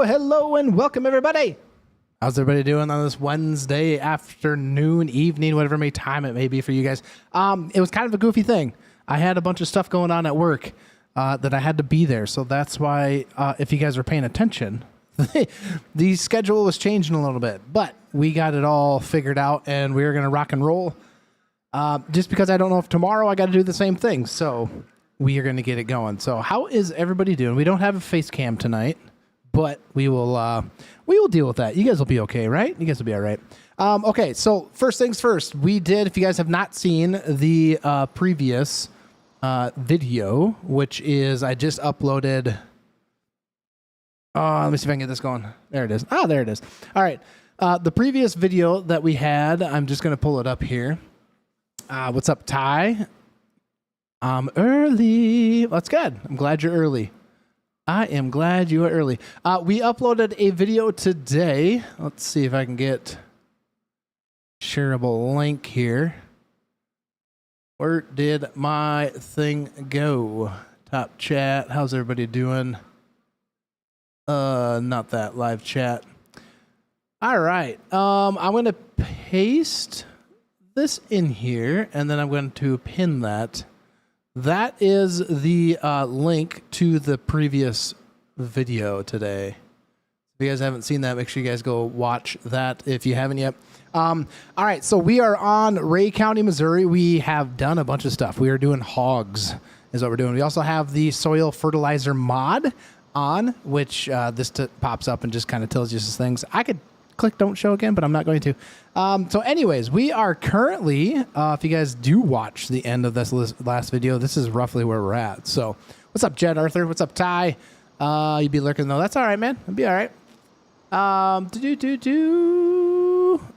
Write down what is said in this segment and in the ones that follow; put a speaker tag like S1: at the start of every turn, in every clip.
S1: Hello and welcome everybody. How's everybody doing on this Wednesday afternoon, evening, whatever time it may be for you guys? It was kind of a goofy thing. I had a bunch of stuff going on at work that I had to be there, so that's why if you guys were paying attention, the schedule was changing a little bit, but we got it all figured out and we're going to rock and roll. Just because I don't know if tomorrow I got to do the same thing, so we are going to get it going. So how is everybody doing? We don't have a face cam tonight, but we will deal with that. You guys will be okay, right? You guys will be all right. Okay, so first things first, we did, if you guys have not seen the previous video, which is, I just uploaded, let me see if I can get this going. There it is. Ah, there it is. All right. The previous video that we had, I'm just going to pull it up here. What's up, Ty? I'm early. That's good. I'm glad you're early. I am glad you are early. We uploaded a video today. Let's see if I can get shareable link here. Where did my thing go? Top chat. How's everybody doing? Not that live chat. All right. I'm going to paste this in here, and then I'm going to pin that. That is the link to the previous video today. If you guys haven't seen that, make sure you guys go watch that if you haven't yet. All right, so we are on Ray County, Missouri. We have done a bunch of stuff. We are doing hogs is what we're doing. We also have the soil fertilizer mod on, which this pops up and just kind of tells you some things. I could click don't show again, but I'm not going to. So anyways, we are currently, if you guys do watch the end of this last video, this is roughly where we're at. So what's up, Jed Arthur? What's up, Ty? You'd be lurking though. That's all right, man. It'll be all right. All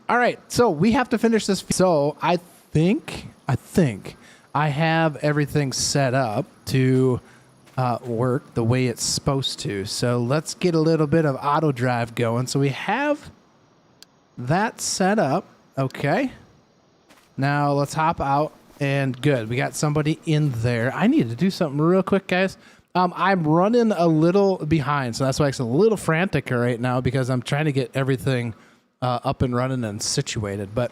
S1: right. So we have to finish this. So I think I have everything set up to work the way it's supposed to. So let's get a little bit of auto drive going. So we have that set up. Okay. Now let's hop out and good. We got somebody in there. I need to do something real quick, guys. I'm running a little behind, so that's why it's a little frantic right now because I'm trying to get everything up and running and situated. But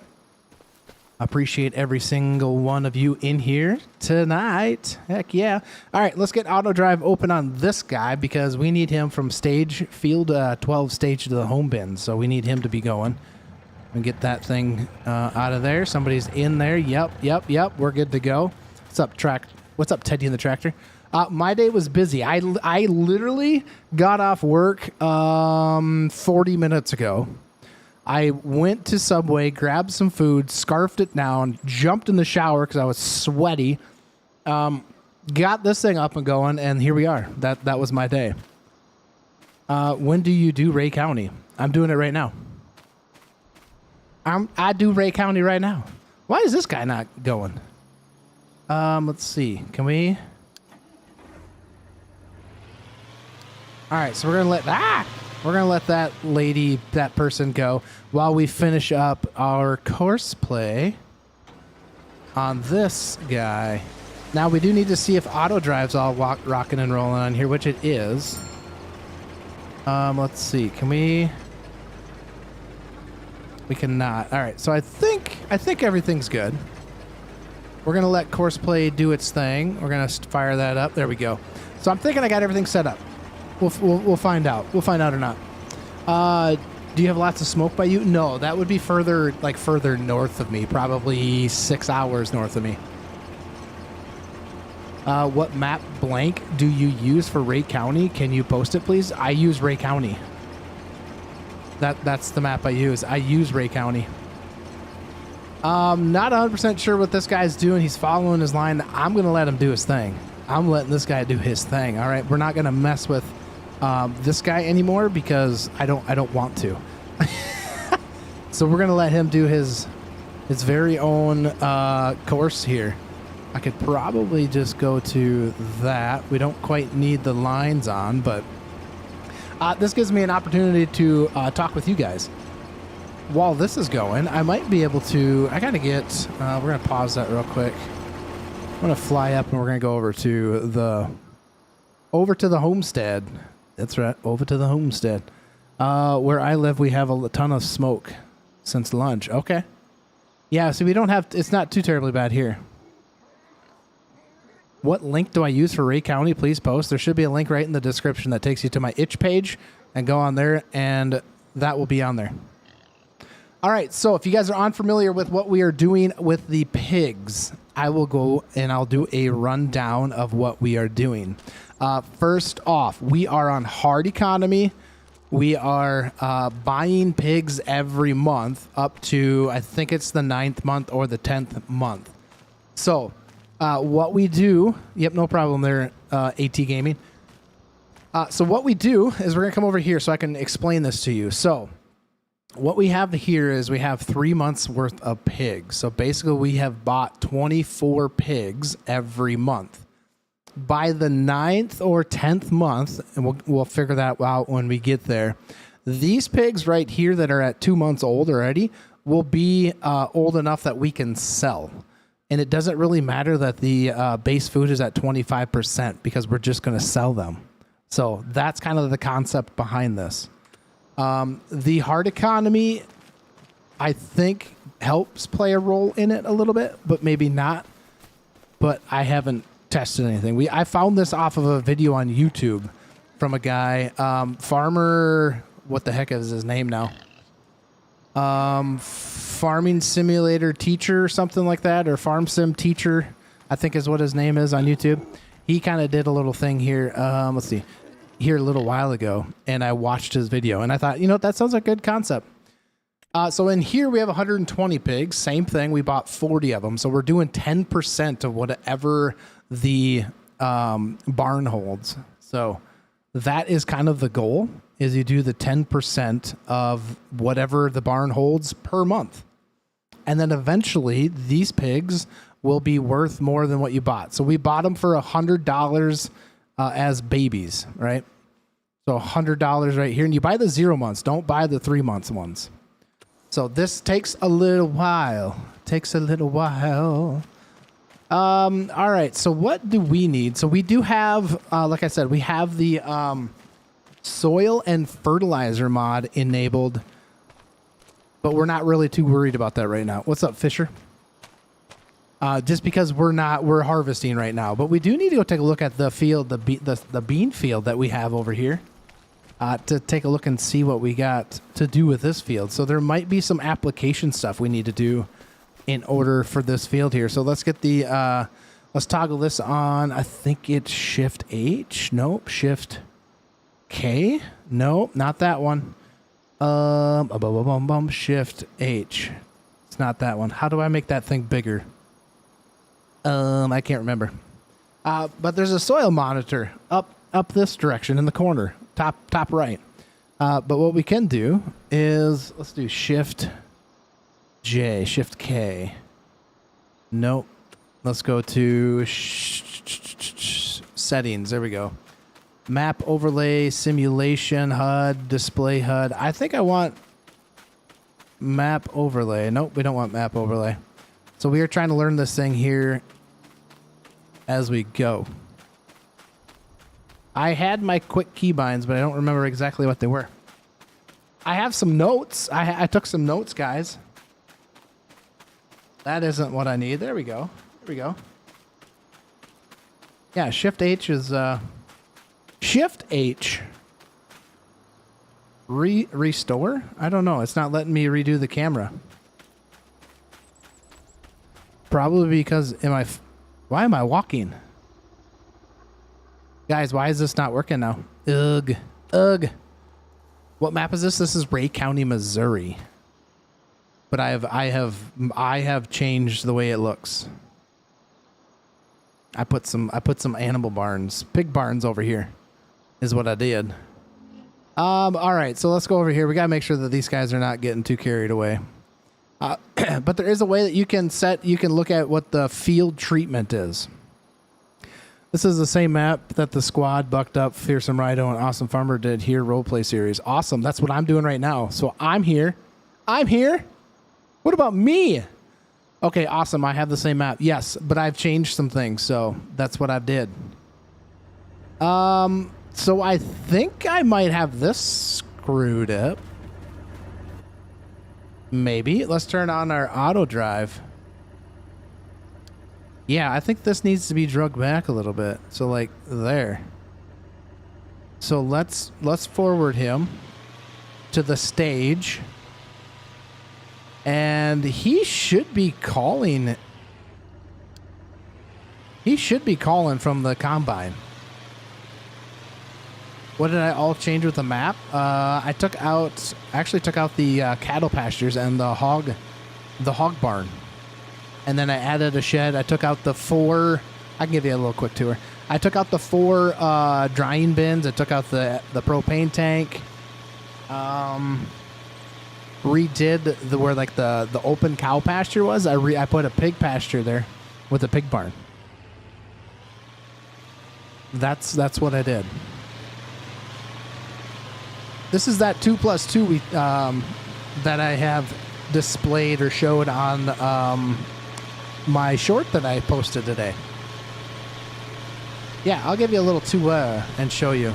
S1: I appreciate every single one of you in here tonight. Heck yeah. All right, let's get auto drive open on this guy because we need him from field 12 stage to the home bin. So we need him to be going and get that thing out of there. Somebody's in there. Yep. We're good to go. What's up, What's up, Teddy in the tractor? My day was busy. I literally got off work 40 minutes ago. I went to Subway, grabbed some food, scarfed it down, jumped in the shower because I was sweaty, got this thing up and going, and here we are. That was my day. When do you do Ray County? I'm doing it right now. I do Ray County right now. Why is this guy not going? Let's see. Can we? All right, so we're gonna let that person go while we finish up our course play on this guy. Now we do need to see if auto drive's all rocking and rolling on here, which it is. Let's see. Can we? We cannot. All right, so I think everything's good. We're gonna let course play do its thing. We're gonna fire that up. There we go. So I'm thinking I got everything set up. We'll find out. We'll find out or not. Do you have lots of smoke by you? No, that would be further north of me, probably 6 hours north of me. What map blank do you use for Ray County? Can you post it, please? I use Ray County. That's the map I use. I use Ray County. Not 100% sure what this guy's doing. He's following his line. I'm going to let him do his thing. I'm letting this guy do his thing. All right, we're not going to mess with this guy anymore because I don't want to. So we're gonna let him do his very own course here. I could probably just go to that. We don't quite need the lines on, but this gives me an opportunity to talk with you guys. While this is going, I might be able to. I gotta get. We're gonna pause that real quick. I'm gonna fly up and we're gonna go over to the homestead. That's right, over to the homestead. Where I live, we have a ton of smoke since lunch. Okay. Yeah, so we don't have, it's not too terribly bad here. What link do I use for Ray County? Please post. There should be a link right in the description that takes you to my itch page, and go on there, and that will be on there. All right, so if you guys are unfamiliar with what we are doing with the pigs, I will go and I'll do a rundown of what we are doing. First off, we are on hard economy. We are buying pigs every month up to, I think it's the 9th month or the 10th month. So what we do, yep, no problem there, AT Gaming. So what we do is we're going to come over here so I can explain this to you. So what we have here is we have 3 months worth of pigs. So basically we have bought 24 pigs every month. By the 9th or 10th month, and we'll figure that out when we get there, these pigs right here that are at 2 months old already will be old enough that we can sell. And it doesn't really matter that the base food is at 25% because we're just going to sell them. So that's kind of the concept behind this. The hard economy, I think, helps play a role in it a little bit, but maybe not. But I haven't tested anything. I found this off of a video on YouTube from a guy, farmer, what the heck is his name now? Farming simulator teacher or something like that, or farm sim teacher, I think is what his name is on YouTube. He kind of did a little thing here. Let's see, here a little while ago, and I watched his video and I thought, you know, that sounds like a good concept. So in here we have 120 pigs. Same thing. We bought 40 of them. So we're doing 10% of whatever the barn holds. So that is kind of the goal, is you do the 10% of whatever the barn holds per month. And then eventually these pigs will be worth more than what you bought. So we bought them for $100 as babies, right? So $100 right here. And you buy the 0 months. Don't buy the 3 months ones. So this takes a little while. All right. So what do we need? So we do have, like I said, we have the soil and fertilizer mod enabled, but we're not really too worried about that right now. What's up, Fisher? Just because we're harvesting right now, but we do need to go take a look at the field, the bean field that we have over here. To take a look and see what we got to do with this field. So there might be some application stuff we need to do in order for this field here. So let's get the, let's toggle this on. I think it's Shift H. Nope. Shift K. Nope. Not that one. Shift H. It's not that one. How do I make that thing bigger? I can't remember. But there's a soil monitor up this direction in the corner. Top right. But what we can do is, let's do Shift J, Shift K. Nope. Let's go to settings. There we go. Map overlay, simulation, HUD, display HUD. I think I want map overlay. Nope, we don't want map overlay. So we are trying to learn this thing here as we go. I had my quick keybinds, but I don't remember exactly what they were. I have some notes. I took some notes, guys. That isn't what I need. There we go. There we go. Yeah, Shift H is... Shift H. Restore? I don't know. It's not letting me redo the camera. Probably because... Why am I walking? Guys, why is this not working now? Ugh. Ugh. What map is this? This is Ray County, Missouri. But I have changed the way it looks. I put some animal barns, pig barns over here is what I did. All right, so let's go over here. We got to make sure that these guys are not getting too carried away. But there is a way that you can look at what the field treatment is. This is the same map that the squad, Bucked Up, Fearsome Rhino, and Awesome Farmer did here, roleplay series. Awesome. That's what I'm doing right now. So I'm here. I'm here. What about me? Okay, awesome. I have the same map. Yes, but I've changed some things, so that's what I did. So I think I might have this screwed up. Maybe. Let's turn on our auto drive. Yeah, I think this needs to be drugged back a little bit. So like there. So let's forward him to the stage. And he should be calling. He should be calling from the combine. What did I all change with the map? I actually took out the cattle pastures and the hog barn. And then I added a shed. I took out the 4, I can give you a little quick tour. I took out the 4 drying bins. I took out the propane tank. Redid where like the open cow pasture was. I put a pig pasture there with a pig barn. That's what I did. This is that 2+2 that I have displayed or showed on my short that I posted today. Yeah, I'll give you a little tour and show you.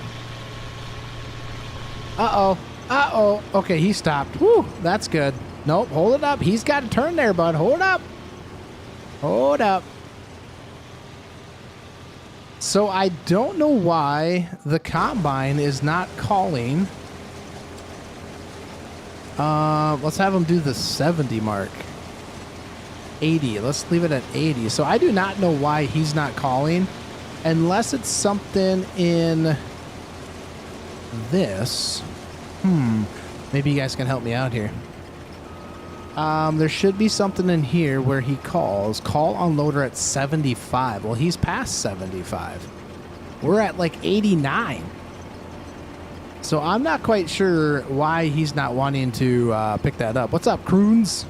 S1: Uh-oh. Okay, he stopped. Whew, that's good. Nope, hold it up. He's got to turn there, bud. Hold up. Hold up. So I don't know why the combine is not calling. Let's have him do the 70 mark. 80. Let's leave it at 80. So I do not know why he's not calling, unless it's something in this. Maybe you guys can help me out here. There should be something in here where he calls. Call on loader at 75. Well, he's past 75. We're at like 89. So I'm not quite sure why he's not wanting to pick that up. What's up, Croons?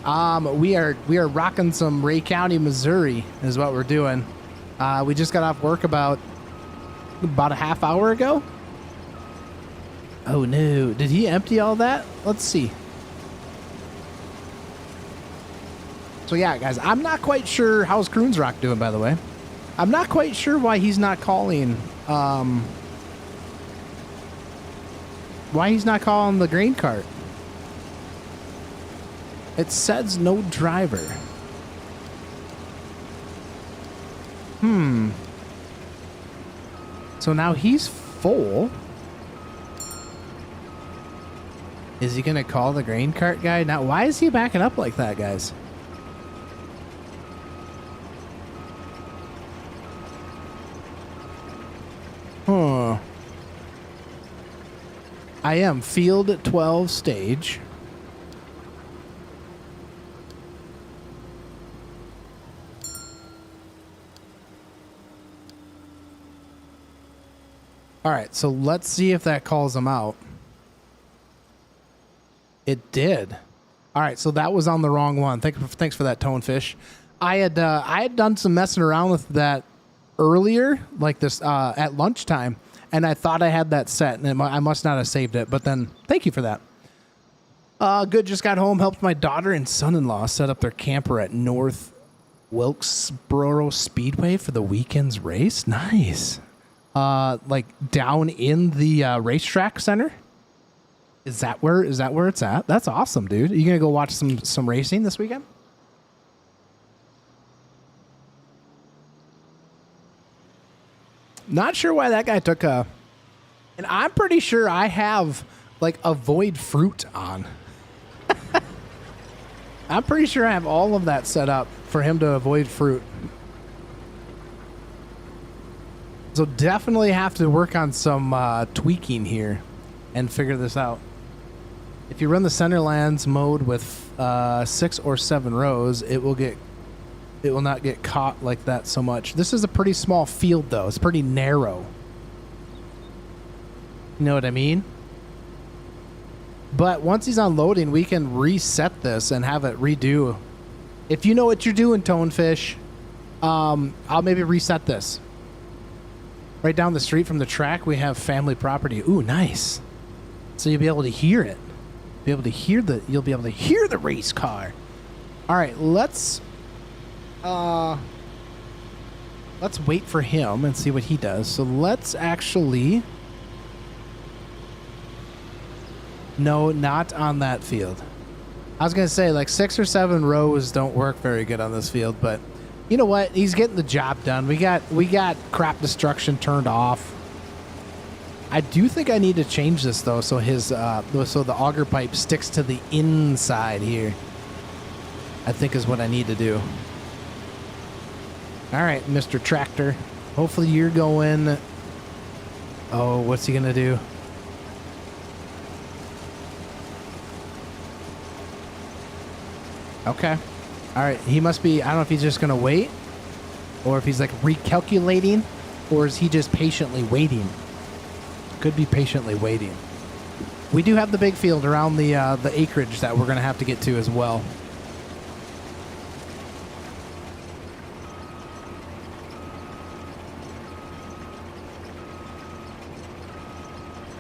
S1: We are rocking some Ray County, Missouri is what we're doing. We just got off work about a half hour ago. Oh no, did he empty all that? Let's see. So yeah, guys, I'm not quite sure. How's Croons Rock doing, by the way? I'm not quite sure why he's not calling. Why he's not calling the grain cart? It says no driver. So now he's full. Is he gonna call the grain cart guy? Now, why is he backing up like that, guys? Huh. I am field 12 stage. All right, so let's see if that calls him out. It did. All right, so that was on the wrong one. Thanks for that, Tonefish. I had done some messing around with that earlier, like this at lunchtime, and I thought I had that set, and I must not have saved it. But then, thank you for that. Good. Just got home, helped my daughter and son-in-law set up their camper at North Wilkesboro Speedway for the weekend's race. Nice. Like down in the racetrack center. Is that where it's at? That's awesome, dude. Are you gonna go watch some racing this weekend? Not sure why that guy took a... And I'm pretty sure I have, like, avoid fruit on. I'm pretty sure I have all of that set up for him to avoid fruit. So definitely have to work on some tweaking here and figure this out. If you run the Centerlands mode with 6 or 7 rows, it will not get caught like that so much. This is a pretty small field, though. It's pretty narrow. You know what I mean? But once he's unloading, we can reset this and have it redo. If you know what you're doing, Tonefish, I'll maybe reset this. Right down the street from the track, we have family property. Ooh, nice. So you'll be able to hear it. You'll be able to hear the race car. All right, let's wait for him and see what he does. So let's actually No, not on that field. I was going to say, like, 6 or 7 rows don't work very good on this field, but you know what? He's getting the job done. We got crop destruction turned off. I do think I need to change this, though, so so the auger pipe sticks to the inside here. I think is what I need to do. All right, Mr. Tractor. Hopefully you're going... Oh, what's he going to do? Okay. All right, he must be... I don't know if he's just going to wait, or if he's, like, recalculating, or is he just patiently waiting? Could be patiently waiting. We do have the big field around the acreage that we're going to have to get to as well.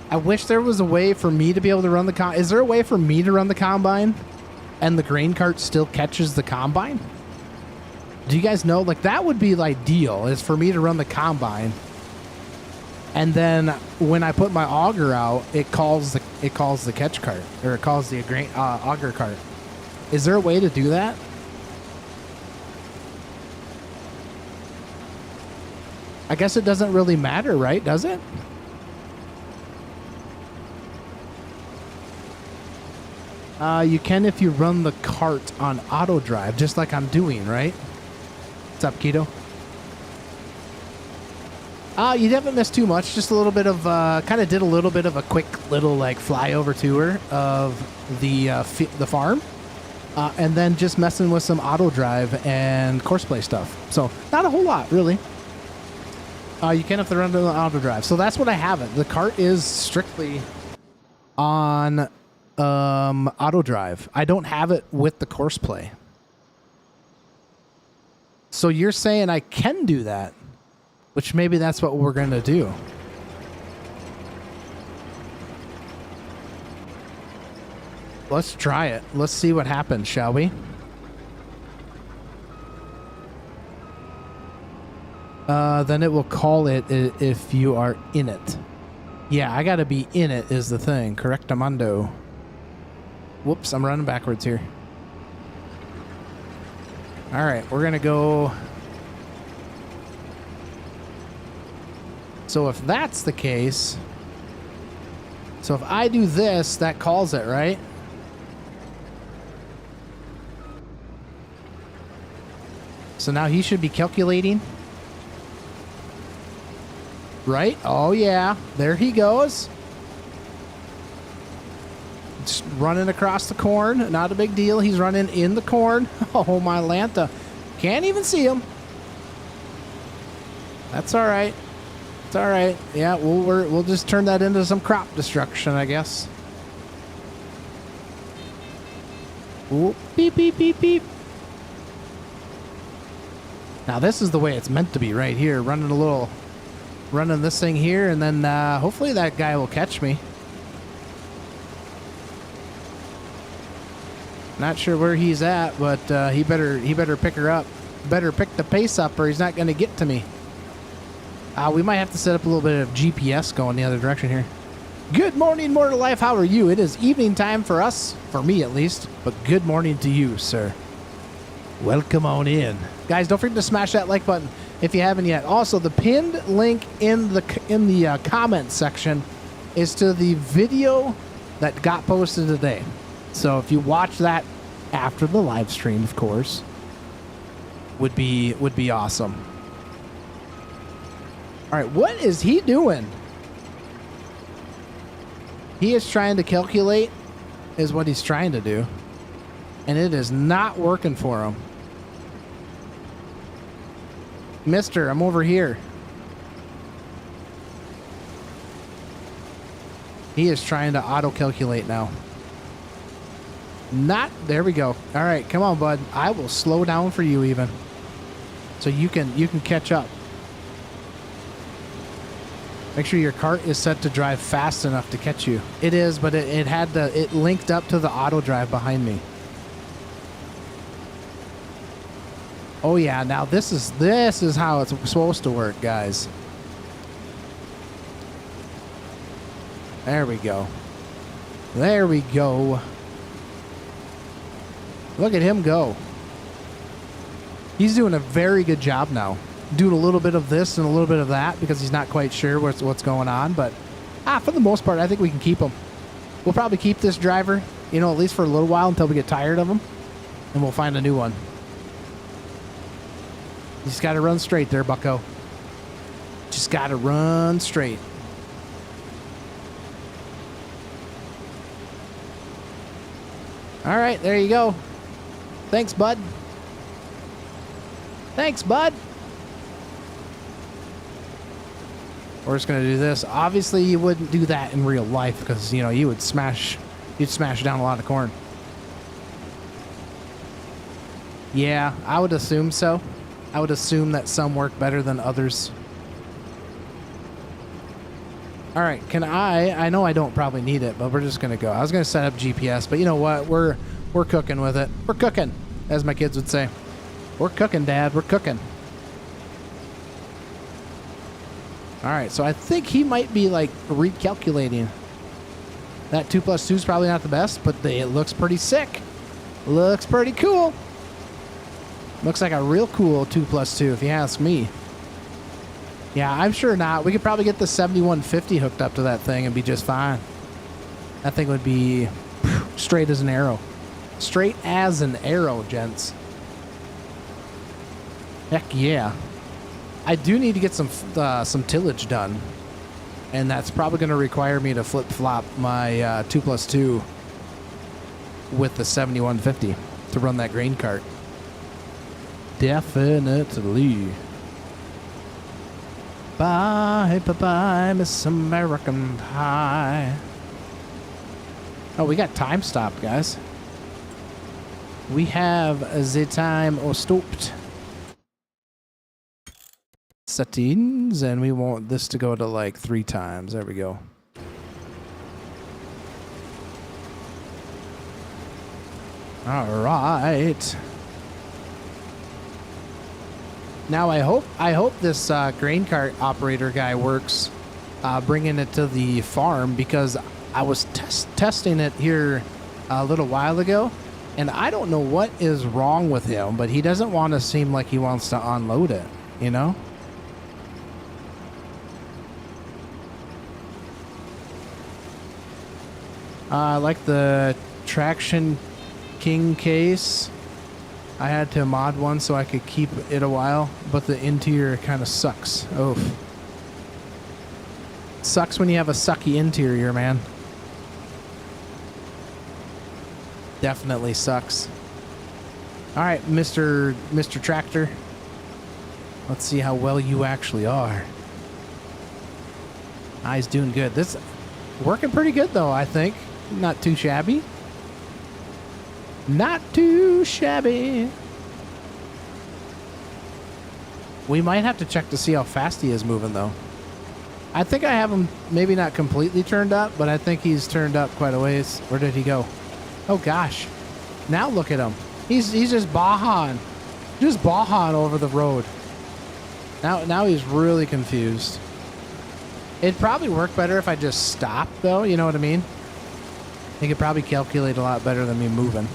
S1: I wish there was a way for me to be able to run the Is there a way for me to run the combine and the grain cart still catches the combine? Do you guys know? Like, that would be ideal, is for me to run the combine, and then when I put my auger out, it calls the catch cart, or it calls the grain auger cart. Is there a way to do that? I guess it doesn't really matter, right? Does it? You can if you run the cart on auto drive, just like I'm doing, right? What's up, Keto? You haven't missed too much. Just a little bit of, kind of did a little bit of a quick little, like, flyover tour of the farm. And then just messing with some auto drive and courseplay stuff. So, not a whole lot, really. You can if they're under the auto drive. So that's what I have it. The cart is strictly on auto drive. I don't have it with the courseplay. So you're saying I can do that, which maybe that's what we're going to do. Let's try it. Let's see what happens, shall we? Then it will call it if you are in it. Yeah, I gotta be in it is the thing. Correctamundo. Whoops, I'm running backwards here. All right, we're gonna go. So if that's the case, so if I do this, that calls it, right? So now he should be calculating. Right? Oh, yeah. There he goes. Just running across the corn. Not a big deal. He's running in the corn. Oh, my Lanta. Can't even see him. That's all right. It's all right. Yeah, we'll just turn that into some crop destruction, I guess. Ooh, beep, beep, beep, beep. Now, this is the way it's meant to be right here. Running this thing here, and then hopefully that guy will catch me. Not sure where he's at, but he better pick her up. Better pick the pace up, or he's not going to get to me. We might have to set up a little bit of GPS going the other direction here. Good morning, Mortal Life. How are you? It is evening time for us, for me at least, but good morning to you, sir. Welcome on in. Guys, don't forget to smash that like button if you haven't yet. Also, the pinned link in the comment section is to the video that got posted today. So if you watch that after the live stream, of course, would be awesome. All right, what is he doing? He is trying to calculate, is what he's trying to do, and it is not working for him. Mister, I'm over here. He is trying to auto-calculate now. There we go. All right, come on, bud. I will slow down for you even. So you can catch up. Make sure your cart is set to drive fast enough to catch you. It is, but it linked up to the auto drive behind me. Oh yeah, now this is how it's supposed to work, guys. There we go. There we go. Look at him go. He's doing a very good job now. Doing a little bit of this and a little bit of that because he's not quite sure what's going on. But for the most part, I think we can keep him. We'll probably keep this driver, you know, at least for a little while until we get tired of him. And we'll find a new one. You just got to run straight there, bucko. Just got to run straight. All right, there you go. Thanks, bud. Thanks, bud. We're just going to do this. Obviously, you wouldn't do that in real life because, you know, you'd smash down a lot of corn. Yeah, I would assume so. I would assume that some work better than others. All right, I know I don't probably need it, but we're just going to go. I was going to set up GPS, but you know what? We're cooking with it. We're cooking, as my kids would say. We're cooking, Dad. We're cooking. All right, so I think he might be, like, recalculating. That 2 plus 2 is probably not the best, but it looks pretty sick. Looks pretty cool. Looks like a real cool 2 plus 2, if you ask me. Yeah, I'm sure not. We could probably get the 7150 hooked up to that thing and be just fine. That thing would be straight as an arrow. Straight as an arrow, gents. Heck yeah. I do need to get some tillage done. And that's probably going to require me to flip-flop my 2 plus 2 with the 7150 to run that grain cart. Definitely. Bye, bye-bye, Miss American Pie. Oh, we got time stopped, guys. We have the time stopped. Settings, and we want this to go to like 3 times. There we go. All right. Now I hope this grain cart operator guy works, bringing it to the farm, because I was testing it here a little while ago, and I don't know what is wrong with him, but he doesn't want to seem like he wants to unload it, you know? I like the traction king case. I had to mod one so I could keep it a while, but the interior kind of sucks. Oof. Sucks when you have a sucky interior, man. Definitely sucks. All right, Mr. Tractor. Let's see how well you actually are. He's doing good. This working pretty good though, I think. Not too shabby. Not too shabby. We might have to check to see how fast he is moving, though. I think I have him maybe not completely turned up, but I think he's turned up quite a ways. Where did he go? Oh, gosh. Now look at him. He's just bahaing. Just bahaing over the road. Now he's really confused. It'd probably work better if I just stopped, though. You know what I mean? He could probably calculate a lot better than me moving.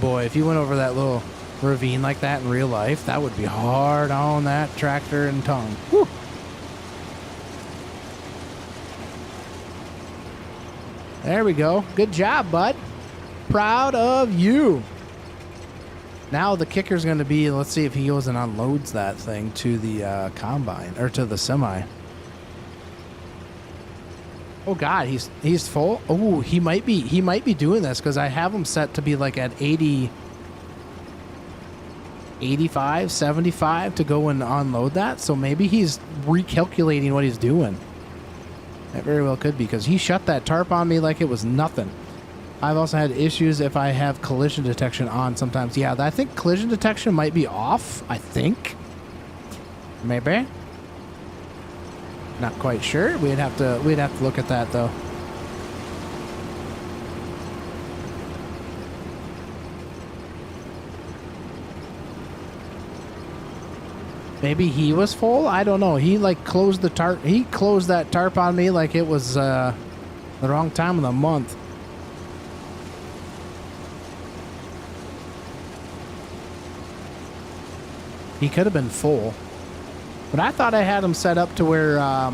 S1: Boy, if you went over that little ravine like that in real life, that would be hard on that tractor and tongue. Whew. There we go. Good job, bud. Proud of you. Now the kicker's going to be, let's see if he goes and unloads that thing to the combine, or to the semi. Oh God, he's full. Oh, he might be doing this because I have him set to be like at 80, 85, 75 to go and unload that. So maybe he's recalculating what he's doing. That very well could be, because he shut that tarp on me like it was nothing. I've also had issues if I have collision detection on sometimes. Yeah, I think collision detection might be off. I think. Maybe. Not quite sure. We'd have to look at that though. Maybe he was full? I don't know. He like closed the tarp. He closed that tarp on me like it was the wrong time of the month. He could have been full. But I thought I had him set up to where I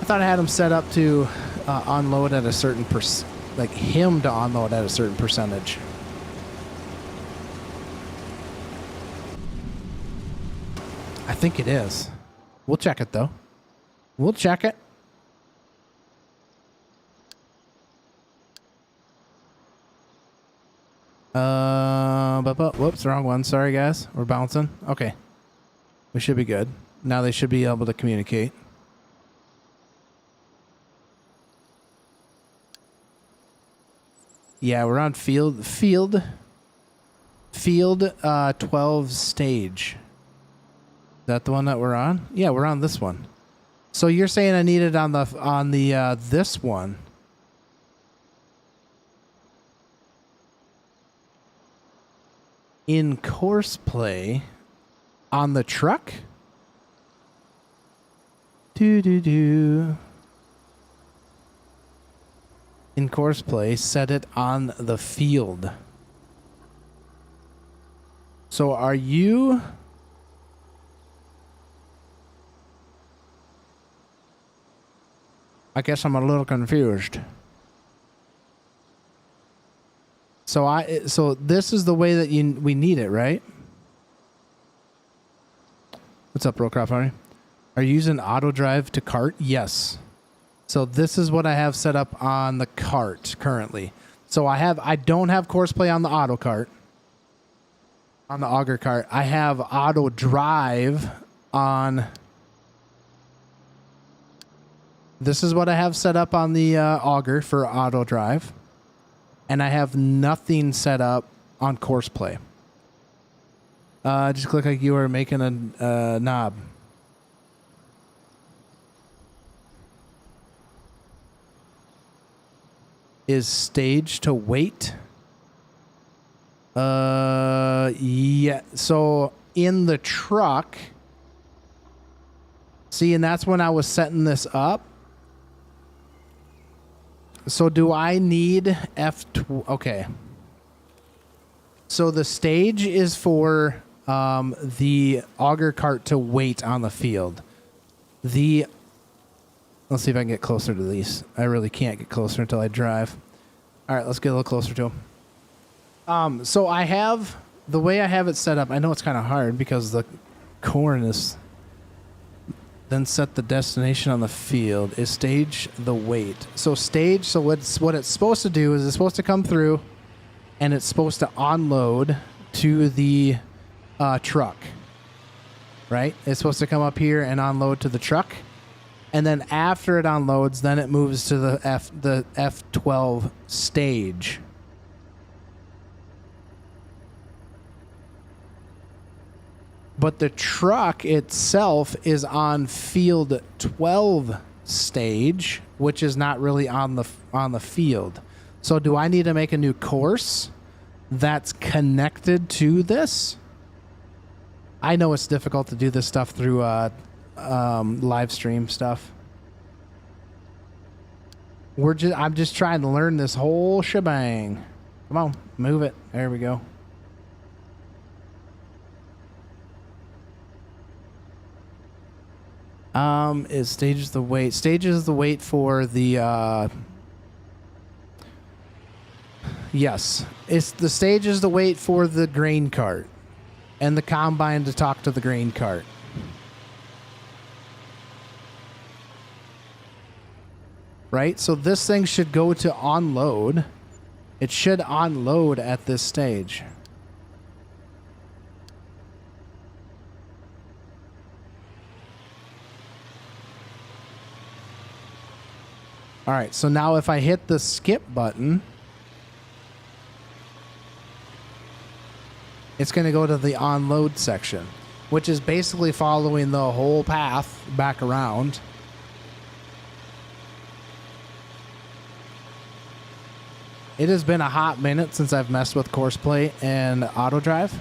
S1: thought I had him set up to unload at a certain like him to unload at a certain percentage. I think it is. We'll check it though. We'll check it. Whoops, wrong one. Sorry guys. We're bouncing. Okay. We should be good. Now they should be able to communicate. Yeah, we're on field 12 stage. Is that the one that we're on? Yeah, we're on this one. So you're saying I need it on the this one. In course play on the truck? In course play, set it on the field. So are you... I guess I'm a little confused. So this is the way that we need it, right? What's up, Rollcraft Army? Are you using auto drive to cart? Yes. So this is what I have set up on the cart currently. So I don't have course play on the auto cart. On the auger cart. I have auto drive on... This is what I have set up on the auger for auto drive. And I have nothing set up on course play. Just click like you are making a knob. Is stage to wait? Yeah. So in the truck. See, and that's when I was setting this up. So do I need okay. So the stage is for the auger cart to wait on the field. Let's see if I can get closer to these. I really can't get closer until I drive. All right, let's get a little closer to them. So I have, the way I have it set up, I know it's kind of hard because the corn is... Then set the destination on the field. Is stage the wait. So stage, so what it's supposed to do is it's supposed to come through and it's supposed to unload to the truck. Right? It's supposed to come up here and unload to the truck. And then after it unloads, then it moves to the F12 stage. But the truck itself is on field 12 stage, which is not really on the field. So do I need to make a new course that's connected to this? I know it's difficult to do this stuff through live stream stuff. I'm just trying to learn this whole shebang. Come on, move it. There we go. Is stages the wait? Stages the wait for the, yes. It's the stages the wait for the grain cart. And the combine to talk to the grain cart. Right? So this thing should go to unload. It should unload at this stage. All right, so now if I hit the skip button, it's going to go to the unload section, which is basically following the whole path back around. It has been a hot minute since I've messed with course play and auto drive.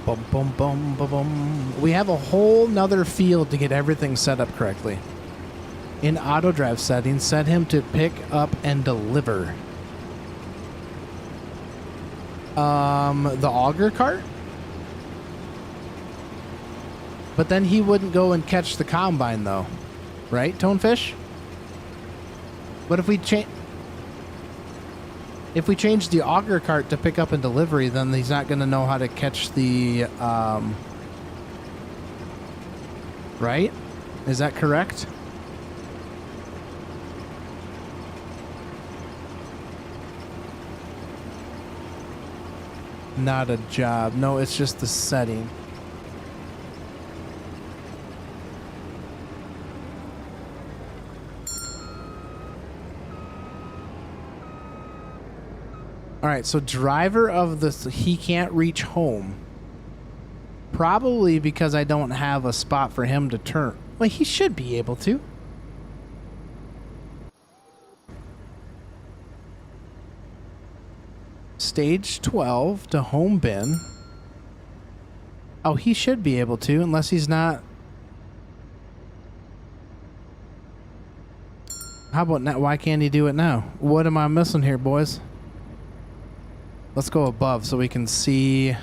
S1: Boom, boom, boom, boom, boom. We have a whole nother field to get everything set up correctly. In auto drive settings, set him to pick up and deliver. The auger cart? But then he wouldn't go and catch the combine though. Right, Tonefish? But if we change the auger cart to pick up and delivery, then he's not going to know how to catch the right? Is that correct? Not a job. No, it's just the setting. All right, so driver of the... He can't reach home. Probably because I don't have a spot for him to turn. Well, he should be able to. Stage 12 to home bin. Oh, he should be able to, unless he's not... How about now? Why can't he do it now? What am I missing here, boys? Let's go above so we can see.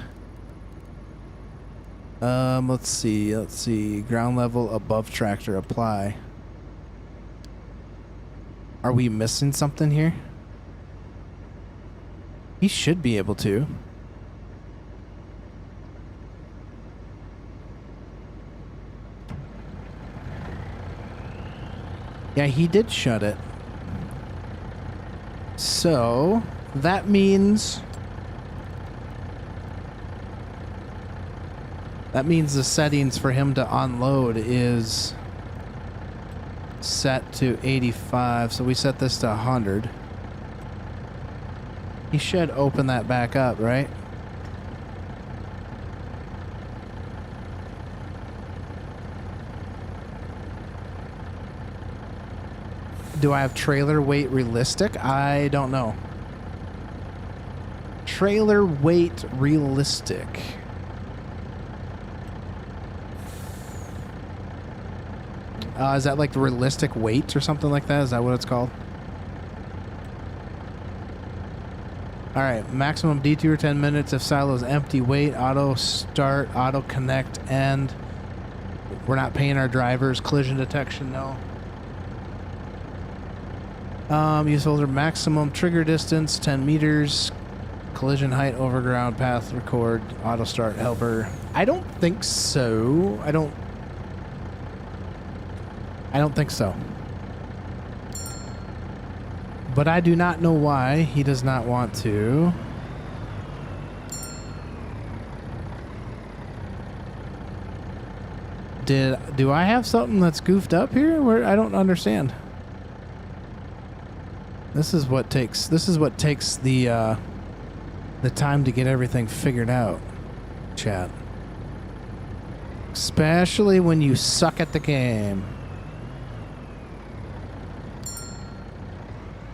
S1: Let's see. Ground level above tractor apply. Are we missing something here? He should be able to. Yeah, he did shut it. So that means... That means the settings for him to unload is set to 85. So we set this to 100. He should open that back up, right? Do I have trailer weight realistic? I don't know. Trailer weight realistic. Is that like the realistic weight or something like that? Is that what it's called? All right, maximum detour 10 minutes if silo is empty. Wait, auto start, auto connect, end. We're not paying our drivers. Collision detection, no. Use holder maximum trigger distance 10 meters. Collision height, overground path, record, auto start helper. I don't think so. I don't think so. But I do not know why he does not want to. Do I have something that's goofed up here? Where I don't understand. This is what takes the time to get everything figured out, chat. Especially when you suck at the game.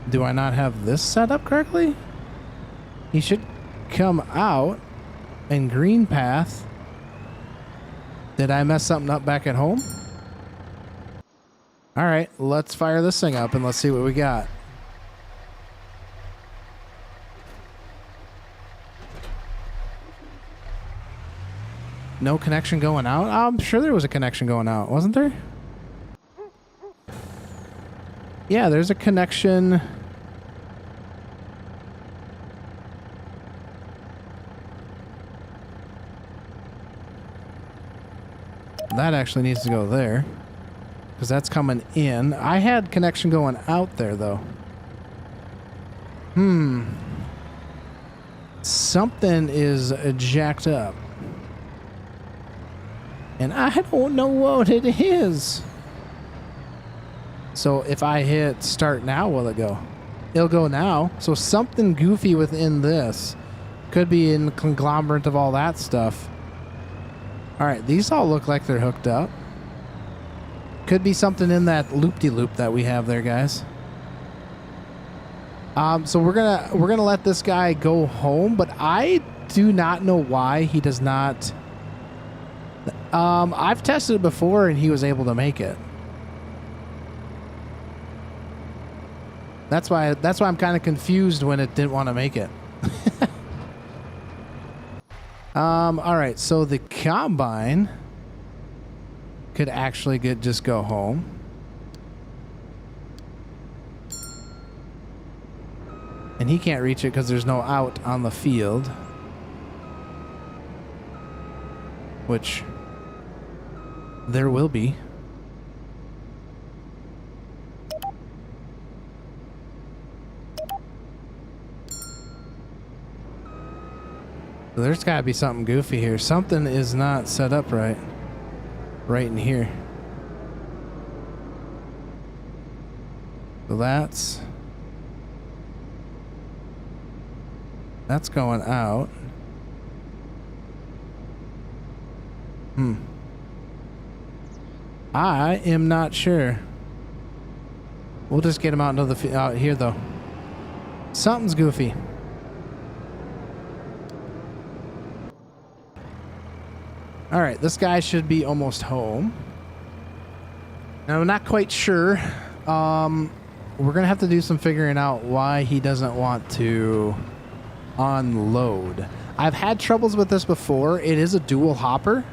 S1: Do I not have this set up correctly? He should come out in green path. Did I mess something up back at home? All right, let's fire this thing up and let's see what we got. No connection going out? I'm sure there was a connection going out, wasn't there? Yeah, there's a connection. That actually needs to go there, because that's coming in. I had connection going out there, though. Something is jacked up. And I don't know what it is. So if I hit start now, will it go? It'll go now. So something goofy within this. Could be in the conglomerate of all that stuff. All right, these all look like they're hooked up. Could be something in that loop-de-loop that we have there, guys. So we're gonna let this guy go home, but I do not know why he does not I've tested it before and he was able to make it. That's why I'm kind of confused when it didn't want to make it. All right, so the combine could actually just go home. And he can't reach it because there's no out on the field. Which there will be. So there's got to be something goofy here. Something is not set up right. Right in here. So that's going out. I am not sure. We'll just get him out into the out here though. Something's goofy. All right, this guy should be almost home. Now, I'm not quite sure. We're gonna have to do some figuring out why he doesn't want to unload. I've had troubles with this before. It is a dual hopper,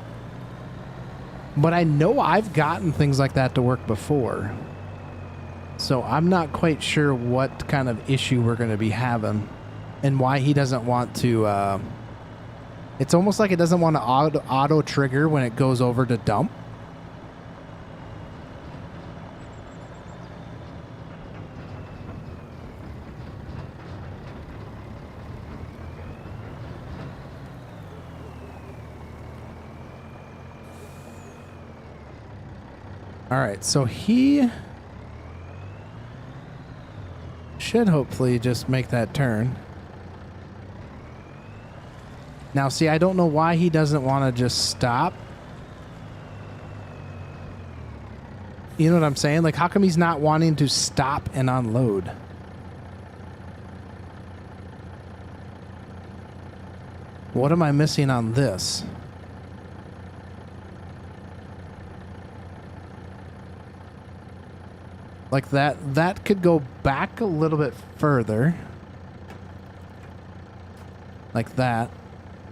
S1: but I know I've gotten things like that to work before. So I'm not quite sure what kind of issue we're going to be having and why he doesn't want to... it's almost like it doesn't want to auto trigger when it goes over to dump. All right, so he should hopefully just make that turn. Now, see, I don't know why he doesn't want to just stop. You know what I'm saying? Like, how come he's not wanting to stop and unload? What am I missing on this? Like that could go back a little bit further. Like that.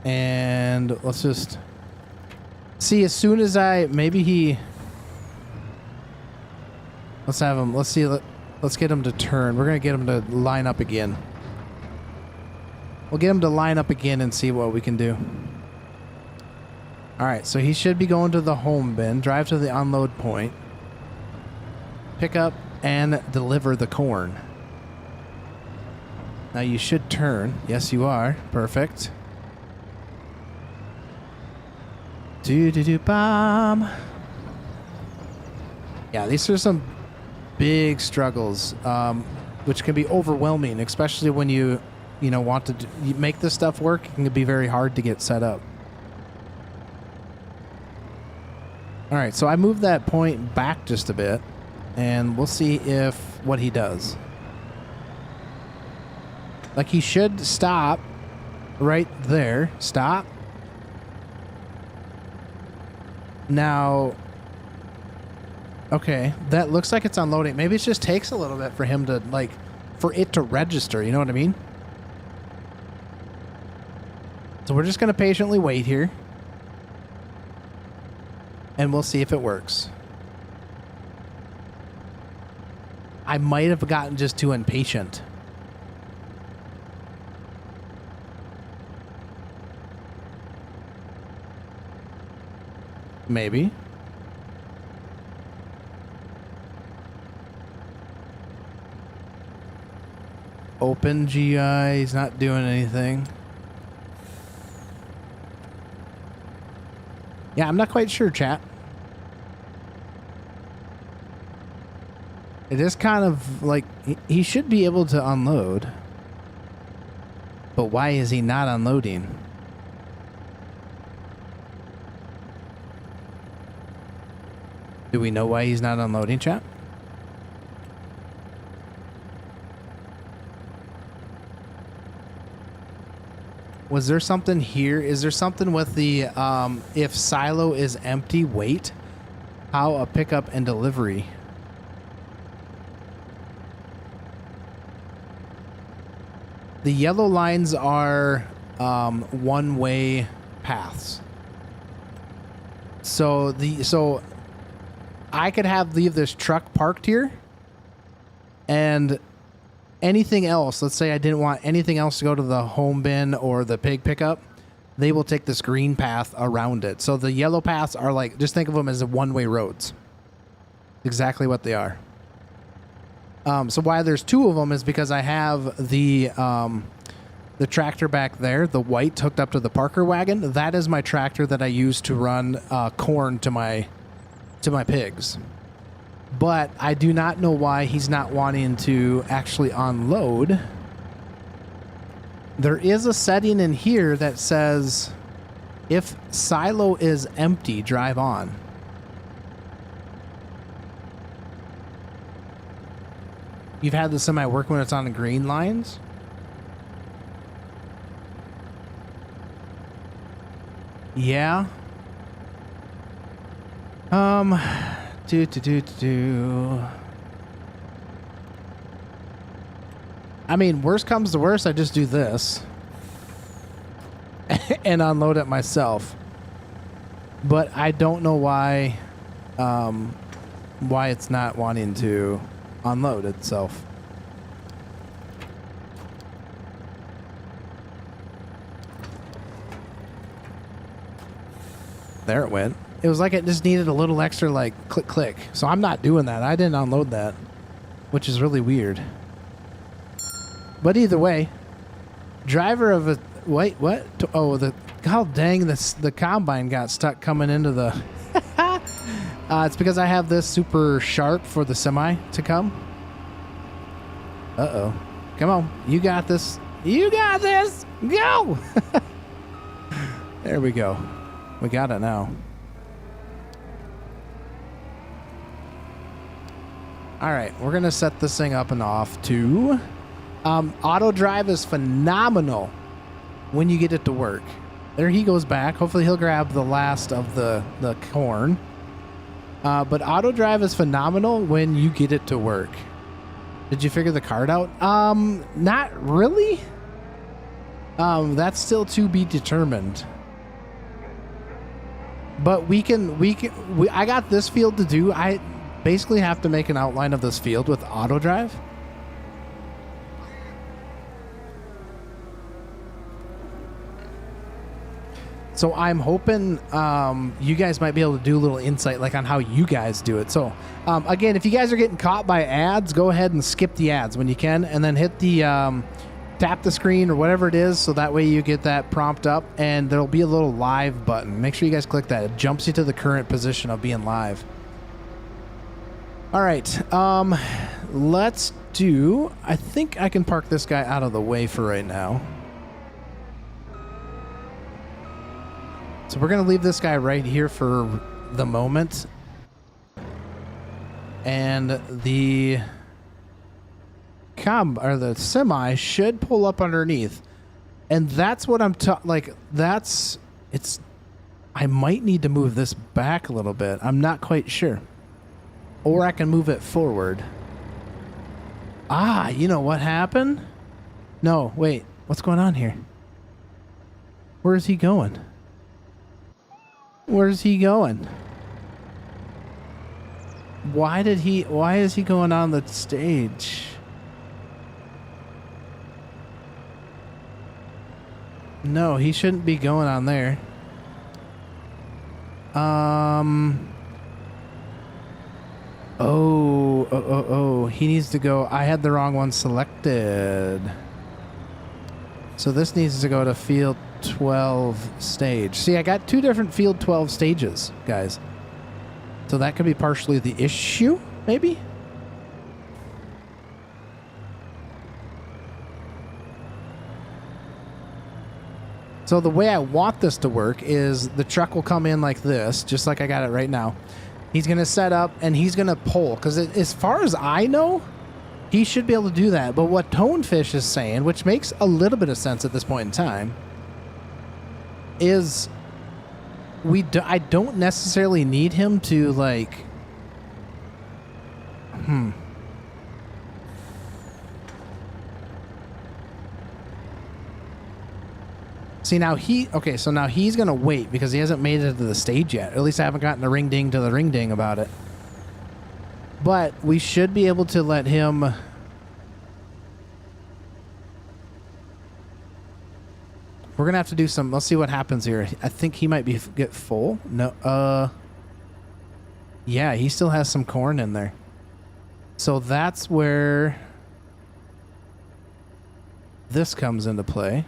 S1: And let's just see, as soon as maybe he, let's have him, let's see, let's get him to turn. We're going to get him to line up again. We'll get him to line up again and see what we can do. All right, so he should be going to the home bin, drive to the unload point, pick up and deliver the corn. Now you should turn. Yes, you are. Perfect. Bomb. Yeah, these are some big struggles, which can be overwhelming, especially when you want to make this stuff work. It can be very hard to get set up. All right, so I moved that point back just a bit, and we'll see what he does. Like, he should stop right there. Stop. Now, okay, that looks like it's unloading. Maybe it just takes a little bit for him to, like, for it to register. You know what I mean? So we're just going to patiently wait here. And we'll see if it works. I might have gotten just too impatient. Maybe. Open GI, he's not doing anything. Yeah, I'm not quite sure, chat. It is kind of like he should be able to unload. But why is he not unloading? Do we know why he's not unloading, chat? Was there something here? Is there something with the if silo is empty, wait? How a pickup and delivery? The yellow lines are one-way paths. So I could leave this truck parked here, and anything else, let's say I didn't want anything else to go to the home bin or the pig pickup, they will take this green path around it. So the yellow paths are like, just think of them as one-way roads. Exactly what they are. So why there's two of them is because I have the tractor back there, the white hooked up to the Parker wagon. That is my tractor that I use to run corn to my pigs. But I do not know why he's not wanting to actually unload. There is a setting in here that says if silo is empty, drive on. You've had the semi work when it's on the green lines? Yeah. I mean, worst comes to worst, I just do this and unload it myself. But I don't know why it's not wanting to unload itself. There it went. It was like it just needed a little extra, like, click, click. So I'm not doing that. I didn't unload that, which is really weird. But either way, driver of a... Wait, what? Oh, God dang, the combine got stuck coming into the... it's because I have this super sharp for the semi to come. Uh-oh. Come on. You got this. You got this. Go! There we go. We got it now. All right, we're going to set this thing up and off to... auto drive is phenomenal when you get it to work. There he goes back. Hopefully he'll grab the last of the corn. But auto drive is phenomenal when you get it to work. Did you figure the card out? Not really. That's still to be determined. But I got this field to do. I basically have to make an outline of this field with auto drive. So I'm hoping you guys might be able to do a little insight like on how you guys do it. So again, if you guys are getting caught by ads, go ahead and skip the ads when you can, and then hit the tap the screen or whatever it is, so that way you get that prompt up, and there'll be a little live button. Make sure you guys click that. It jumps you to the current position of being live. All right, let's do... I think I can park this guy out of the way for right now. So we're going to leave this guy right here for the moment. And the the semi should pull up underneath. And that's what I'm I might need to move this back a little bit. I'm not quite sure. Or I can move it forward. Ah, you know what happened? No, wait. What's going on here? Where is he going? Where's he going? Why is he going on the stage? No, he shouldn't be going on there. Oh, he needs to go. I had the wrong one selected. So this needs to go to field 12 stage. See, I got two different field 12 stages, guys. So that could be partially the issue, maybe? So the way I want this to work is the truck will come in like this, just like I got it right now. He's going to set up and he's going to pull, because as far as I know, he should be able to do that. But what Tonefish is saying, which makes a little bit of sense at this point in time, is I don't necessarily need him to like See, now so now he's going to wait because he hasn't made it to the stage yet. At least I haven't gotten the ring ding to the ring ding about it. But we should be able to let him... We're going to have to do some... Let's see what happens here. I think he might get full. No, yeah, he still has some corn in there. So that's where this comes into play.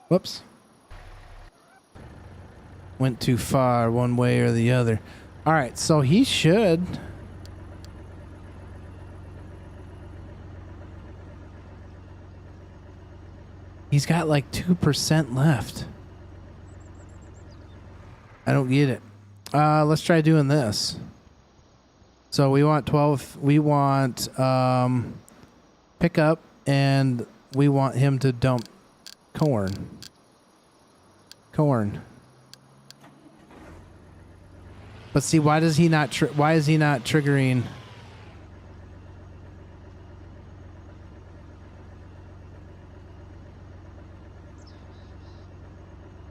S1: Whoops. Went too far one way or the other. All right, so he should... He's got like 2% left. I don't get it. Let's try doing this. So we want 12. We want pick up, and we want him to dump corn. But see, why does he not? Why is he not triggering?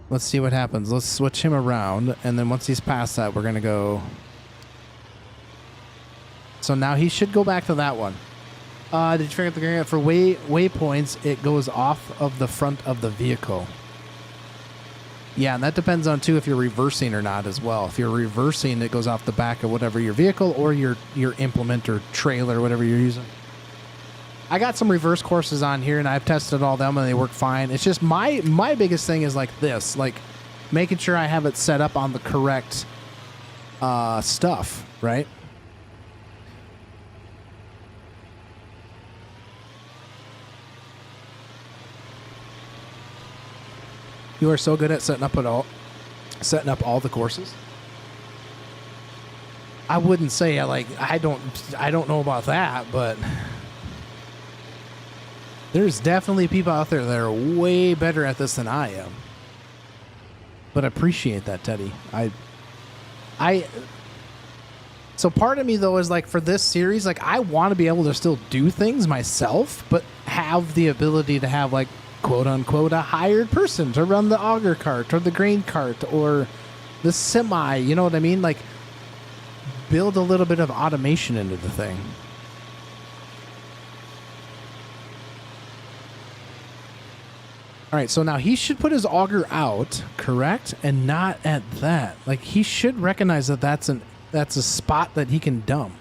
S1: Let's see what happens. Let's switch him around, and then once he's past that, we're gonna go. So now he should go back to that one. Did you figure out the gradient for waypoints? It goes off of the front of the vehicle. Yeah, and that depends on too if you're reversing or not as well. If you're reversing, it goes off the back of whatever your vehicle or your implement or trailer, whatever you're using. I got some reverse courses on here, and I've tested all them, and they work fine. It's just my biggest thing is like this, like making sure I have it set up on the correct stuff, right? You are so good at setting up all the courses. I wouldn't say I don't know about that, but there's definitely people out there that are way better at this than I am. But I appreciate that, Teddy. So part of me though is like for this series, like I want to be able to still do things myself, but have the ability to have like quote unquote a hired person to run the auger cart or the grain cart or the semi, you know what I mean? Like build a little bit of automation into the thing. All right, so now he should put his auger out, correct? And not at that. Like he should recognize that that's a spot that he can dump.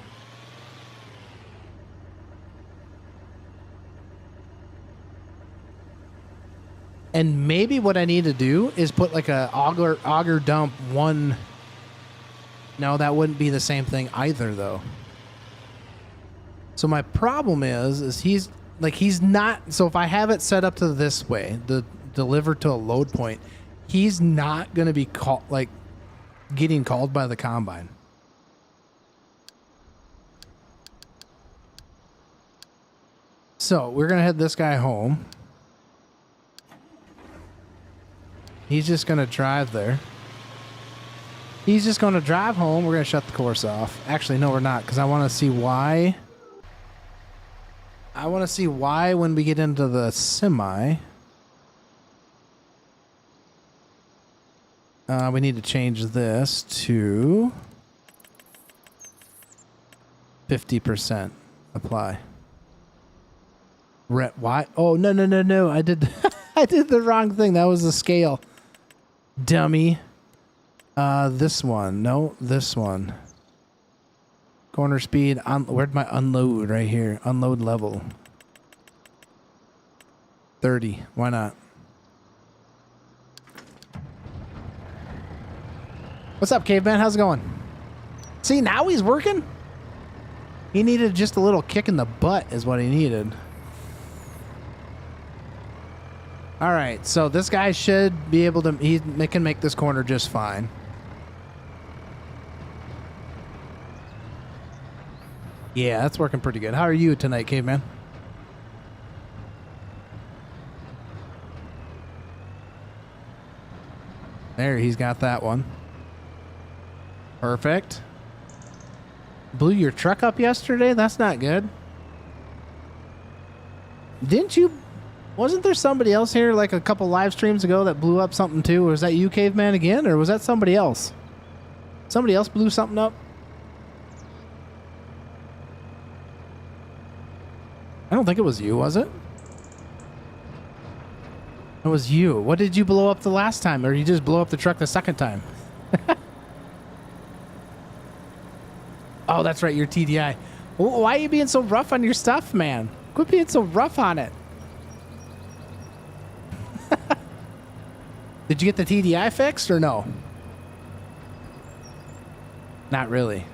S1: And maybe what I need to do is put like a auger dump one. No, that wouldn't be the same thing either, though. So my problem is he's not. So if I have it set up to this way, the deliver to a load point, he's not going to be getting called by the combine. So we're going to head this guy home. He's just going to drive there. He's just going to drive home. We're going to shut the course off. Actually, no, we're not, because I want to see why. I want to see why when we get into the semi. We need to change this to 50%. Apply. Why? Oh, no. I did I did the wrong thing. That was the scale. Dummy. This one. No, this one. Corner speed. Where'd my unload? Right here. Unload level. 30. Why not? What's up, caveman? How's it going? See, now he's working? He needed just a little kick in the butt is what he needed. All right, so this guy should be able to, he can make this corner just fine. Yeah, that's working pretty good. How are you tonight, caveman? There, he's got that one. Perfect. Blew your truck up yesterday? That's not good. Didn't you... Wasn't there somebody else here like a couple live streams ago that blew up something too? Was that you, caveman, again? Or was that somebody else? Somebody else blew something up? I don't think it was you, was it? It was you. What did you blow up the last time? Or you just blow up the truck the second time? Oh, that's right, your TDI. Why are you being so rough on your stuff, man? Quit being so rough on it. Did you get the TDI fixed or no? Not really.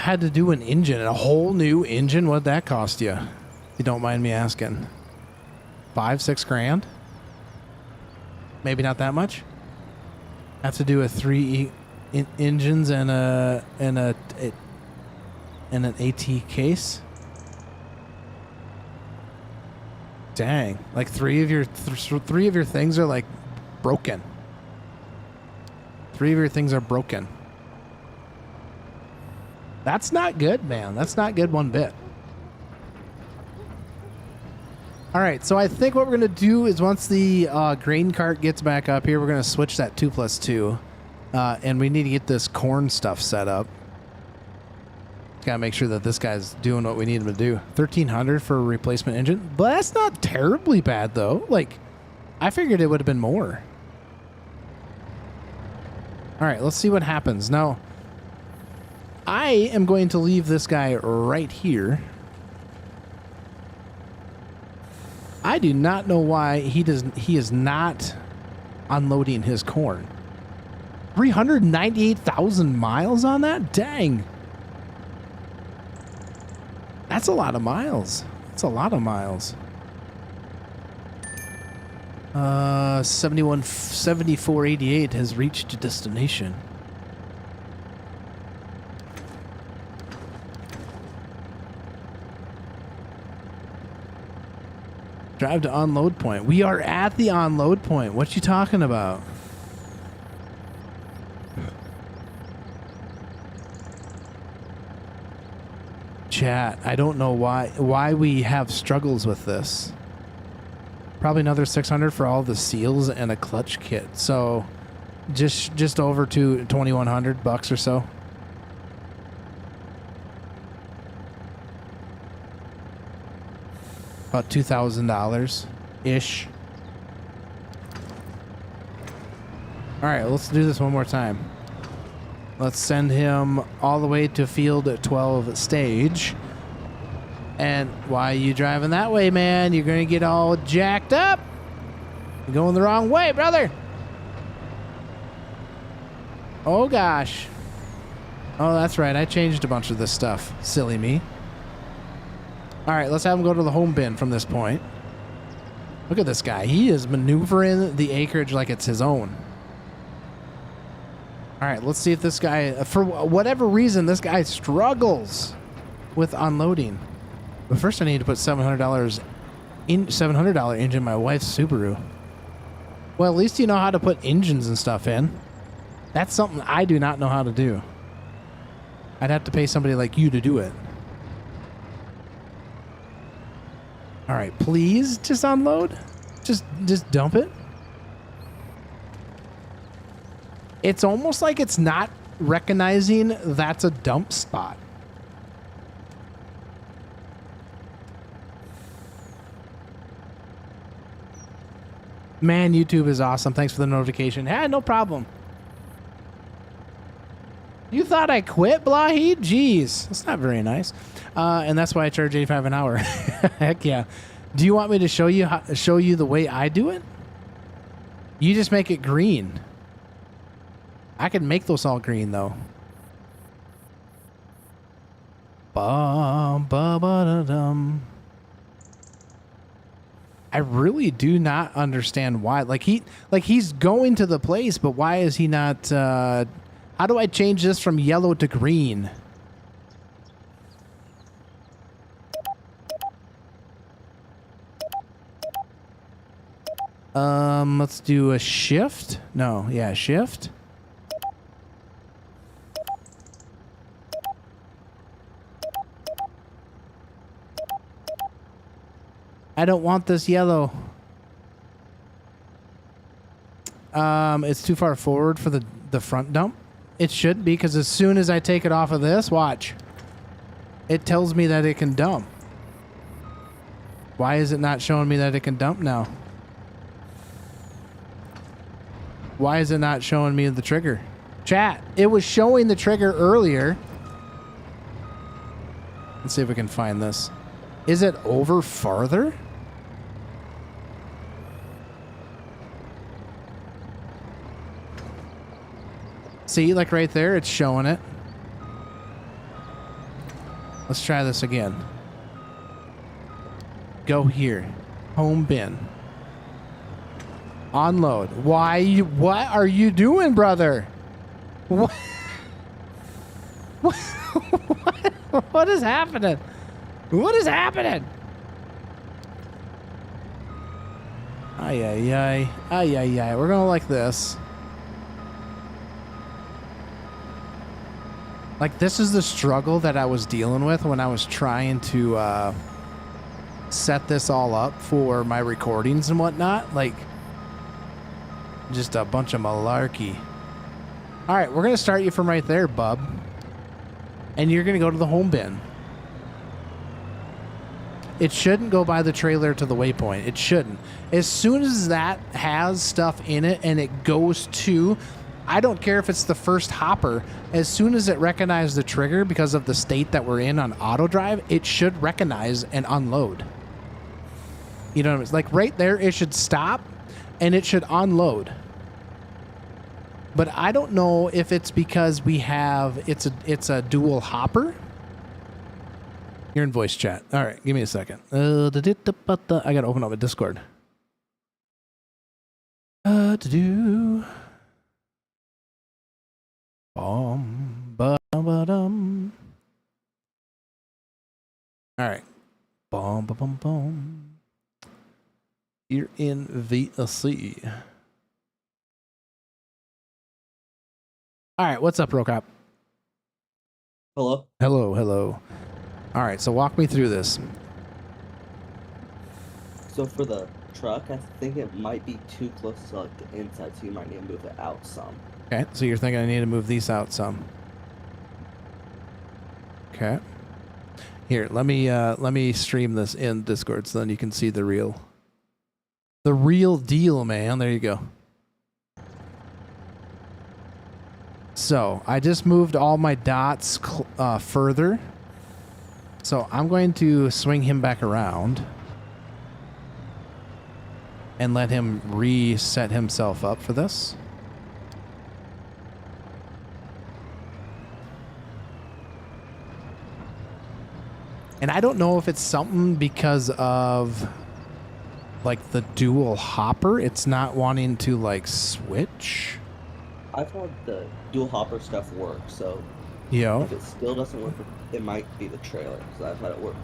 S1: Had to do an engine, a whole new engine. What'd that cost you? If you don't mind me asking. 5-6 grand? Maybe not that much. Have to do a 3 engines and an AT case. Dang, like three of your things are like broken. 3 of your things are broken. That's not good, man. That's not good one bit. All right, so I think what we're going to do is once the grain cart gets back up here, we're going to switch that 2+2. And we need to get this corn stuff set up. Got to make sure that this guy's doing what we need him to do. 1,300 for a replacement engine. But that's not terribly bad, though. Like, I figured it would have been more. All right, let's see what happens. Now, I am going to leave this guy right here. I do not know why he is not unloading his corn. 398,000 miles on that? Dang. That's a lot of miles. That's a lot of miles. 7488 has reached destination. Drive to unload point. We are at the unload point. What you talking about? Chat, I don't know why we have struggles with this. Probably another 600 for all the seals and a clutch kit. So just over to 2,100 bucks or so. About $2,000-ish. All right, let's do this one more time. Let's send him all the way to field 12 stage. And why are you driving that way, man? You're going to get all jacked up. You're going the wrong way, brother. Oh, gosh. Oh, that's right. I changed a bunch of this stuff. Silly me. All right, let's have him go to the home bin from this point. Look at this guy. He is maneuvering the acreage like it's his own. All right, let's see if this guy, for whatever reason, this guy struggles with unloading. But first I need to put $700 engine in my wife's Subaru. Well, at least you know how to put engines and stuff in. That's something I do not know how to do. I'd have to pay somebody like you to do it. All right, please just unload. Just dump it. It's almost like it's not recognizing that's a dump spot. Man, YouTube is awesome. Thanks for the notification. Yeah, no problem. You thought I quit, Blahi? Jeez, that's not very nice. And that's why I charge 85 an hour. Heck yeah. Do you want me to show you the way I do it? You just make it green. I can make those all green though. Ba ba ba da dum. I really do not understand why. Like he's going to the place, but why is he not? How do I change this from yellow to green? Let's do a shift. No, yeah, shift. I don't want this yellow. It's too far forward for the front dump. It should be, because as soon as I take it off of this, watch. It tells me that it can dump. Why is it not showing me that it can dump now? Why is it not showing me the trigger? Chat, it was showing the trigger earlier. Let's see if we can find this. Is it over farther? See, like right there, it's showing it. Let's try this again. Go here. Home bin. Unload. What are you doing, brother? What? What is happening? What is happening? Ay, ay, ay. Ay, ay, ay. We're gonna like this. Like, this is the struggle that I was dealing with when I was trying to set this all up for my recordings and whatnot. Like, just a bunch of malarkey. All right, we're going to start you from right there, bub. And you're going to go to the home bin. It shouldn't go by the trailer to the waypoint. It shouldn't. As soon as that has stuff in it and it goes to... I don't care if it's the first hopper. As soon as it recognizes the trigger, because of the state that we're in on auto drive, it should recognize and unload. You know what I mean? Like right there, it should stop and it should unload. But I don't know if it's because we have it's a dual hopper. You're in voice chat. All right, give me a second. I gotta open up a Discord. Ba-ba-dum. All right. Bum, ba, bum, bum. You're in VLC. All right. What's up, Rocop?
S2: Hello.
S1: Hello. Hello. All right. So walk me through this.
S2: So for the truck, I think it might be too close to like the inside, so you might need to move it out some.
S1: Okay, so you're thinking I need to move these out some. Okay. Here, let me stream this in Discord so then you can see the real deal, man. There you go. So I just moved all my dots further. So I'm going to swing him back around and let him reset himself up for this. And I don't know if it's something because of like the dual hopper. It's not wanting to like switch.
S2: I've had the dual hopper stuff work, so
S1: Yeah.
S2: if it still doesn't work, it might be the trailer. Because I've had it work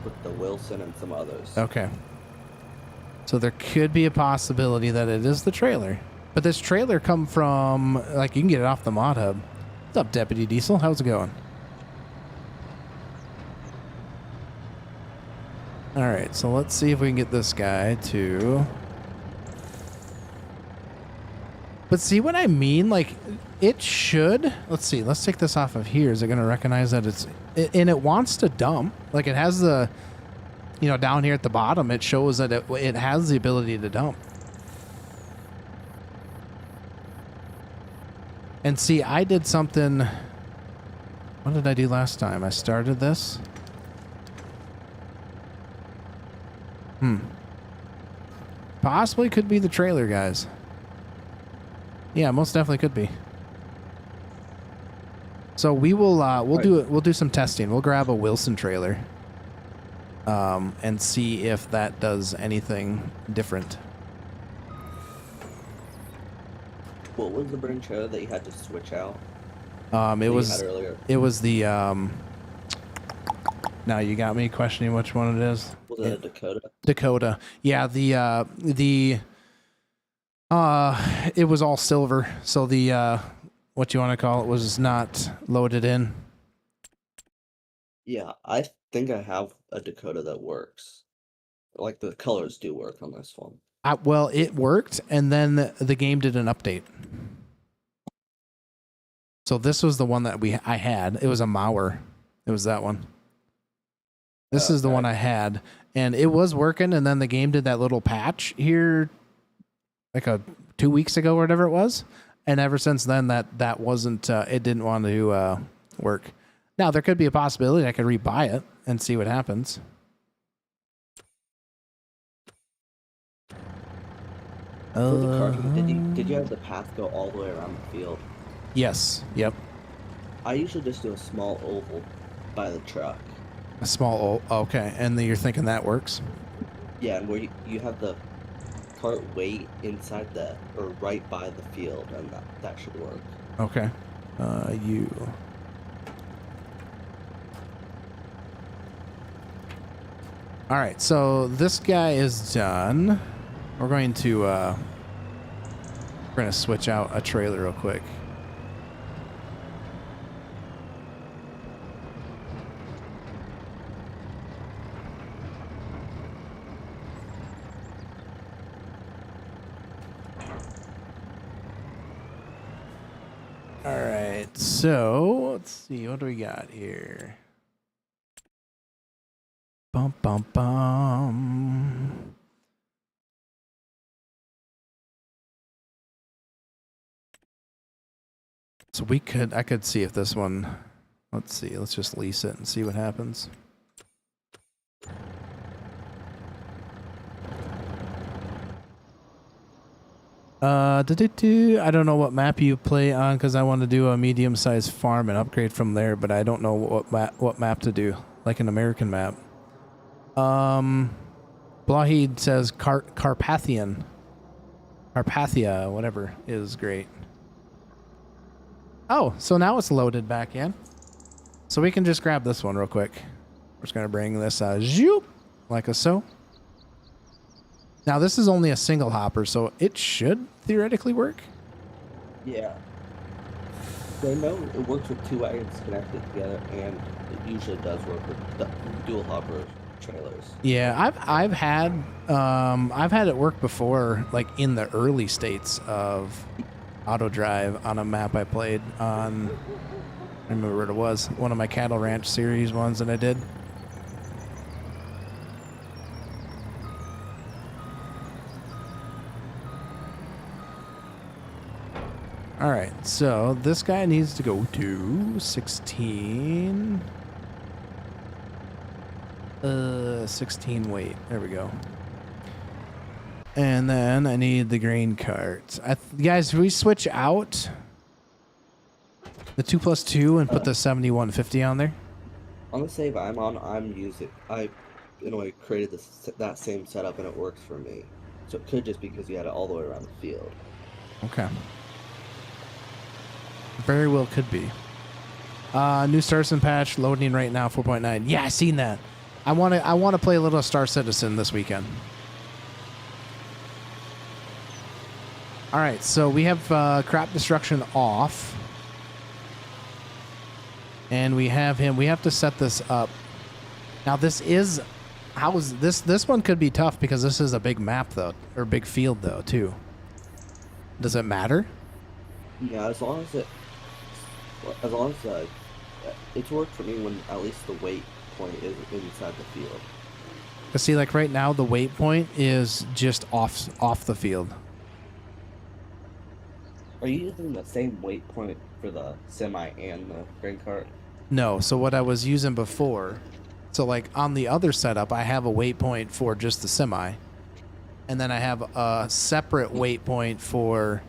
S2: with the Wilson and some others.
S1: Okay. So there could be a possibility that it is the trailer. But this trailer come from, like, you can get it off the mod hub. What's up, Deputy Diesel? How's it going? All right, so let's see if we can get this guy to... But see what I mean? Like, it should... Let's see. Let's take this off of here. Is it going to recognize that it's... And it wants to dump. Like, it has the... You know, down here at the bottom, it shows that it has the ability to dump. And see, I did something. What did I do last time? I started this. Possibly could be the trailer, guys. Yeah, most definitely could be. So we will we'll do some testing. We'll grab a Wilson trailer and see if that does anything different.
S2: What was the burn trailer that you had to switch out?
S1: It was
S2: earlier?
S1: it was the now you got me questioning which one it is.
S2: Was it a Dakota?
S1: Dakota. Yeah, it was all silver, so the what you want to call it was not loaded in.
S2: Yeah, I think I have a Dakota that works. Like the colors do work on this one.
S1: Well, it worked, and then the game did an update. So this was the one that I had. It was a Mauer. It was that one. This is the one I had, and it was working, and then the game did that little patch here like 2 weeks ago or whatever it was, and ever since then that wasn't it didn't want to work. Now there could be a possibility I could rebuy it and see what happens.
S2: For the karting, did you have the path go all the way around the field?
S1: Yes. Yep.
S2: I usually just do a small oval by the truck.
S1: A small okay, and then you're thinking that works?
S2: Yeah, and where you have the cart wait inside or right by the field, and that should work.
S1: Okay. All right, so this guy is done. We're going to switch out a trailer real quick. All right, so let's see, what do we got here? Bum bum bum. So I could see if this one, let's see, let's just lease it and see what happens. I don't know what map you play on because I want to do a medium-sized farm and upgrade from there, but I don't know what map to do, like an American map. Blahid says Carpathia, whatever, is great. Oh, so now it's loaded back in. So we can just grab this one real quick. We're just going to bring this zoop, like so. Now this is only a single hopper, so it should theoretically work.
S2: Yeah. So I know it works with two wagons connected together, and it usually does work with the dual hopper trailers.
S1: Yeah, I've had it work before, like in the early states of auto drive on a map I played on. I remember what it was. One of my cattle ranch series ones that I did. All right, so this guy needs to go to 16. 16 weight. There we go. And then I need the grain cart. Guys, we switch out the 2+2 and put the 7150 on there.
S2: On the save I'm on, I in a way created that same setup, and it works for me. So it could just be because you had it all the way around the field.
S1: Okay. Very well could be. New Starson patch loading right now, 4.9. Yeah, I seen that. I want to play a little Star Citizen this weekend. All right, so we have crop destruction off, and we have him. We have to set this up. Now this one could be tough because this is a big map though, or big field though too. Does it matter?
S2: Yeah, as long as it's worked for me when at least the weight point is inside the field.
S1: But see, like right now, the weight point is just off the field.
S2: Are you using the same weight point for the semi and the grain cart?
S1: No, so what I was using before, so like on the other setup, I have a weight point for just the semi, and then I have a separate weight point for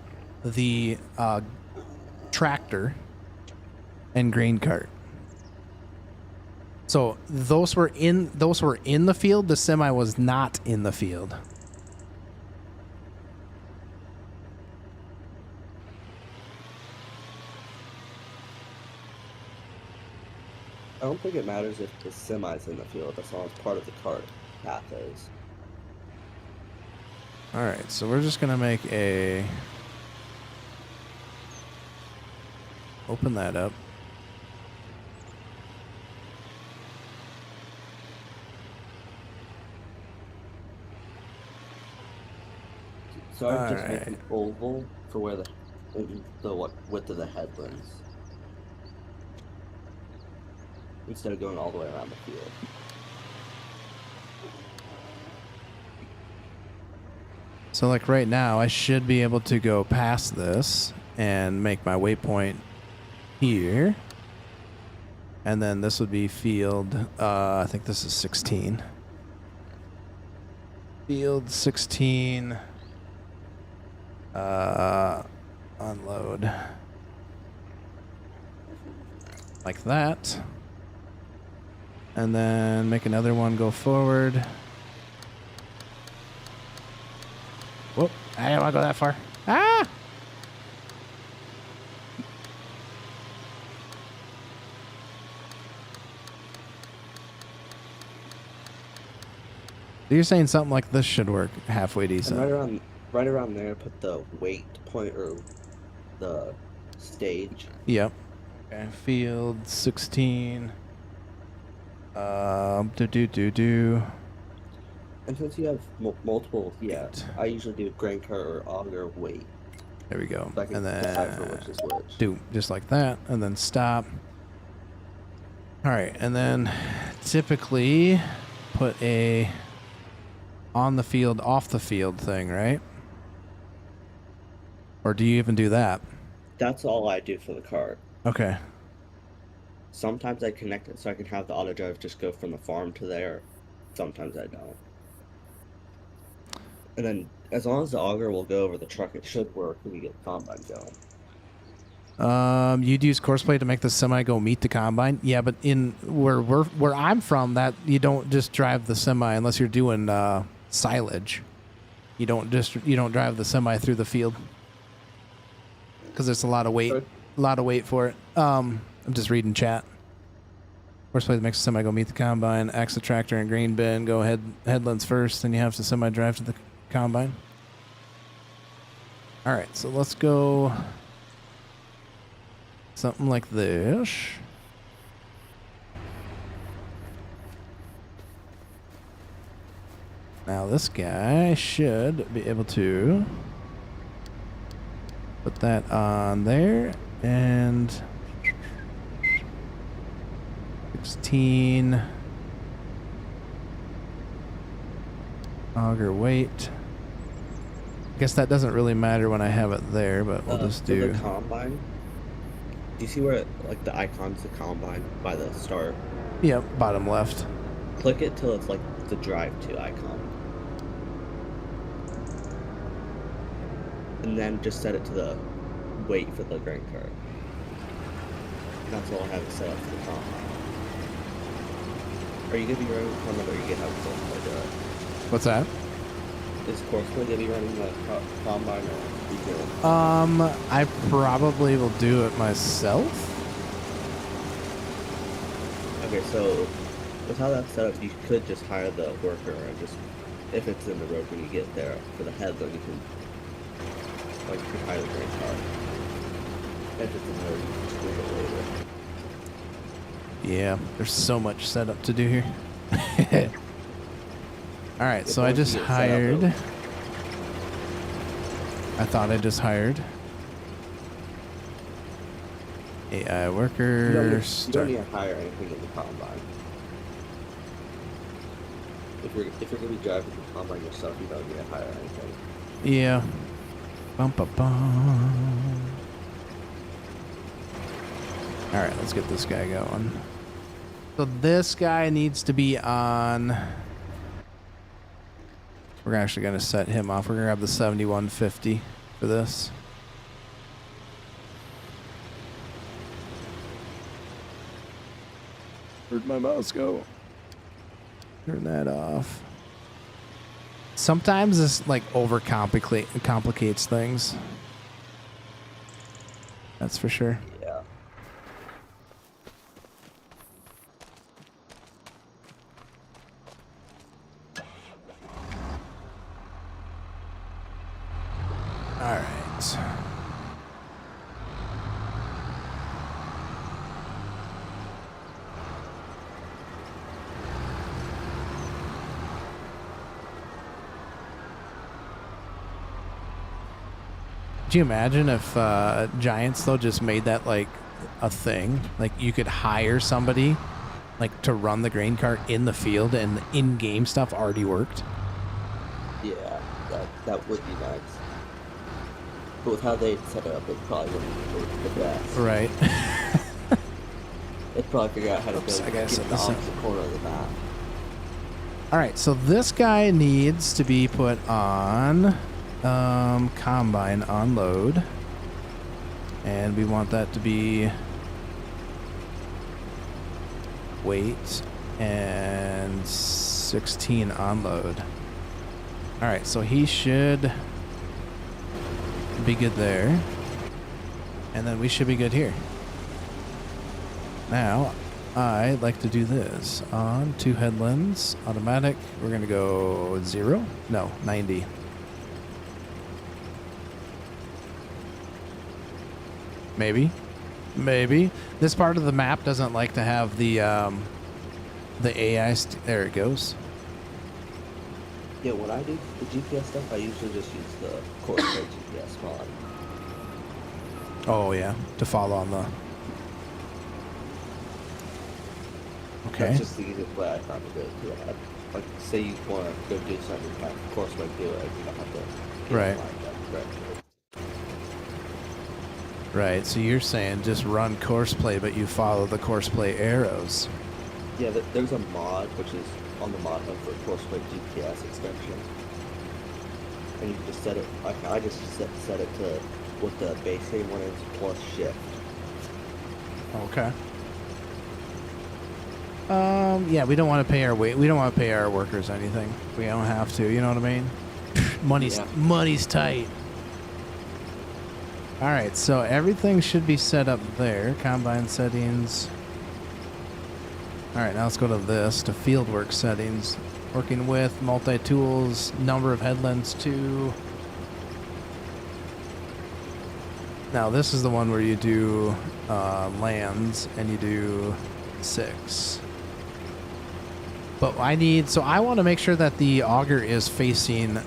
S1: the tractor and grain cart. So those were in the field. The semi was not in the field.
S2: I don't think it matters if the semi's in the field as long as part of the cart path is.
S1: All right, so we're just gonna make a open that up.
S2: So I'd just
S1: All
S2: make
S1: right.
S2: an oval for where the what width of the headlands, instead of going all the way around the field.
S1: So like right now, I should be able to go past this and make my waypoint here. And then this would be field, I think this is 16. Field 16, unload. Like that. And then make another one go forward. Whoop, I don't want to go that far. Ah! You're saying something like this should work halfway decent.
S2: And right around there, put the weight point or the stage.
S1: Yep. Okay. Field 16. Do.
S2: And since you have multiple, I usually do grain cart or auger weight.
S1: There we go.
S2: So I can
S1: And
S2: decipher
S1: then
S2: which is which.
S1: do just like that, and then stop. All right, and then typically put a on the field, off the field thing, right? Or do you even do that?
S2: That's all I do for the cart.
S1: Okay.
S2: Sometimes I connect it so I can have the auto drive just go from the farm to there. Sometimes I don't. And then as long as the auger will go over the truck, it should work when you get the combine going.
S1: You'd use courseplay to make the semi go meet the combine. Yeah, but in where I'm from, that you don't just drive the semi unless you're doing silage. You don't drive the semi through the field because there's a lot of weight for it. I'm just reading chat. Courseplay makes the semi go meet the combine. Axe the tractor and grain bin. Go headlands first, then you have to semi drive to the combine. All right, so let's go. Something like this. Now this guy should be able to put that on there and 16 auger weight. I guess that doesn't really matter when I have it there, but we'll just do
S2: the combine. Do you see where like the icon's the combine by the start?
S1: Yep, bottom left.
S2: Click it till it's like the drive to icon. And then just set it to the weight for the grain cart. And that's all I have it set up for the combine. Are you gonna be running the combine or are you gonna have Courseplay do it?
S1: What's that?
S2: Is Courseplay gonna be running the combine or you doing?
S1: I probably will do it myself.
S2: Okay, so with how that's set up, you could just hire the worker and just, if it's in the road when you get there for the headland, you can hire the grain cart. If it's in the road, you can just do it later.
S1: Yeah, there's so much setup to do here. All right, so I just hired. I thought I just hired AI worker.
S2: You don't need to hire anything in the combine. If you're gonna be driving the combine yourself, you don't need to hire anything.
S1: Yeah. Bum, bum, bum. All right, let's get this guy going. So this guy needs to be on. We're actually going to set him off. We're going to grab the 7150 for this. Where'd my mouse go? Turn that off. Sometimes this like complicates things. That's for sure.
S2: Yeah.
S1: All right. Could you imagine if Giants though just made that like a thing? Like you could hire somebody like to run the grain cart in the field and the in-game stuff already worked.
S2: Yeah, that would be nice. But with how they set it up, it probably wouldn't be the best.
S1: Right.
S2: They'd probably figure out how to
S1: Oops, I
S2: get
S1: gotta
S2: the
S1: set this up.
S2: opposite corner of the map.
S1: All right, so this guy needs to be put on combine on load, and we want that to be weight and 16 on load. All right, so he should be good there, and then we should be good here. Now I'd like to do this on 2 headlands automatic. We're gonna go 0, no, 90. Maybe this part of the map doesn't like to have the AI there it goes.
S2: Yeah, when I do the GPS stuff, I usually just use the course code GPS mod.
S1: Oh yeah, to follow on the. Okay.
S2: That's just the easiest way I found to do it too. Like, say you want to go do something, of course, like do it. You don't have to.
S1: Right.
S2: Right.
S1: Right. So you're saying just run course play, but you follow the course play arrows.
S2: Yeah, there's a mod which is on the mod hub for course play GPS extension, and you can just set it. Like I just set it to what the base game one is plus shift.
S1: Okay. Yeah, we don't want to pay our we don't want to pay our workers anything. We don't have to. You know what I mean? Money's tight. All right, so everything should be set up there. Combine settings. All right, now let's go to this, to fieldwork settings. Working with multi-tools, number of headlands 2. Now this is the one where you do lands and you do 6. But I want to make sure that the auger is facing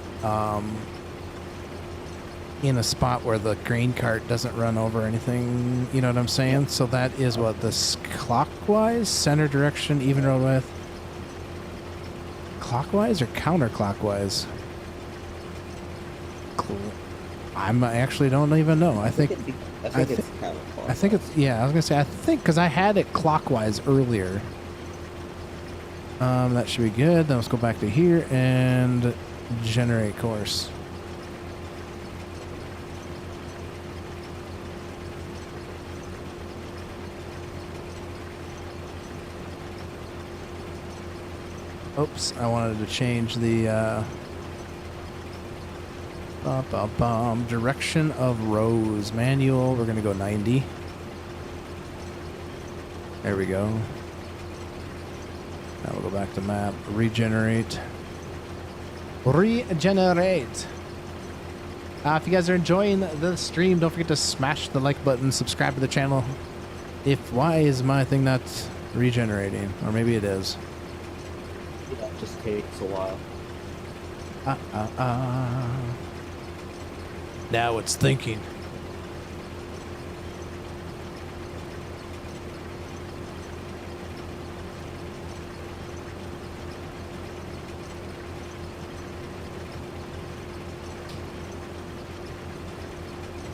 S1: in a spot where the grain cart doesn't run over anything, you know what I'm saying? So that is what, this clockwise, center direction, even road width. Clockwise or counterclockwise? I actually don't even know. I think
S2: it's counterclockwise.
S1: I think it's, yeah, I was gonna say, I think, because I had it clockwise earlier. That should be good. Then let's go back to here and generate course. Oops, I wanted to change the direction of rows. Manual, we're going to go 90. There we go. Now we'll go back to map. Regenerate. Regenerate. If you guys are enjoying the stream, don't forget to smash the like button, subscribe to the channel. Why is my thing not regenerating? Or maybe it is.
S2: That just takes a while.
S1: Now it's thinking.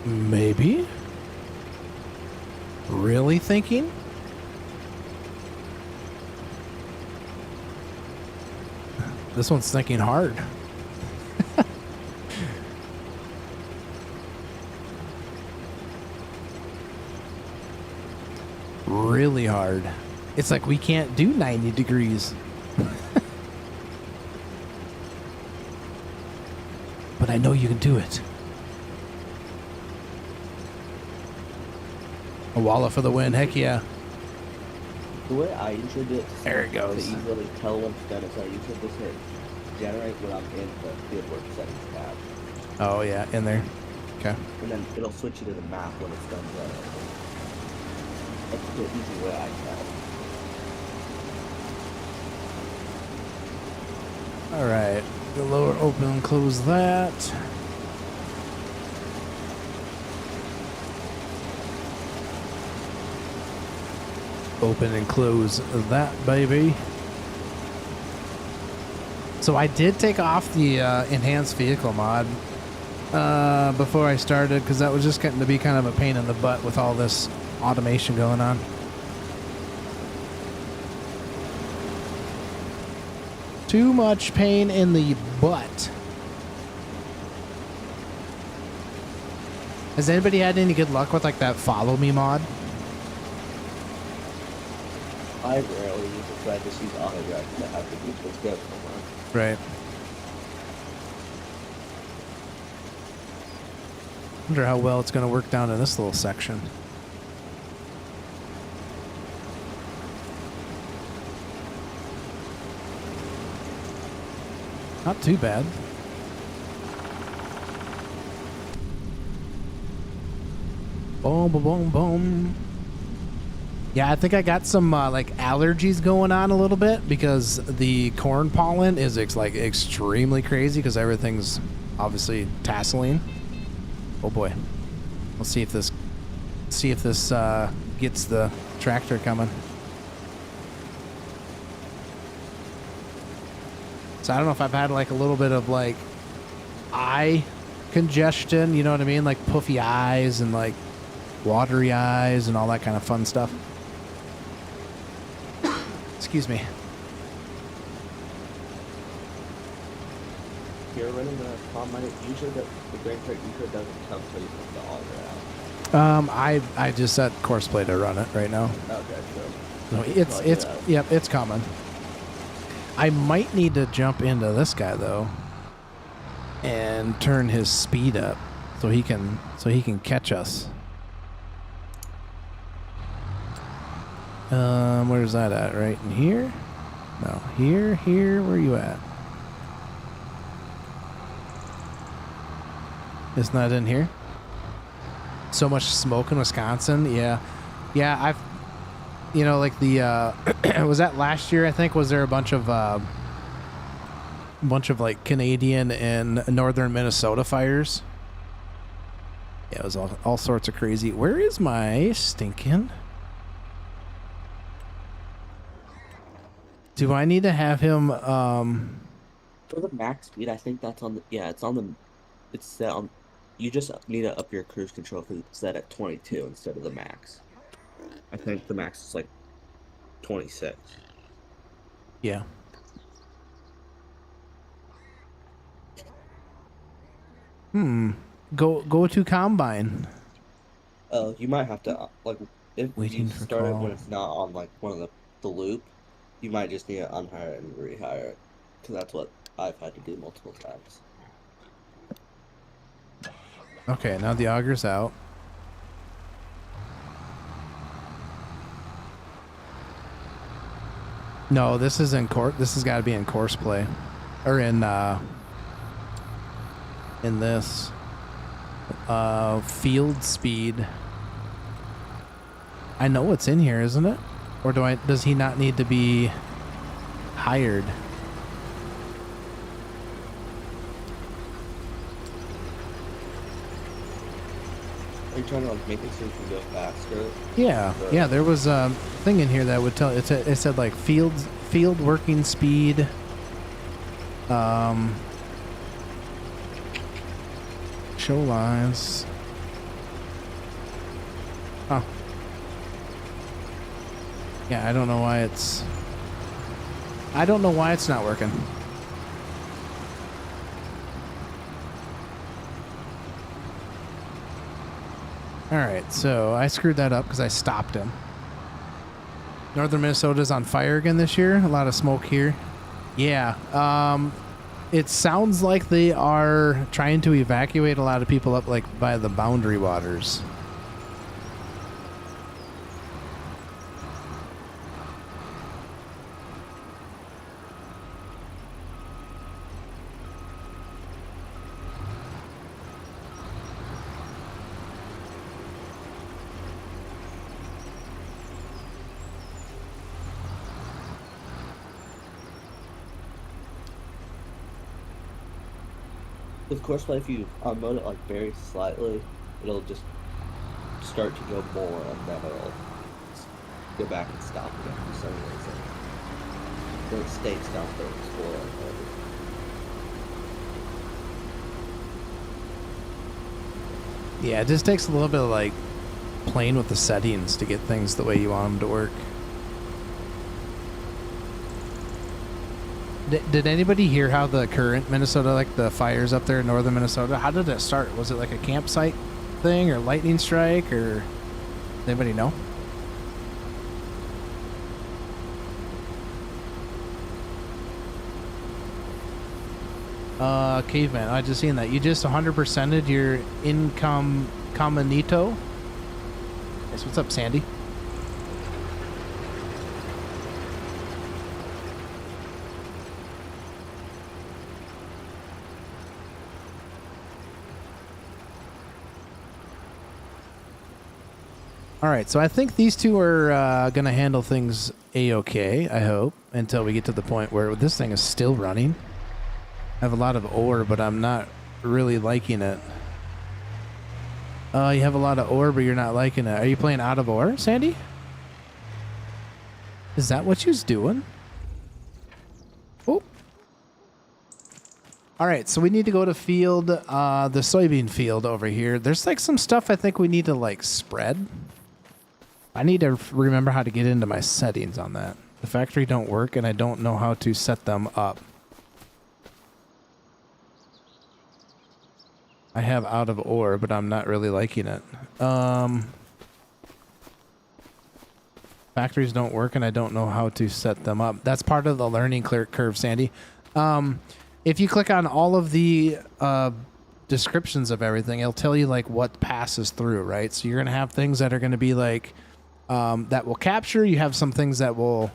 S1: Maybe? really thinking? This one's thinking hard. Really hard. It's like we can't do 90 degrees. But I know you can do it. A walla for the win. Heck yeah.
S2: The way I usually do it
S1: There it goes.
S2: to easily tell when it's done is I usually just hit generate when I'm in the fieldwork settings tab.
S1: Oh, yeah. In there. Okay.
S2: And then it'll switch you to the map when it's done running. That's the easy way I can.
S1: All right. The lower open and close that. Open and close that, baby. So I did take off the enhanced vehicle mod before I started because that was just getting to be kind of a pain in the butt with all this automation going on. Too much pain in the butt. Has anybody had any good luck with like that follow me mod?
S2: I rarely use it, so I just use auto drive to have to do this good.
S1: Right. Wonder how well it's going to work down in this little section. Not too bad. Boom, boom, boom, boom. Yeah, I think I got some like allergies going on a little bit because the corn pollen is like extremely crazy because everything's obviously tasseling. Oh boy. Let's see if this gets the tractor coming. So I don't know if I've had like a little bit of like eye congestion, you know what I mean? Like puffy eyes and like watery eyes and all that kind of fun stuff. Excuse me.
S2: If you're running the combine, usually the grain cart usually doesn't come until you put the auger out.
S1: I just set course play to run it right now.
S2: Okay,
S1: So it's yep, it's common. I might need to jump into this guy though and turn his speed up so he can catch us. Where's that at? Right in here? No, here, where are you at? It's not in here. So much smoke in Wisconsin. Yeah. I've, you know, like the, was that last year? I think, was there a bunch of like Canadian and northern Minnesota fires? Yeah, it was all sorts of crazy. Where is my stinking? Do I need to have him,
S2: For the max speed, I think that's on the, it's set on, you just need to up your cruise control because it's set at 22 instead of the max. I think the max is like 26.
S1: yeah. Go to combine.
S2: You might have to, like, if
S1: Waiting
S2: you
S1: for
S2: start it
S1: call.
S2: when it's not on, like, one of the loop, you might just need to unhire it and rehire it. Because that's what I've had to do multiple times.
S1: Okay, now the auger's out. No, this is in course. This has got to be in course play, or in this field speed. I know it's in here, isn't it? Or does he not need to be hired?
S2: Are you trying to, like, make it so you can go faster?
S1: Yeah, there was a thing in here that would tell. It said like field working speed. Show lives. Oh. Yeah, I don't know why it's... I don't know why it's not working. Alright, so I screwed that up because I stopped him. Northern Minnesota's on fire again this year. A lot of smoke here. Yeah, it sounds like they are trying to evacuate a lot of people up like by the Boundary Waters.
S2: Of course, if you unload it like very slightly, it'll just start to go more, and then it'll go back and stop again for some reason. Then it stays down for exploring.
S1: Yeah, it just takes a little bit of like playing with the settings to get things the way you want them to work. Did anybody hear how the current Minnesota, like the fires up there in northern Minnesota, how did it start? Was it like a campsite thing or lightning strike, or does anybody know? Caveman, I just seen that. You just 100%ed your income comunito. Yes, what's up, Sandy? All right, so I think these two are going to handle things a-okay, I hope, until we get to the point where this thing is still running. I have a lot of ore, but I'm not really liking it. You have a lot of ore, but you're not liking it. Are you playing out of ore, Sandy? Is that what you's doing? Oh. All right, so we need to go to field, the soybean field over here. There's like some stuff I think we need to like spread. I need to remember how to get into my settings on that. The factory don't work, and I don't know how to set them up. I have out of ore, but I'm not really liking it. Factories don't work, and I don't know how to set them up. That's part of the learning curve, Sandy. If you click on all of the descriptions of everything, it'll tell you like what passes through, right? So you're gonna have things that are gonna be like that will capture. You have some things that will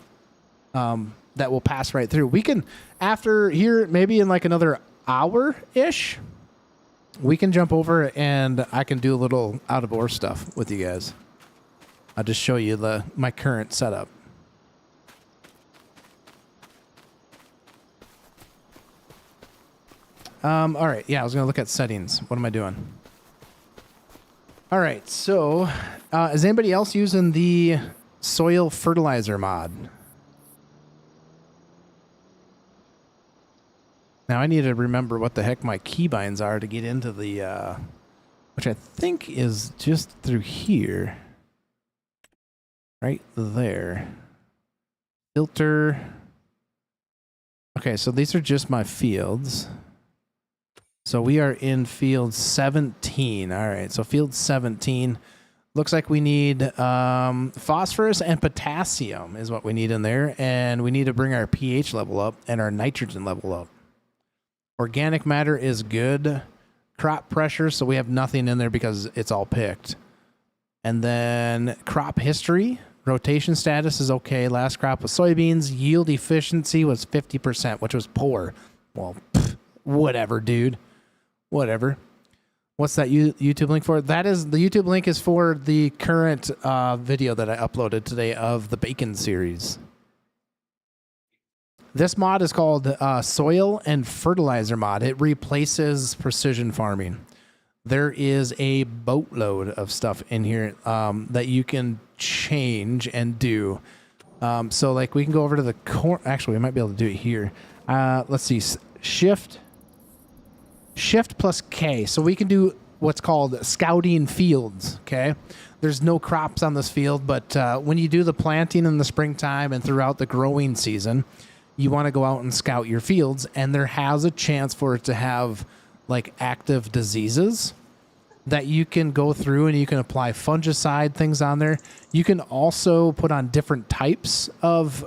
S1: pass right through. We can, after here, maybe in like another hour-ish, we can jump over and I can do a little out of ore stuff with you guys. I'll just show you my current setup. All right. Yeah, I was going to look at settings. What am I doing? All right. So is anybody else using the soil fertilizer mod? Now I need to remember what the heck my keybinds are to get into the, which I think is just through here. Right there. Filter. Okay, so these are just my fields. So we are in field 17. All right, so field 17. Looks like we need phosphorus and potassium is what we need in there. And we need to bring our pH level up and our nitrogen level up. Organic matter is good. Crop pressure, so we have nothing in there because it's all picked. And then crop history. Rotation status is okay. Last crop was soybeans. Yield efficiency was 50%, which was poor. Well, whatever, dude. Whatever. What's that YouTube link for? That is, the YouTube link is for the current video that I uploaded today of the Bacon Series. This mod is called Soil and Fertilizer mod. It replaces precision farming. There is a boatload of stuff in here that you can change and do. So like we can go over to the corner. Actually, we might be able to do it here. Let's see. Shift plus K. So we can do what's called scouting fields. Okay, there's no crops on this field, but when you do the planting in the springtime and throughout the growing season, you want to go out and scout your fields, and there has a chance for it to have like active diseases that you can go through, and you can apply fungicide things on there. You can also put on different types of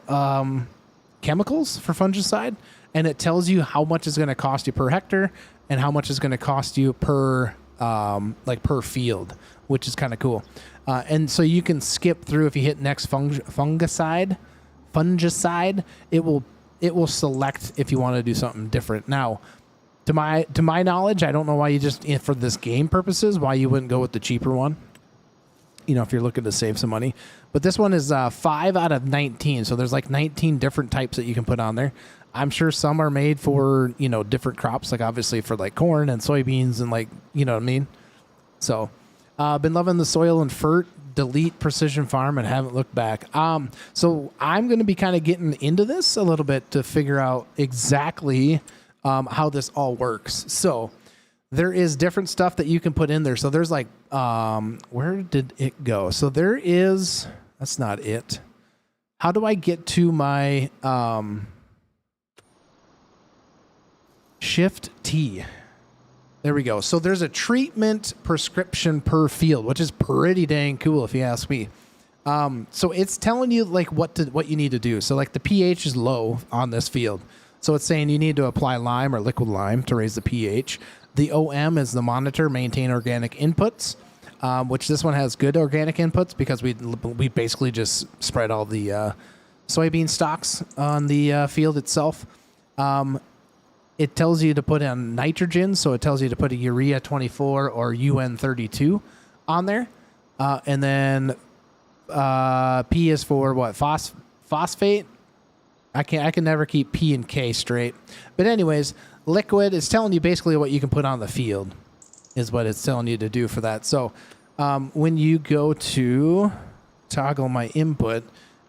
S1: chemicals for fungicide, and it tells you how much it's going to cost you per hectare and how much it's going to cost you per per field, which is kind of cool. And so you can skip through. If you hit next fungicide, it will select if you want to do something different. Now, to my knowledge, I don't know why you just, for this game purposes, why you wouldn't go with the cheaper one. You know, if you're looking to save some money. But this one is 5 out of 19. So there's like 19 different types that you can put on there. I'm sure some are made for, you know, different crops, like obviously for like corn and soybeans and like, you know what I mean? So been loving the soil and fert, delete precision farm, and haven't looked back. So I'm going to be kind of getting into this a little bit to figure out exactly how this all works. So there is different stuff that you can put in there. So there's like, where did it go? So there is, that's not it. How do I get to my Shift T? There we go. So there's a treatment prescription per field, which is pretty dang cool if you ask me. So it's telling you like what you need to do. So like the pH is low on this field. So it's saying you need to apply lime or liquid lime to raise the pH. The OM is the monitor, maintain organic inputs, which this one has good organic inputs because we basically just spread all the soybean stalks on the field itself. It tells you to put in nitrogen, so it tells you to put a urea 24 or UN 32 on there. And then P is for what? Phosphate? I can never keep P and K straight. But anyways, liquid is telling you basically what you can put on the field is what it's telling you to do for that. So when you go to toggle my input,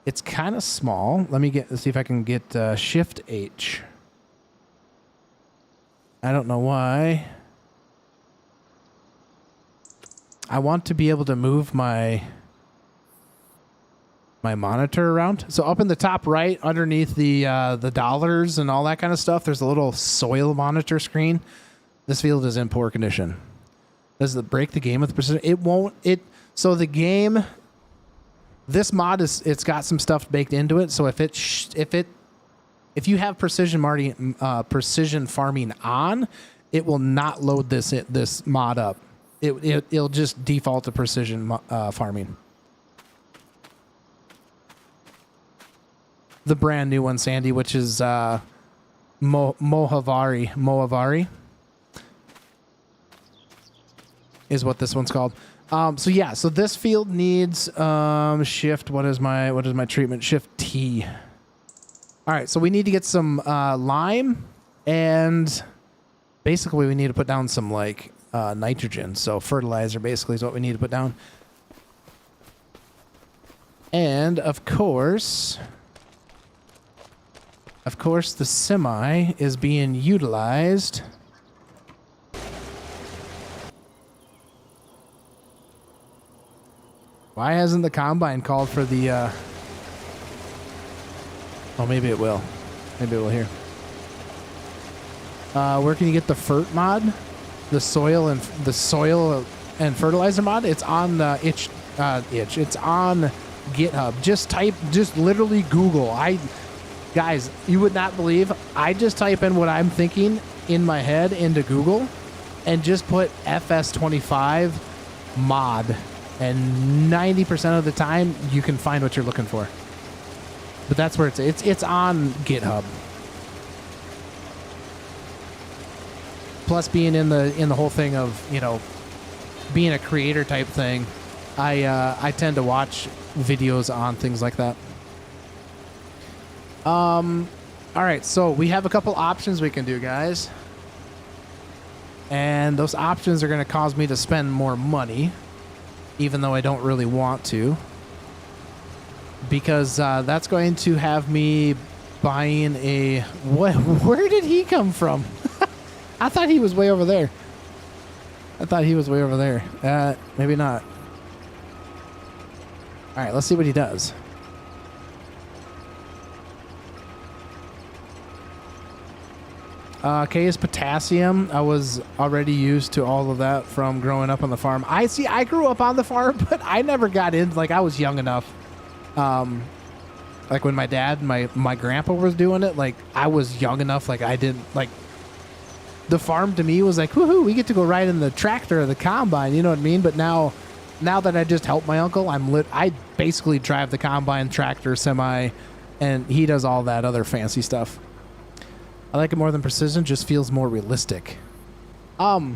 S1: it's kind of small. Let's see if I can get Shift H. I don't know why. I want to be able to move my monitor around. So up in the top right, underneath the dollars and all that kind of stuff, there's a little soil monitor screen. This field is in poor condition. Does it break the game with precision? It won't. So the game, this mod it's got some stuff baked into it. So if you have precision farming on, it will not load this mod up. It'll just default to precision farming. The brand new one, Sandy, which is Mohavari is what this one's called. So yeah, so this field needs shift. What is my treatment? Shift T. All right, so we need to get some lime, and basically we need to put down some like nitrogen. So fertilizer basically is what we need to put down. And of course, the semi is being utilized. Why hasn't the combine called for the... Oh, maybe it will. Maybe it will here. Where can you get the Fert mod? The soil and fertilizer mod? It's on the It's on GitHub. Just literally Google. Guys, you would not believe, I just type in what I'm thinking in my head into Google and just put FS25 mod. And 90% of the time, you can find what you're looking for. But that's where it's on GitHub. Plus, being in the whole thing of, you know, being a creator type thing, I tend to watch videos on things like that. All right, so we have a couple options we can do, guys. And those options are going to cause me to spend more money, even though I don't really want to. Because that's going to have me buying a... Where did he come from? I thought he was way over there. I thought he was way over there. Maybe not. All right, let's see what he does. K is potassium. I was already used to all of that from growing up on the farm. I grew up on the farm, but I never got in. Like, I was young enough. Like when my dad and my grandpa was doing it, like I was young enough. Like I didn't like the farm to me was like, woohoo, we get to go ride in the tractor or the combine. You know what I mean? But now that I just help my uncle, I basically drive the combine, tractor, semi, and he does all that other fancy stuff. I like it more than precision, just feels more realistic. Yeah,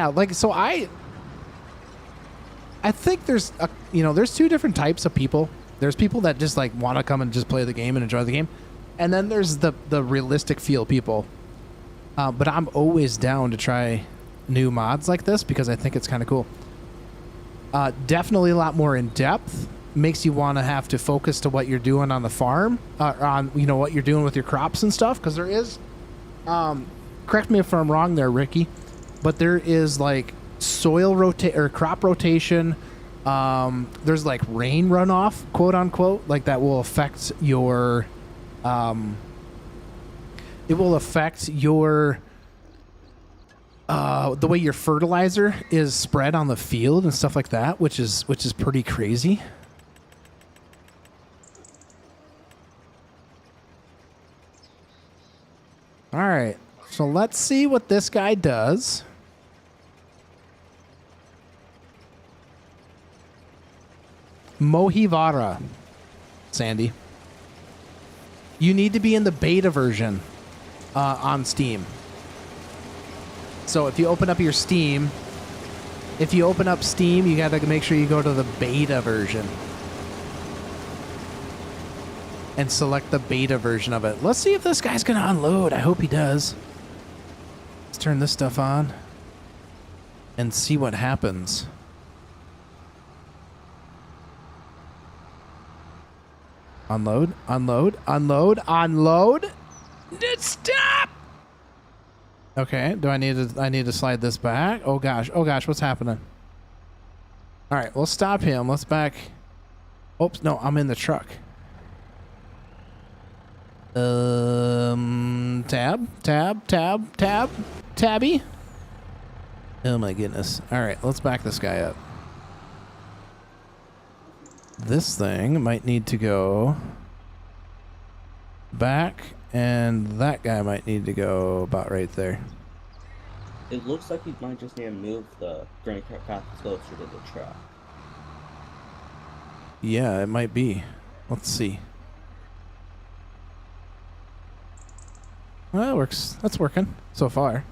S1: like, so I think there's there's two different types of people. There's people that just like want to come and just play the game and enjoy the game. And then there's the realistic feel people. But I'm always down to try new mods like this because I think it's kind of cool. Definitely a lot more in depth. Makes you want to have to focus to what you're doing on the farm, on what you're doing with your crops and stuff. Because there is, correct me if I'm wrong there, Ricky, but there is like soil crop rotation. There's like rain runoff, quote unquote, like that will affect your. It will affect your. The way your fertilizer is spread on the field and stuff like that, which is pretty crazy. All right, so let's see what this guy does. Mohivara, Sandy. You need to be in the beta version on Steam. So if you open up your Steam, you got to make sure you go to the beta version and select the beta version of it. Let's see if this guy's going to unload. I hope he does. Let's turn this stuff on and see what happens. Unload, unload, unload, unload. Stop! Okay, I need to slide this back? Oh gosh, what's happening? All right, we'll stop him. Let's back. Oops, no, I'm in the truck. Tabby. Oh my goodness. All right, let's back this guy up. This thing might need to go back, and that guy might need to go about right there.
S2: It looks like you might just need to move the grain path closer to the truck.
S1: Yeah, it might be. Let's see. Well, that works. That's working so far.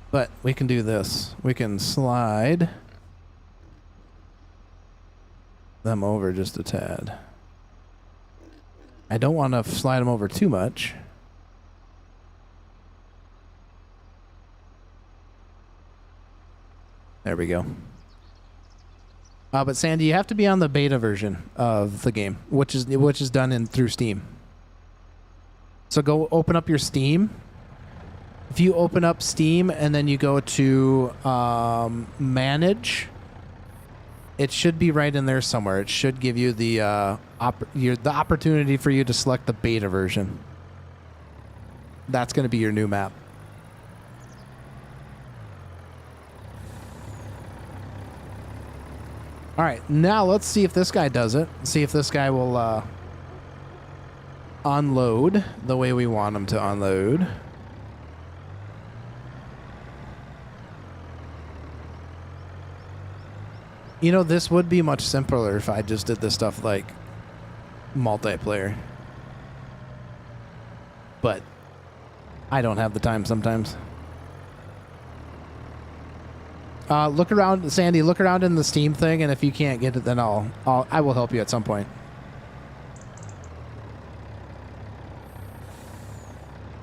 S1: But we can do this. We can slide them over just a tad. I don't want to slide them over too much. There we go. But Sandy, you have to be on the beta version of the game, which is done through Steam. So go open up your Steam. If you open up Steam and then you go to manage, it should be right in there somewhere. It should give you the opportunity for you to select the beta version. That's going to be your new map. All right, now let's see if this guy does it. See if this guy will unload the way we want him to unload. You know, this would be much simpler if I just did this stuff like multiplayer. But I don't have the time sometimes. Look around, Sandy, look around in the Steam thing, and if you can't get it, then I will help you at some point.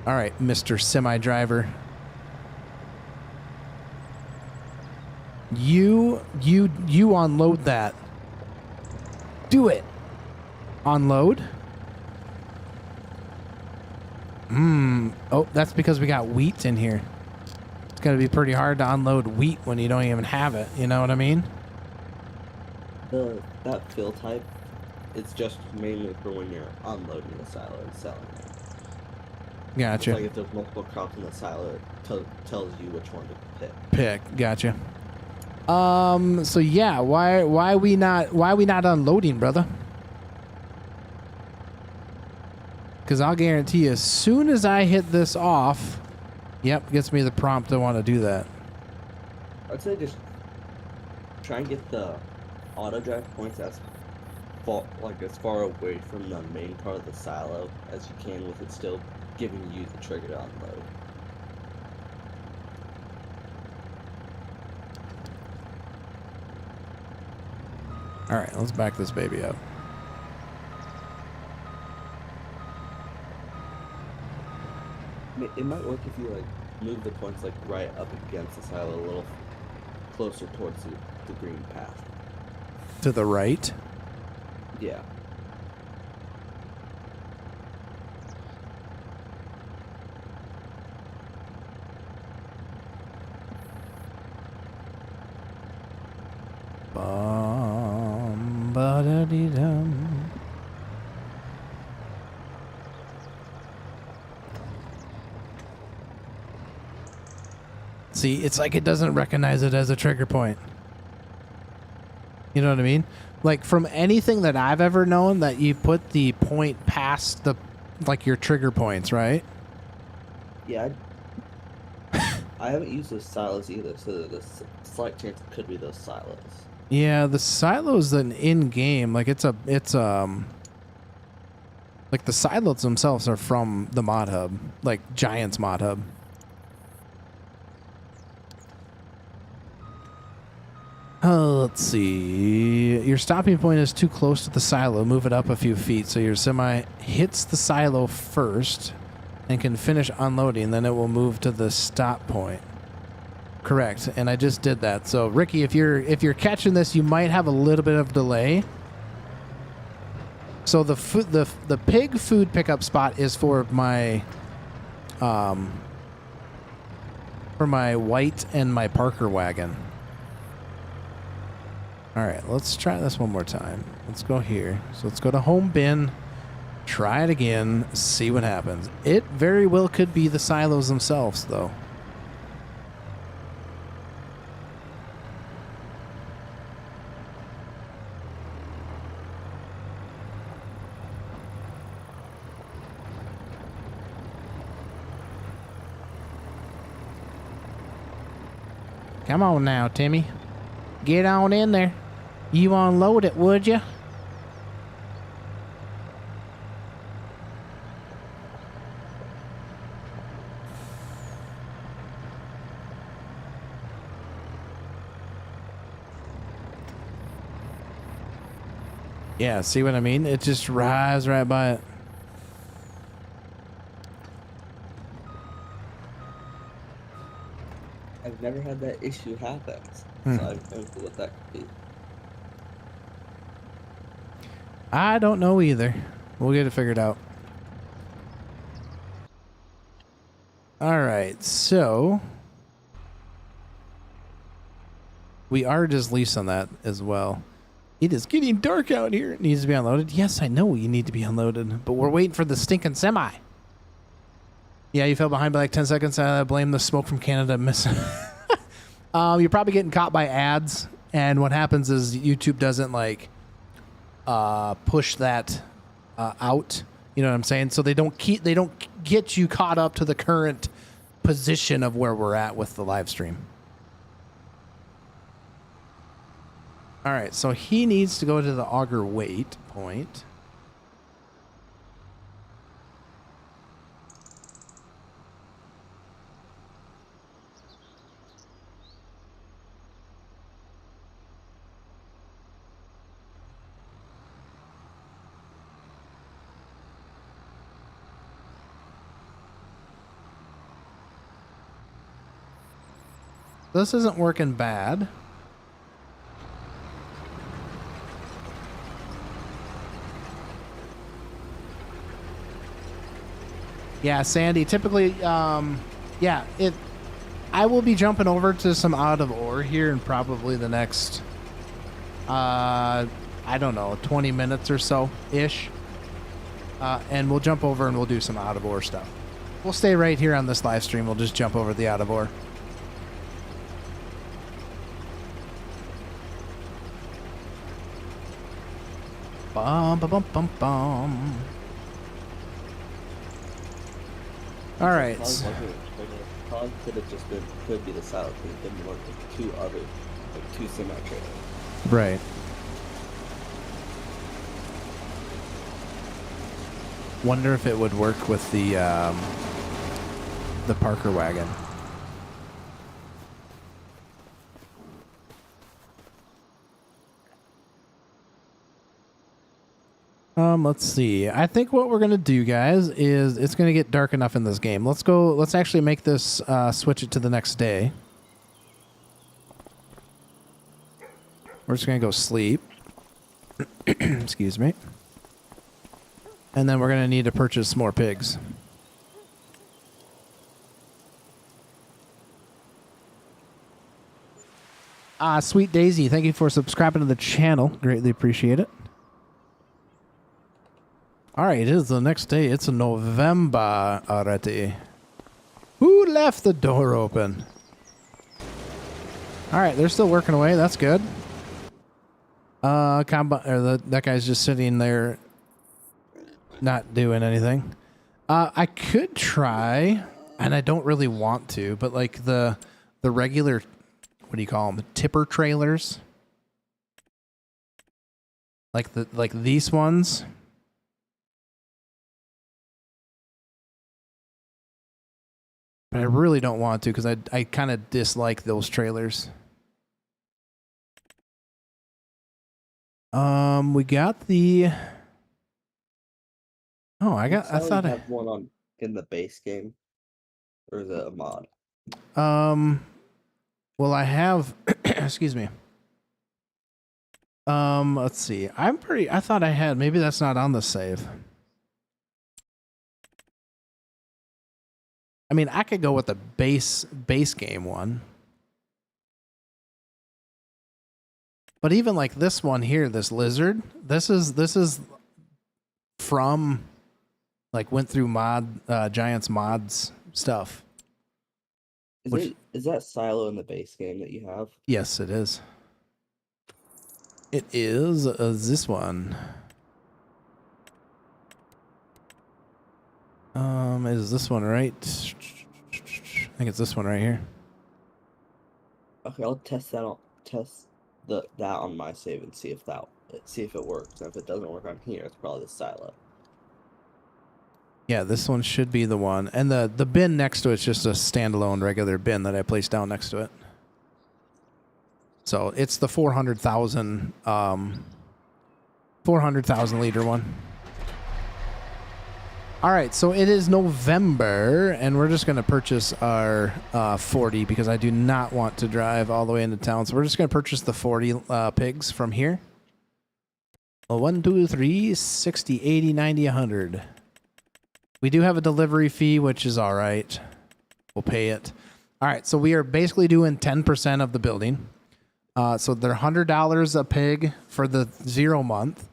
S1: All right, Mr. Semi-Driver. You unload that. Do it. Unload. Oh, that's because we got wheat in here. It's going to be pretty hard to unload wheat when you don't even have it. You know what I mean?
S2: That fill type, it's just mainly for when you're unloading the silo and selling it.
S1: Gotcha.
S2: It's like if there's multiple crops in the silo, it tells you which one to
S1: pick. Gotcha. So yeah, why we not unloading, brother? Because I'll guarantee you, as soon as I hit this off, yep, gets me the prompt to want to do that.
S2: I'd say just try and get the auto drive points as far away from the main part of the silo as you can, with it still giving you the trigger to unload.
S1: All right, let's back this baby up.
S2: It might work if you like move the points like right up against the silo a little closer towards the green path.
S1: To the right?
S2: Yeah.
S1: Ba-da-dee-dum. See, it's like it doesn't recognize it as a trigger point. You know what I mean? Like, from anything that I've ever known, that you put the point past the, like, your trigger points, right?
S2: Yeah. I haven't used those silos either, so there's a slight chance it could be those silos.
S1: Yeah, the silos an in-game, like, like, the silos themselves are from the mod hub, like, Giants mod hub. Let's see. Your stopping point is too close to the silo. Move it up a few feet so your semi hits the silo first and can finish unloading. Then it will move to the stop point. Correct. And I just did that. So Ricky, if you're catching this, you might have a little bit of delay. So the pig food pickup spot is for my white and my Parker wagon. All right, let's try this one more time. Let's go here. So let's go to home bin, try it again, see what happens. It very well could be the silos themselves, though. Come on now, Timmy. Get on in there. You unload it, would you? Yeah, see what I mean? It just rides right by it.
S2: I've never had that issue happen, so I don't know what that could be.
S1: I don't know either. We'll get it figured out. All right, so we are just leased on that as well. It is getting dark out here. It needs to be unloaded. Yes, I know you need to be unloaded, but we're waiting for the stinking semi. Yeah, you fell behind by like 10 seconds. I blame the smoke from Canada missing. You're probably getting caught by ads, and what happens is YouTube doesn't like push that out. You know what I'm saying? So they don't get you caught up to the current position of where we're at with the live stream. All right, so he needs to go to the auger weight point. This isn't working bad. Yeah, Sandy, typically, yeah, I will be jumping over to some out of ore here in probably the next, I don't know, 20 minutes or so ish. And we'll jump over and we'll do some out of ore stuff. We'll stay right here on this live stream. We'll just jump over the out of ore. Bum, bum, bum, bum, bum. All right.
S2: Probably could have just been, could be the silo, could have been one of two other, like two semi-trailers.
S1: Right. Wonder if it would work with the Parker wagon. Let's see. I think what we're gonna do, guys, is it's gonna get dark enough in this game. Let's go. Let's actually make this switch it to the next day. We're just gonna go sleep. Excuse me. And then we're gonna need to purchase more pigs. Sweet Daisy, thank you for subscribing to the channel. Greatly appreciate it. All right, it is the next day. It's November already. Who left the door open? All right, they're still working away. That's good. That guy's just sitting there, not doing anything. I could try, and I don't really want to, but like the regular, what do you call them? Tipper trailers, like these ones. But I really don't want to because I kind of dislike those trailers. We got the. Oh, I thought I
S2: had one on in the base game, or is it a mod?
S1: Well, I have. Excuse me. Let's see. I thought I had. Maybe that's not on the save. I mean, I could go with the base game one. But even like this one here, this lizard, this is from like went through Giants mods stuff.
S2: Is that silo in the base game that you have?
S1: Yes, it is. It is this one. Is this one right? I think it's this one right here.
S2: Okay, I'll test that on my save and see if it works. And if it doesn't work on here, it's probably the silo.
S1: Yeah, this one should be the one. And the bin next to it's just a standalone regular bin that I placed down next to it. So it's the 400,000 liter one. All right, so it is November, and we're just going to purchase our 40 because I do not want to drive all the way into town. So we're just going to purchase the 40 pigs from here. 1, 2, 3, 60, 80, 90, 100. We do have a delivery fee, which is all right. We'll pay it. All right, so we are basically doing 10% of the building. So they're $100 a pig for the 0 month.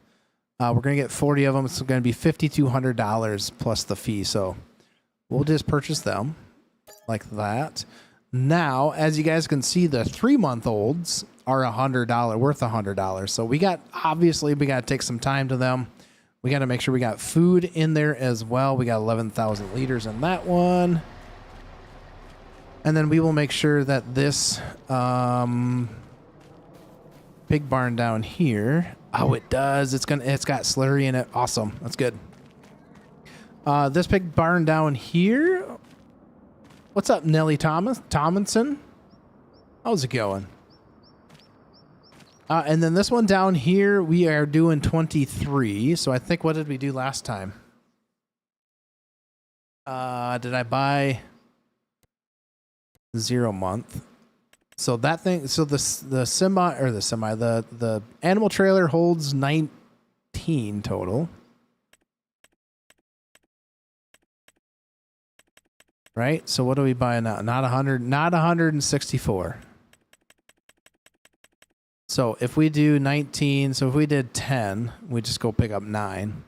S1: We're going to get 40 of them. It's going to be $5,200 plus the fee. So we'll just purchase them like that. Now, as you guys can see, the 3-month-olds are worth $100. So we got to take some time to them. We got to make sure we got food in there as well. We got 11,000 liters in that one. And then we will make sure that this pig barn down here. Oh, it does. It's got slurry in it. Awesome. That's good. This pig barn down here. What's up, Nellie Tomlinson? How's it going? And then this one down here, we are doing 23. So I think, what did we do last time? Did I buy 0 month? So that thing, so the animal trailer holds 19 total. right? So what do we buy now? Not 100, not 164. So if we do 19, so if we did 10, we just go pick up 9.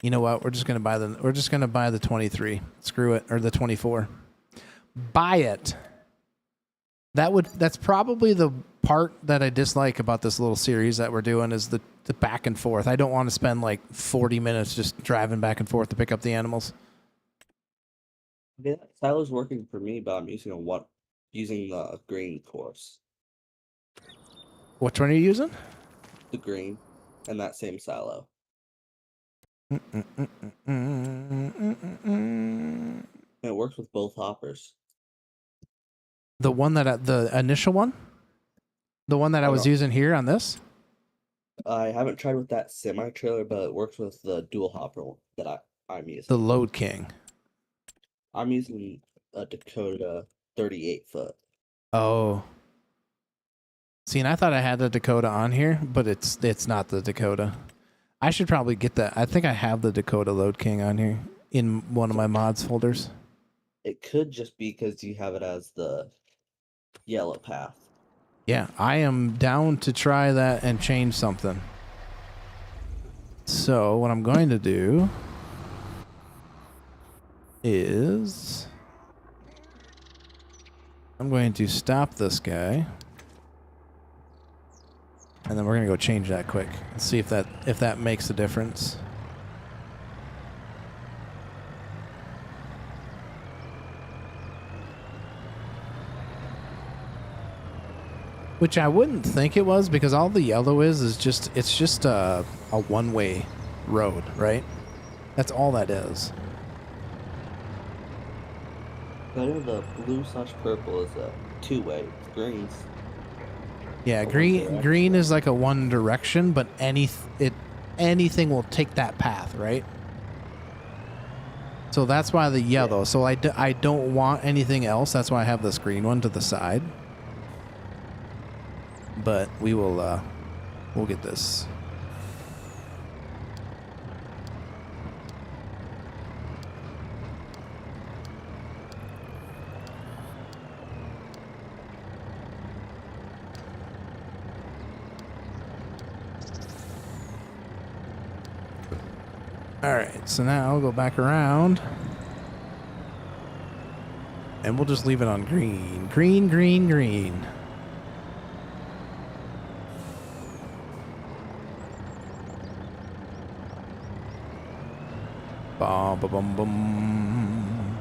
S1: You know what? We're just gonna buy the 23. Screw it, or the 24. Buy it. That's probably the part that I dislike about this little series that we're doing is the back and forth. I don't want to spend like 40 minutes just driving back and forth to pick up the animals.
S2: Yeah, silo's working for me, but I'm using the green course.
S1: Which one are you using?
S2: The green and that same silo. It works with both hoppers.
S1: The one that the initial one? The one that I was using here on this?
S2: I haven't tried with that semi trailer, but it works with the dual hopper that I'm using.
S1: The Load King.
S2: I'm using a Dakota 38-foot.
S1: Oh. See, and I thought I had the Dakota on here, but it's not the Dakota. I should probably get that. I think I have the Dakota Load King on here in one of my mods folders.
S2: It could just be because you have it as the yellow path.
S1: Yeah, I am down to try that and change something. So what I'm going to do is I'm going to stop this guy. And then we're going to go change that quick and see if that makes a difference. Which I wouldn't think it was, because all the yellow is just a one-way road, right? That's all that is.
S2: I know the blue/purple is a two-way. Green's
S1: yeah, green is like a one direction, but anything will take that path, right? So that's why the yellow. Yeah. So I don't want anything else. That's why I have this green one to the side. But we will we'll get this. All right, so now I'll go back around and we'll just leave it on green. Green, green, green. Bum, bum, bum.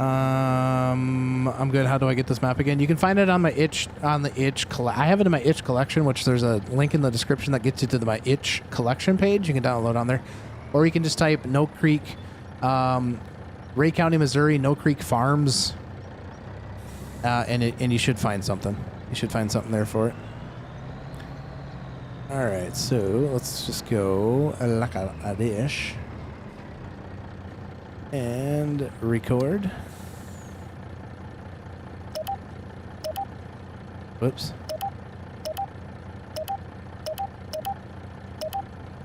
S1: I'm good. How do I get this map again? You can find it on my I have it in my itch collection, which there's a link in the description that gets you to my itch collection page. You can download on there. Or you can just type No Creek, Ray County, Missouri, No Creek Farms, and you should find something. You should find something there for it. All right, so let's just go like a dish and record. Whoops.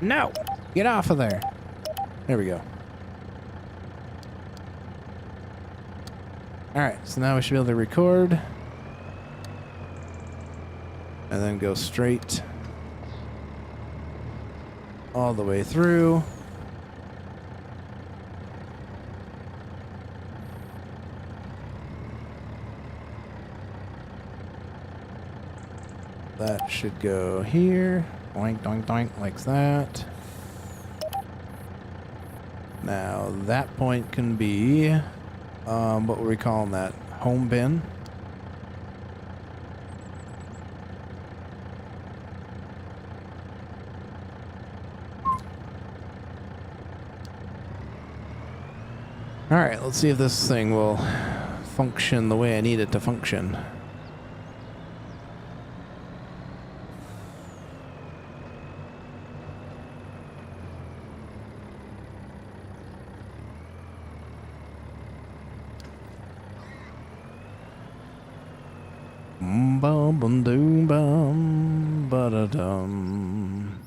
S1: No, get off of there. There we go. All right, so now we should be able to record and then go straight all the way through. That should go here. Doink, doink, doink, like that. Now, that point can be, what were we calling that? Home bin. All right, let's see if this thing will function the way I need it to function. Bum bum doom bum ba da dum.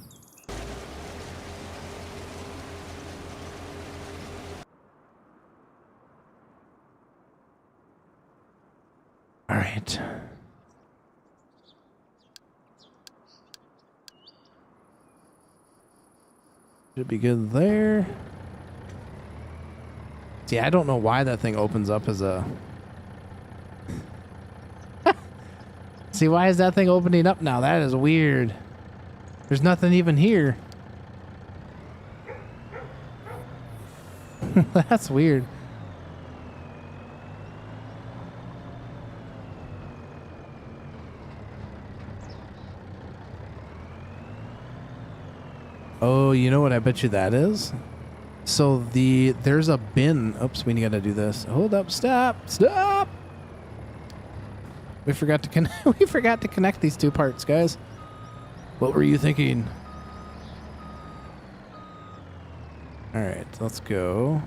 S1: Should be good there. See, I don't know why that thing opens up as a... See, why is that thing opening up now? That is weird. There's nothing even here. That's weird. Oh, you know what I bet you that is? So there's a bin. Oops, we gotta do this. Hold up, stop. We forgot to connect these two parts, guys. What were you thinking? All right, let's go.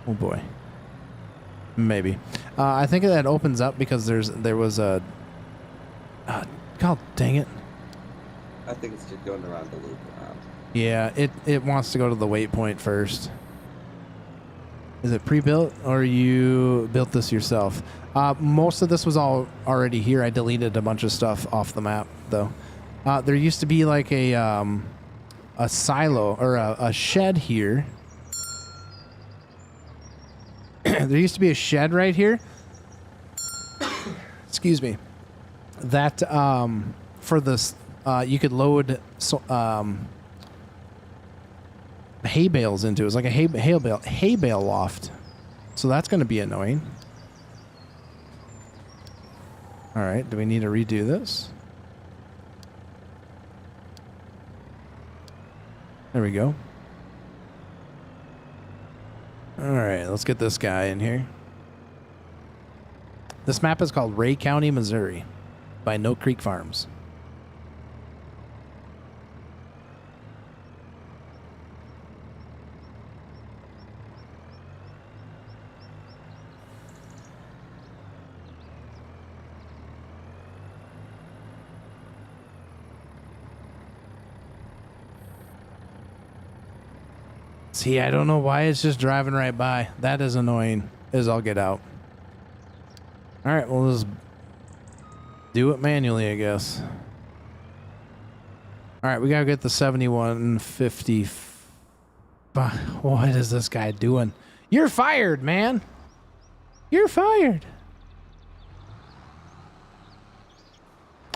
S1: Oh boy. Maybe. I think that opens up because there was a... God dang it.
S2: I think it's just going around the loop.
S1: Yeah, it wants to go to the waypoint first. Is it pre-built or you built this yourself? Most of this was all already here. I deleted a bunch of stuff off the map, though. There used to be like a silo or a shed here. There used to be a shed right here. Excuse me. That for this you could load hay bales into. It was like a hay bale loft. So that's going to be annoying. All right, do we need to redo this? There we go. All right, let's get this guy in here. This map is called Ray County, Missouri by No Creek Farms. See, I don't know why it's just driving right by. That is annoying as I'll get out. All right, we'll just do it manually, I guess. All right, we got to get the 7150. What is this guy doing? You're fired, man. You're fired.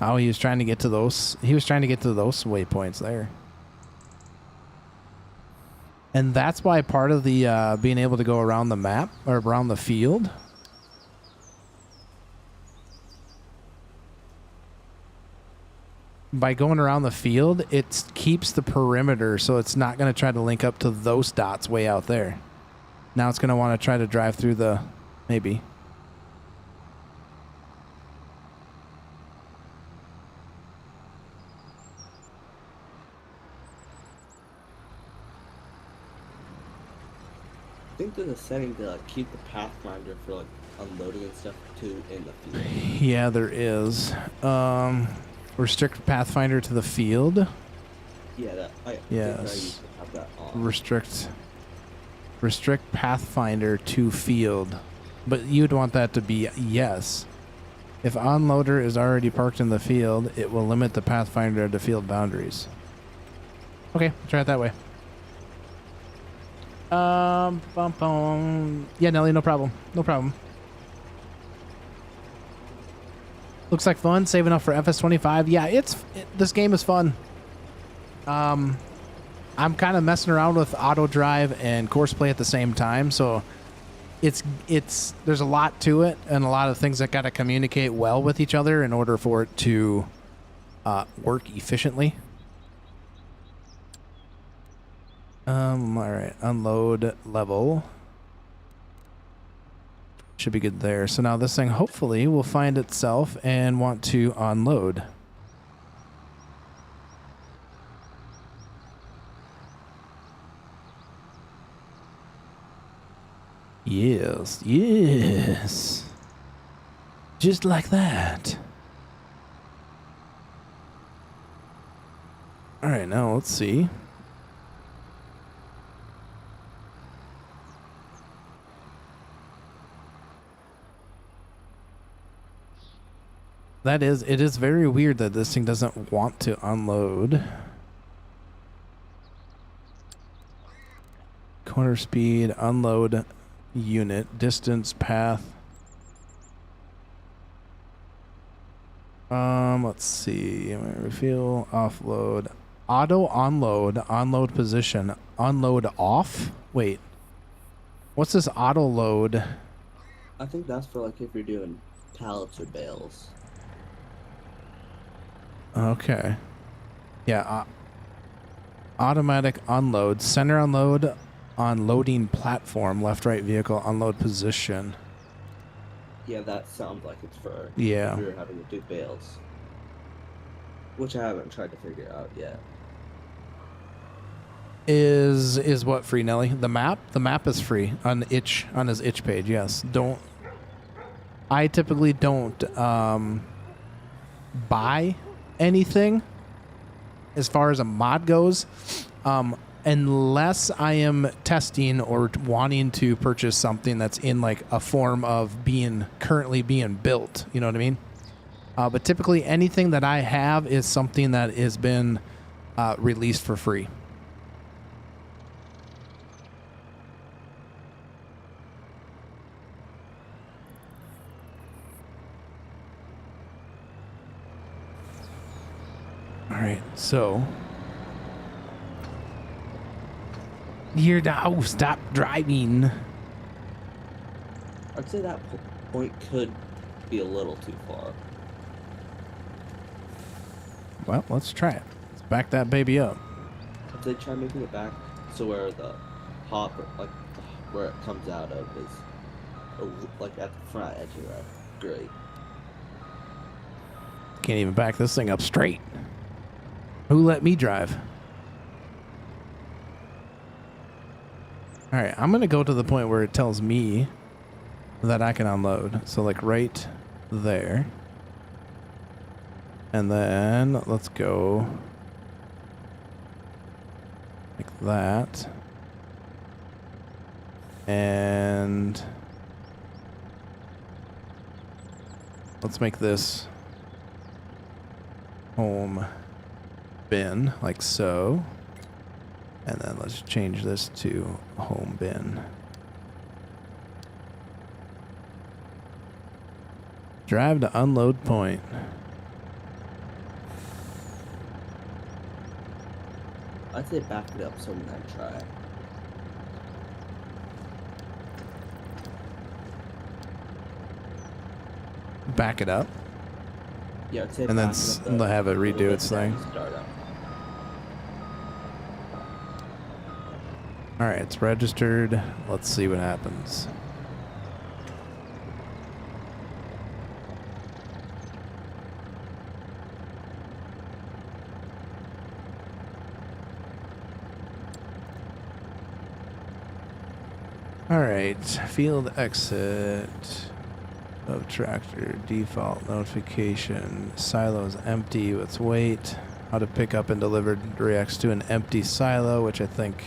S1: Oh, he was trying to get to those. He was trying to get to those waypoints there. And that's why part of the being able to go around the map or around the field. By going around the field, it keeps the perimeter, so it's not going to try to link up to those dots way out there. Now it's going to want to try to drive through the... Maybe.
S2: I think there's a setting to keep the pathfinder for like unloading and stuff too in the field.
S1: Yeah, there is. Restrict pathfinder to the field.
S2: Yeah, that.
S1: Yes.
S2: I used to have that on.
S1: Restrict pathfinder to field, but you'd want that to be yes. If onloader is already parked in the field, it will limit the pathfinder to field boundaries. Okay, try it that way. Yeah, Nelly, no problem. No problem. Looks like fun. Saving up for FS25. Yeah, this game is fun. I'm kind of messing around with auto drive and course play at the same time, so there's a lot to it and a lot of things that got to communicate well with each other in order for it to work efficiently. All right, unload level. Should be good there. So now this thing hopefully will find itself and want to unload. Yes, yes. Just like that. All right, now let's see. It is very weird that this thing doesn't want to unload. Corner speed, unload unit, distance, path. Let's see. Refuel, offload, auto unload position, unload off. Wait, what's this auto load?
S2: I think that's for like if you're doing pallets or bales.
S1: Okay. Yeah. Automatic unload, center unload on loading platform, left right vehicle unload position.
S2: Yeah, that sounds like it's for
S1: Yeah.
S2: if you're having to do bales. Which I haven't tried to figure out yet.
S1: Is what free, Nelly? The map? The map is free on his itch page. Yes. I typically don't buy anything as far as a mod goes, unless I am testing or wanting to purchase something that's in like a form of currently being built. You know what I mean? But typically anything that I have is something that has been released for free. All right, so stop driving.
S2: I'd say that point could be a little too far.
S1: Well, let's try it. Let's back that baby up.
S2: If they try making it back so where the hop, like where it comes out of, is like at the front edge of that, great.
S1: Can't even back this thing up straight. Who let me drive? All right, I'm going to go to the point where it tells me that I can unload. So like right there. And then let's go like that. And let's make this home bin like so. And then let's change this to home bin. Drive to unload point.
S2: I'd say back it up so we can try.
S1: Back it up.
S2: Yeah, I'd say
S1: And then
S2: back it up
S1: have it redo its thing.
S2: Start up.
S1: All right, it's registered. Let's see what happens. All right, field exit of tractor, default notification, silos empty, let's wait. How to pick up and deliver reacts to an empty silo, which I think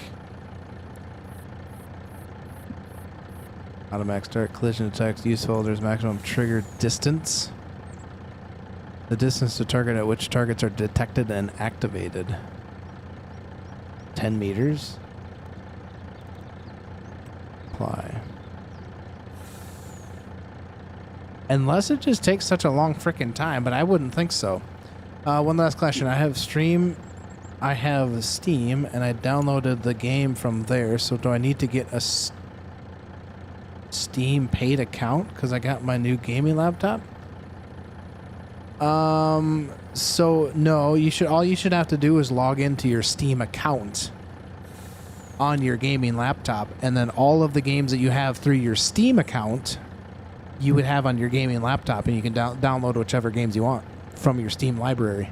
S1: automatic start, collision detect, use folders, maximum trigger distance. The distance to target at which targets are detected and activated. 10 meters. Apply. Unless it just takes such a long freaking time, but I wouldn't think so. One last question. I have Steam, and I downloaded the game from there, so do I need to get a Steam paid account because I got my new gaming laptop? So no, all you should have to do is log into your Steam account on your gaming laptop, and then all of the games that you have through your Steam account you would have on your gaming laptop, and you can download whichever games you want from your Steam library.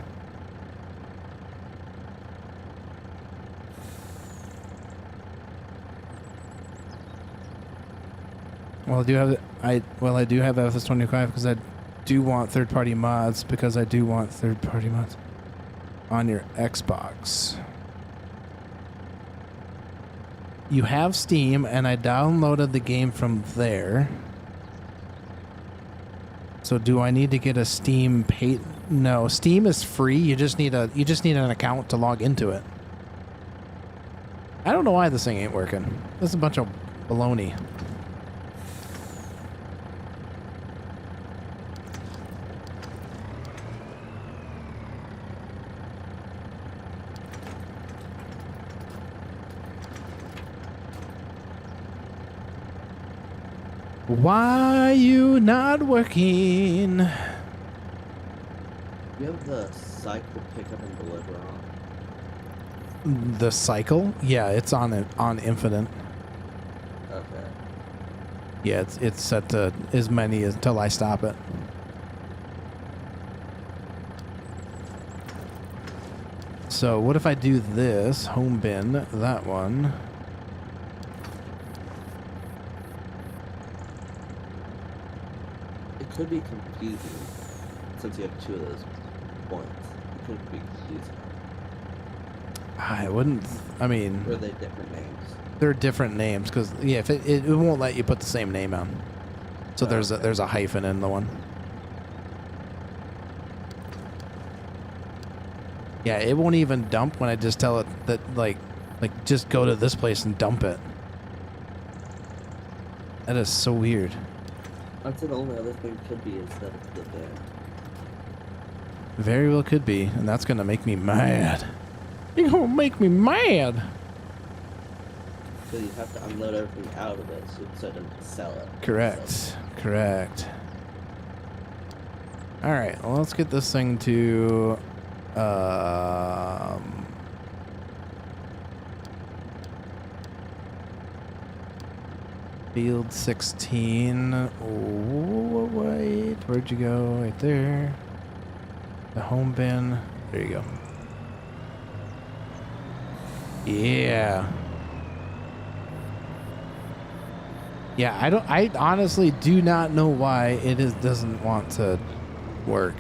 S1: Well, I do have FS25 because I do want third-party mods on your Xbox. You have Steam, and I downloaded the game from there. So do I need to get a Steam pay? No, Steam is free. You just need an account to log into it. I don't know why this thing ain't working. This is a bunch of baloney. Why you not working?
S2: You have the cycle pickup and deliver on.
S1: The cycle? Yeah, it's on infinite.
S2: Okay.
S1: Yeah, it's set to as many as until I stop it. So what if I do this home bin, that one?
S2: It could be confusing since you have two of those points. It could be confusing.
S1: I wouldn't. I mean,
S2: Or are they different names?
S1: they're different names because yeah, if it won't let you put the same name on. So there's a hyphen in the one. Yeah, it won't even dump when I just tell it that like just go to this place and dump it. That is so weird.
S2: I'd say the only other thing could be is that it's the bin.
S1: Very well could be, and that's gonna make me mad. You're gonna make me mad.
S2: So you have to unload everything out of it so it doesn't sell it.
S1: Correct. Correct. All right. Well, let's get this thing to. Field 16. Oh, wait. Where'd you go? Right there. The home bin. There you go. Yeah. Yeah, I honestly do not know why doesn't want to work.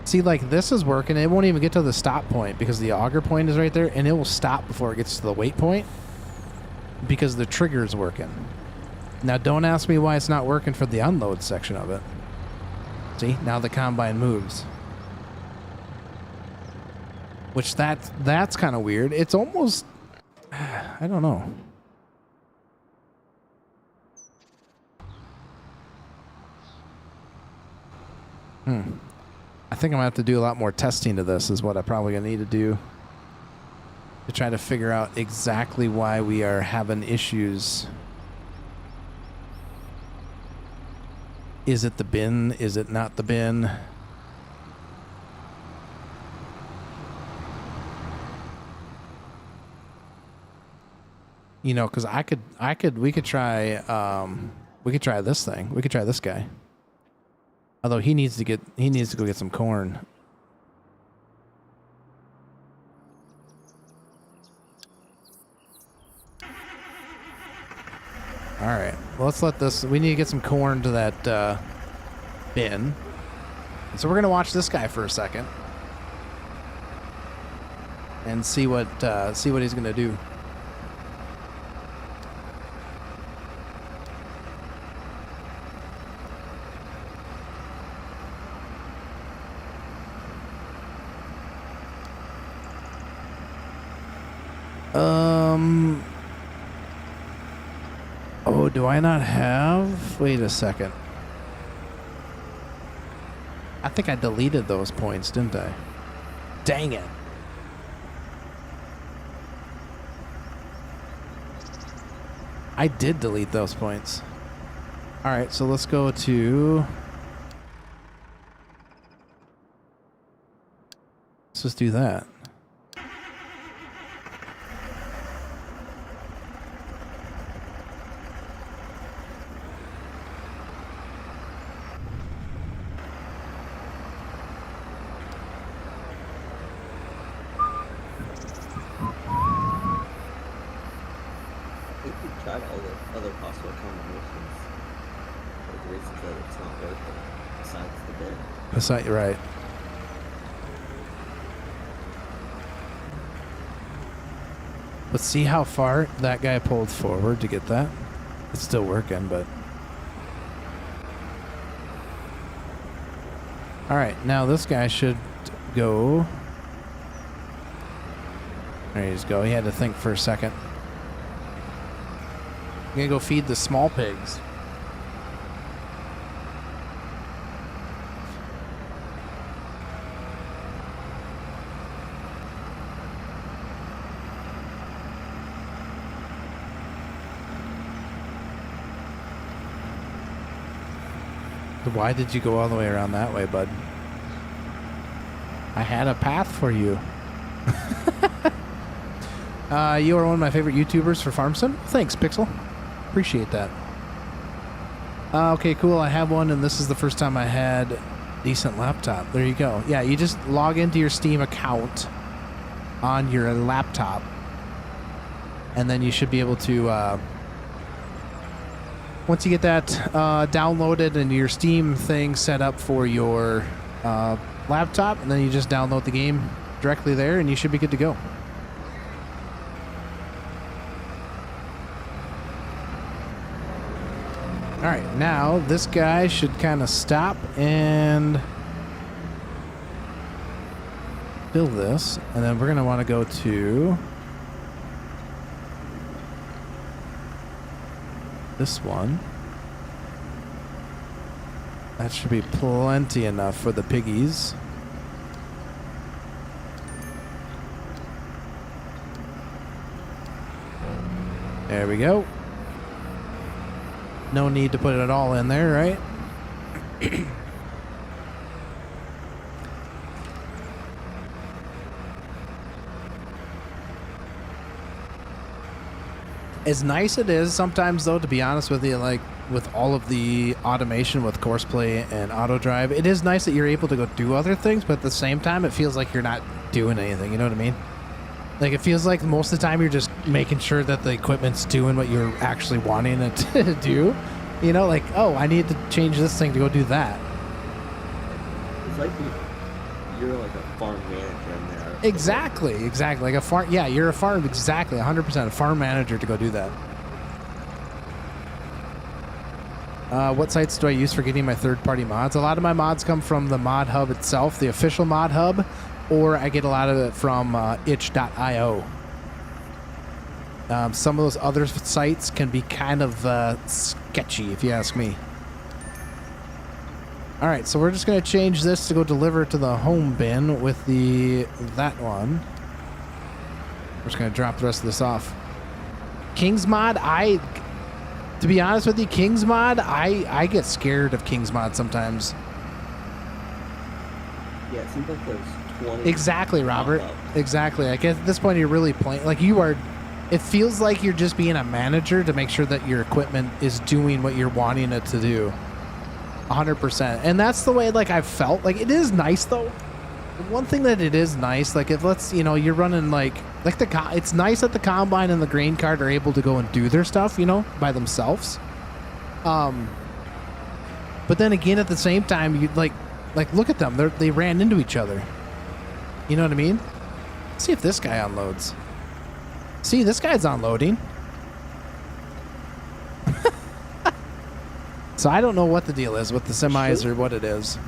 S1: See, like this is working. It won't even get to the stop point because the auger point is right there, and it will stop before it gets to the wait point because the trigger is working. Now, don't ask me why it's not working for the unload section of it. See, now the combine moves. Which that's kind of weird. It's almost, I don't know. I think I'm gonna have to do a lot more testing to this is what I'm probably gonna need to do to try to figure out exactly why we are having issues. Is it the bin? Is it not the bin? You know, because we could try this thing. We could try this guy. Although he needs to go get some corn. All right. Well, let's let this. We need to get some corn to that bin. So we're gonna watch this guy for a second and see what he's gonna do. Oh, do I not have? Wait a second. I think I deleted those points, didn't I? Dang it. I did delete those points. All right, so let's go to... Let's just do that.
S2: Tried all the other possible combinations. But the reasons that it's not working, besides the bin.
S1: Besides, right. Let's see how far that guy pulled forward to get that. It's still working, but All right, now this guy should go. There he go. He had to think for a second. I'm gonna go feed the small pigs. Why did you go all the way around that way, bud? I had a path for you. You are one of my favorite YouTubers for farm sim. Thanks, Pixel. Appreciate that. Okay, cool. I have one, and this is the first time I had decent laptop. There you go. Yeah, you just log into your Steam account on your laptop, and then you should be able to... once you get that downloaded and your Steam thing set up for your laptop, and then you just download the game directly there, and you should be good to go. All right, now this guy should kind of stop and fill this, and then we're going to want to go to this one. That should be plenty enough for the piggies. There we go. No need to put it all in there, right? As nice it is sometimes, though, to be honest with you, like with all of the automation with Courseplay and auto drive, it is nice that you're able to go do other things, but at the same time, it feels like you're not doing anything. You know what I mean? Like, it feels like most of the time you're just making sure that the equipment's doing what you're actually wanting it to do. You know, like, oh, I need to change this thing to go do that.
S2: It's like you're like a farm manager in there.
S1: Exactly. Like a farm. Yeah, you're a farm. Exactly. 100% a farm manager to go do that. What sites do I use for getting my third-party mods? A lot of my mods come from the mod hub itself, the official mod hub, or I get a lot of it from itch.io. Some of those other sites can be kind of sketchy, if you ask me. All right, so we're just going to change this to go deliver to the home bin with that one. We're just going to drop the rest of this off. Kinze mod, to be honest with you, Kinze mod, I get scared of Kinze mod sometimes.
S2: Yeah, it seems like there's 20.
S1: Exactly, Robert. Exactly. Like at this point, you're really playing. Like you are. It feels like you're just being a manager to make sure that your equipment is doing what you're wanting it to do. 100%. And that's the way like I've felt. Like it is nice though. One thing that it is nice, like if you're running like it's nice that the combine and the grain cart are able to go and do their stuff, by themselves. But then again, at the same time, you like look at them. They ran into each other. You know what I mean? Let's see if this guy unloads. See, this guy's unloading. So I don't know what the deal is with the semis or what it is.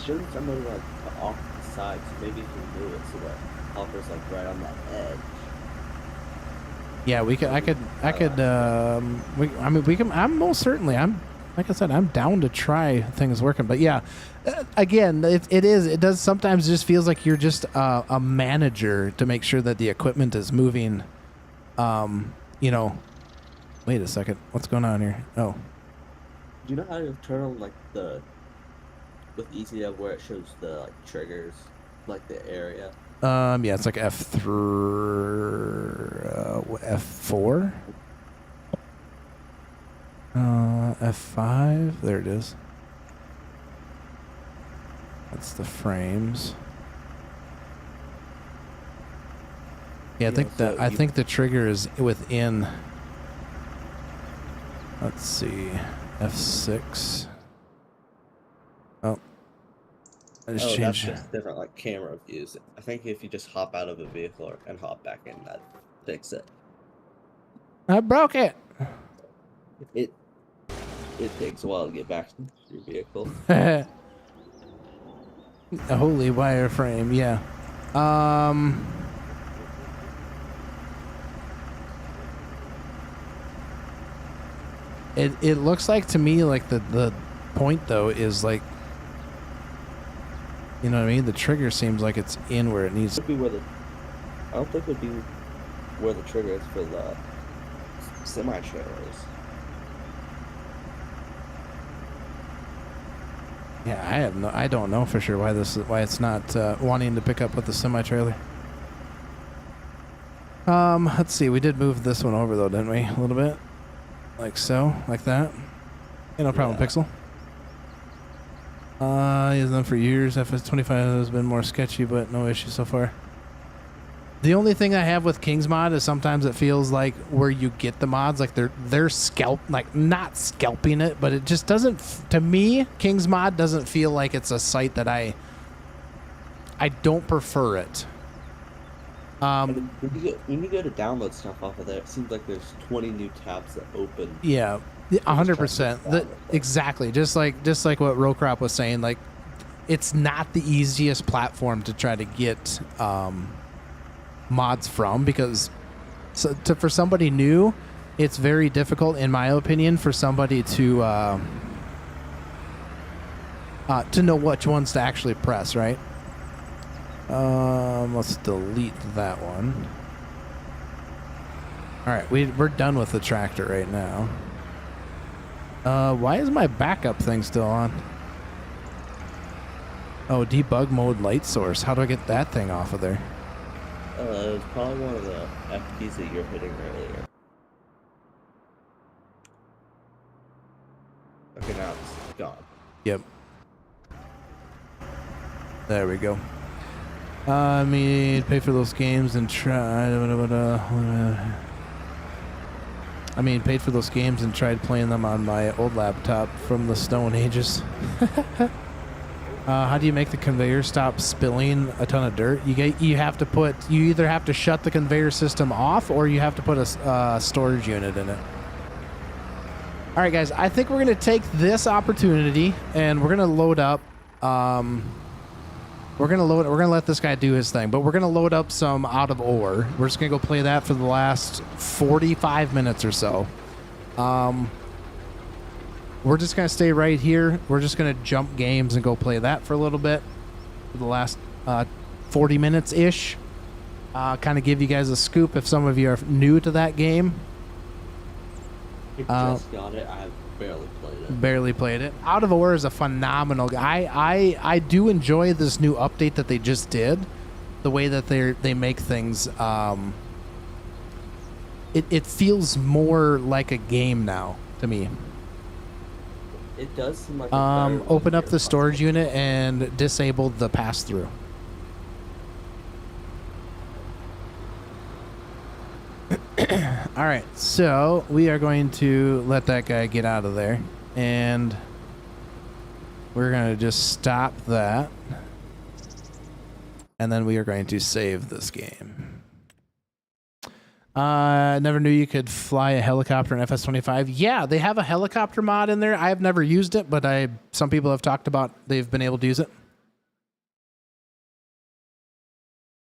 S2: Shouldn't somebody like off the side, so maybe you can do it so that Hopper's like right on that edge.
S1: Yeah, we could. I could. We can. I'm most certainly. Like I said, I'm down to try things working. But yeah, again, it does sometimes just feels like you're just a manager to make sure that the equipment is moving. Wait a second. What's going on here? Oh.
S2: Do you know how to turn on like with EasyDev where it shows the like triggers, like the area?
S1: Yeah, it's like F4. F5. There it is. That's the frames. Yeah, I think the trigger is within. Let's see, F6. Oh, I just changed.
S2: That's just different, like camera views. I think if you just hop out of a vehicle and hop back in, that fix it.
S1: I broke it.
S2: It takes a while to get back to your vehicle.
S1: A holy wireframe, yeah. It looks like to me like the point though is like, you know what I mean? The trigger seems like it's in where it needs.
S2: Would be where the I don't think it would be where the trigger is for the semi trailers.
S1: Yeah, I don't know for sure why it's not wanting to pick up with the semi trailer. Let's see. We did move this one over though, didn't we? A little bit, like so, like that. Hey, no problem,
S2: Yeah.
S1: Pixel. Used them for years. FS25 has been more sketchy, but no issue so far. The only thing I have with Kinze mod is sometimes it feels like where you get the mods, like they're not scalping it, but it just doesn't. To me, Kinze mod doesn't feel like it's a site that I don't prefer it.
S2: When you go to download stuff off of there, it seems like there's 20 new tabs that open.
S1: Yeah, 100%. Exactly. Just like what Rocrop was saying. Like, it's not the easiest platform to try to get mods from, because for somebody new, it's very difficult, in my opinion, for somebody to know which ones to actually press. Right. Let's delete that one. All right, we're done with the tractor right now. Why is my backup thing still on? Oh, debug mode light source. How do I get that thing off of there?
S2: It was probably one of the FPs that you're hitting earlier. Okay, now it's gone.
S1: Yep. There we go. I mean, pay for those games and try. I mean, paid for those games and tried playing them on my old laptop from the Stone Ages. How do you make the conveyor stop spilling a ton of dirt? You either have to shut the conveyor system off, or you have to put a storage unit in it. All right, guys, I think we're gonna take this opportunity and we're gonna load up. We're gonna let this guy do his thing, but we're gonna load up some out of ore. We're just gonna go play that for the last 45 minutes or so. We're just gonna stay right here. We're just gonna jump games and go play that for a little bit for the last 40 minutes ish. Kind of give you guys a scoop if some of you are new to that game.
S2: I just got it. I've barely played it.
S1: Barely played it. Out of Ore is a phenomenal guy. I do enjoy this new update that they just did. The way that they make things. It feels more like a game now to me.
S2: It does seem like it's
S1: open up the storage unit and disable the pass-through. All right, so we are going to let that guy get out of there, and we're going to just stop that, and then we are going to save this game. Never knew you could fly a helicopter in FS25. Yeah, they have a helicopter mod in there. I have never used it, but some people have talked about they've been able to use it.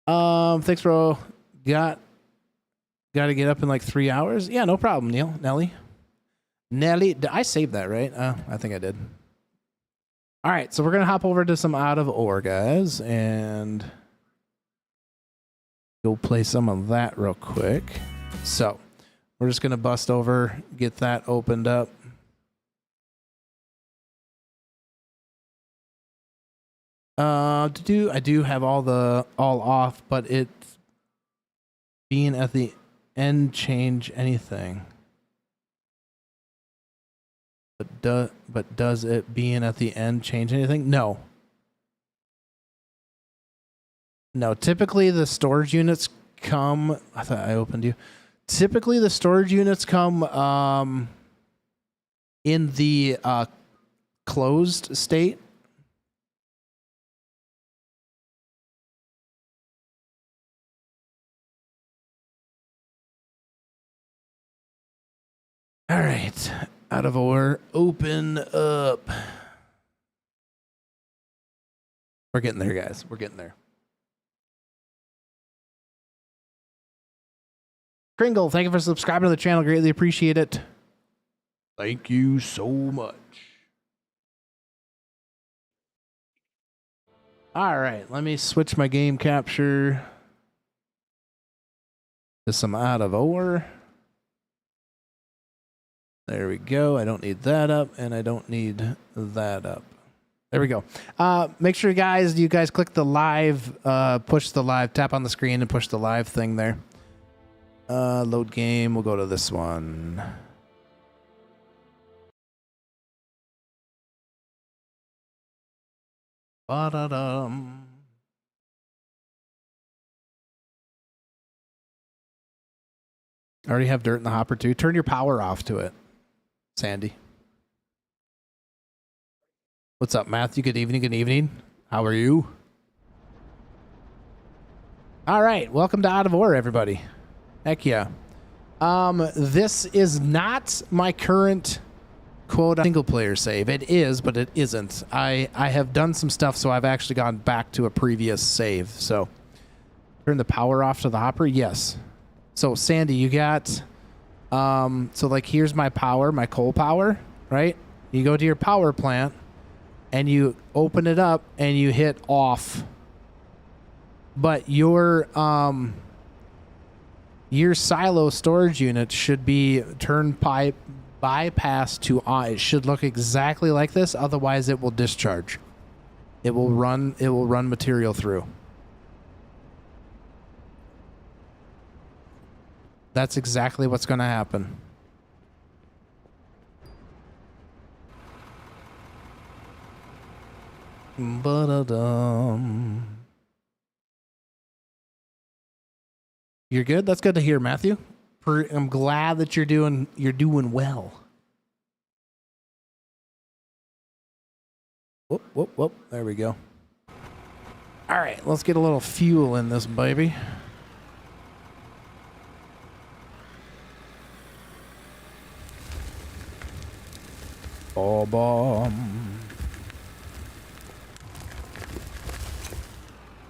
S1: Thanks, bro. Got to get up in like 3 hours. Yeah, no problem, Nelly. Did I save that right? I think I did. All right, so we're gonna hop over to some out of ore, guys, and go play some of that real quick. So we're just gonna bust over, get that opened up. I do have all off, but it's being at the end change anything. But does it being at the end change anything? No. No, typically the storage units come... I thought I opened you. Typically the storage units come in the closed state. All right. Out of ore, open up. We're getting there, guys. We're getting there. Kringle, thank you for subscribing to the channel. Greatly appreciate it. Thank you so much. All right, let me switch my game capture to some out of ore. There we go. I don't need that up, and I don't need that up. There we go. Make sure, guys, you guys click the live, push the live, tap on the screen and push the live thing there. Load game. We'll go to this one. Ba-da-dum. I already have dirt in the hopper too. Turn your power off to it, Sandy. What's up, Matthew? Good evening. Good evening. How are you? All right. Welcome to Out of Ore, everybody. Heck yeah. This is not my current quote single player save. It is, but it isn't. I have done some stuff, so I've actually gone back to a previous save. So turn the power off to the hopper. Yes. So Sandy, you got so like here's my power, my coal power, right? You go to your power plant and you open it up and you hit off. But your silo storage unit should be turned bypass to on. It should look exactly like this, otherwise it will discharge. It will run material through. That's exactly what's going to happen. Ba-da-dum. You're good? That's good to hear, Matthew. I'm glad that you're doing well. Whoop, whoop, whoop. There we go. All right, let's get a little fuel in this baby. Oh, bomb.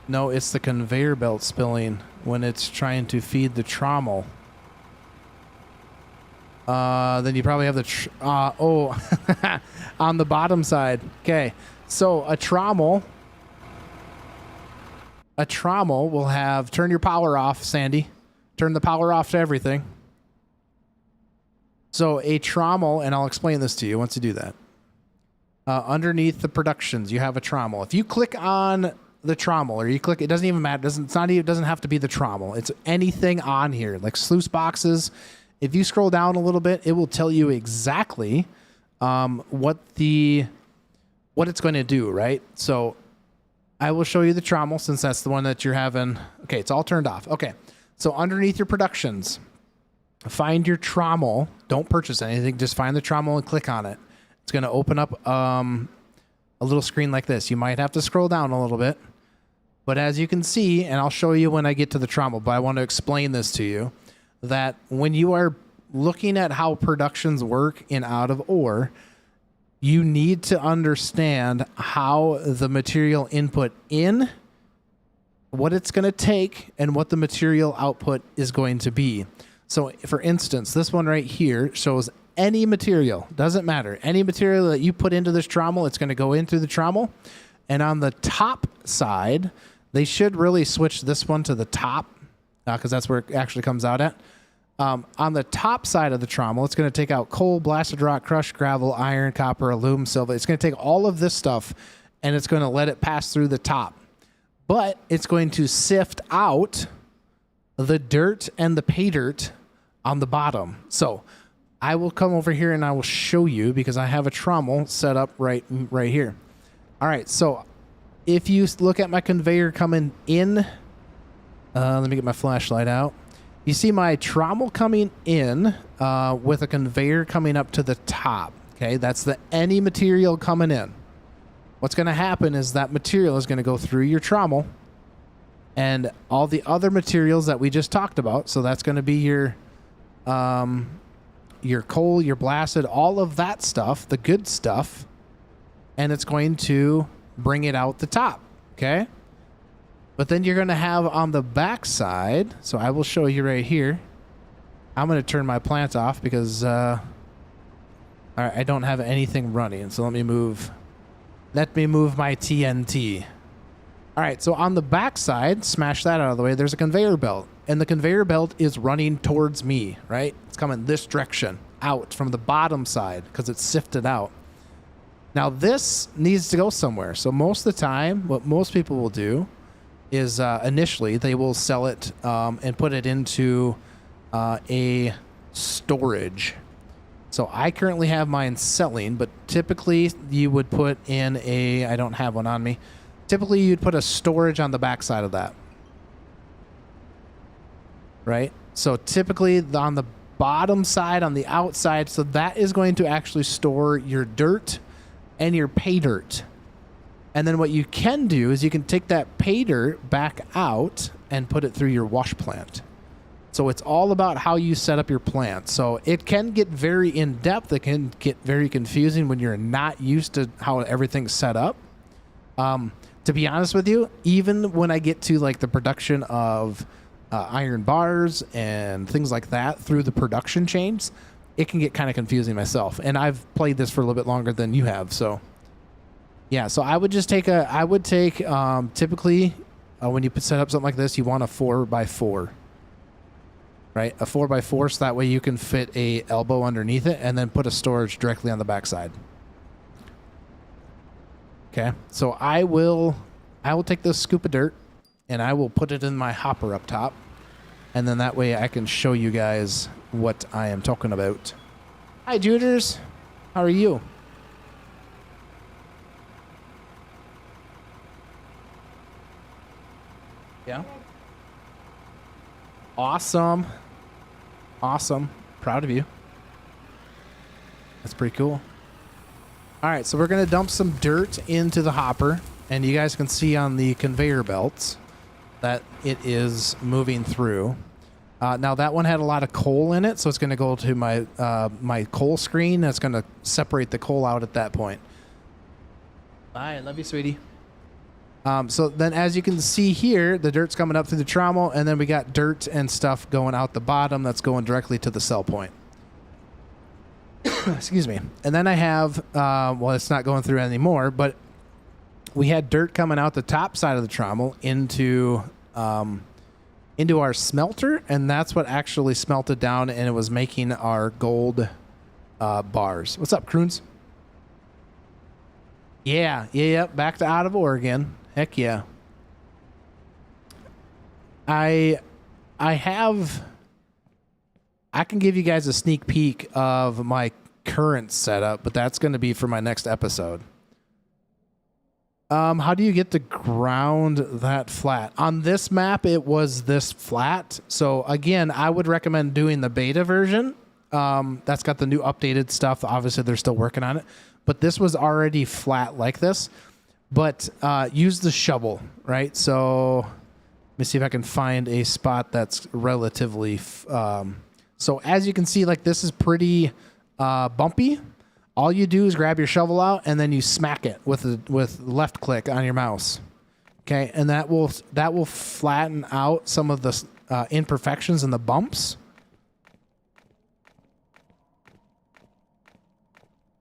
S1: No, it's the conveyor belt spilling when it's trying to feed the trommel. Then you probably have the on the bottom side. Okay, so a trommel will have, turn your power off, Sandy. Turn the power off to everything. So a trommel, and I'll explain this to you once you do that. Underneath the productions, you have a trommel. If you click on the trommel, or you click, it doesn't even matter. It doesn't have to be the trommel. It's anything on here, like sluice boxes. If you scroll down a little bit, it will tell you exactly what it's going to do, right? So I will show you the trommel since that's the one that you're having. Okay, it's all turned off. Okay, so underneath your productions, find your trommel. Don't purchase anything. Just find the trommel and click on it. It's going to open up a little screen like this. You might have to scroll down a little bit. But as you can see, and I'll show you when I get to the trommel, but I want to explain this to you, that when you are looking at how productions work in Out of Ore, you need to understand how the material input in, what it's going to take, and what the material output is going to be. So, for instance, this one right here shows any material. Doesn't matter. Any material that you put into this trommel, it's going to go into the trommel. And on the top side, they should really switch this one to the top because that's where it actually comes out at. On the top side of the trommel, it's going to take out coal, blasted rock, crushed gravel, iron, copper, aluminum, silver. It's going to take all of this stuff, and it's going to let it pass through the top. But it's going to sift out the dirt and the pay dirt on the bottom. So I will come over here and I will show you because I have a trommel set up right here. All right, so if you look at my conveyor coming in, let me get my flashlight out. You see my trommel coming in with a conveyor coming up to the top. Okay, that's the any material coming in. What's going to happen is that material is going to go through your trommel and all the other materials that we just talked about. So that's going to be your coal, your blasted, all of that stuff, the good stuff, and it's going to bring it out the top. Okay. But then you're going to have on the back side, so I will show you right here. I'm going to turn my plant off because all right, I don't have anything running. So let me move my TNT. All right, so on the back side, smash that out of the way. There's a conveyor belt, and the conveyor belt is running towards me, right? It's coming this direction, out from the bottom side because it's sifted out. Now this needs to go somewhere. So most of the time, what most people will do is initially they will sell it and put it into a storage. So I currently have mine selling, but typically you would put in I don't have one on me. Typically you'd put a storage on the backside of that. Right? So typically on the bottom side, on the outside, so that is going to actually store your dirt and your pay dirt. And then what you can do is you can take that pay dirt back out and put it through your wash plant. So it's all about how you set up your plant. So it can get very in-depth. It can get very confusing when you're not used to how everything's set up. To be honest with you, even when I get to like the production of iron bars and things like that through the production chains, it can get kind of confusing myself. And I've played this for a little bit longer than you have. So yeah, so I would just take typically when you set up something like this, you want a 4x4. Right, a 4x4, so that way you can fit a elbow underneath it and then put a storage directly on the backside. Okay, so I will take this scoop of dirt and I will put it in my hopper up top, and then that way I can show you guys what I am talking about. Hi, Juders, how are you? Yeah. Awesome. Awesome. Proud of you. That's pretty cool. All right, so we're going to dump some dirt into the hopper, and you guys can see on the conveyor belts that it is moving through. Now, that one had a lot of coal in it, so it's going to go to my my coal screen. That's going to separate the coal out at that point. Bye. Love you, sweetie. So then as you can see here, the dirt's coming up through the trommel, and then we got dirt and stuff going out the bottom that's going directly to the sell point. Excuse me. And then I have, well, it's not going through anymore, but we had dirt coming out the top side of the trommel into our smelter, and that's what actually smelted down, and it was making our gold bars. What's up, Croons? Yeah, back to out of Oregon. Heck yeah. I can give you guys a sneak peek of my current setup, but that's going to be for my next episode. How do you get the ground that flat? On this map, it was this flat. So again, I would recommend doing the beta version. That's got the new updated stuff. Obviously, they're still working on it, but this was already flat like this. But use the shovel, right? So let me see if I can find a spot that's relatively... so as you can see, like this is pretty bumpy. All you do is grab your shovel out and then you smack it with left click on your mouse. Okay, and that will flatten out some of the imperfections and the bumps.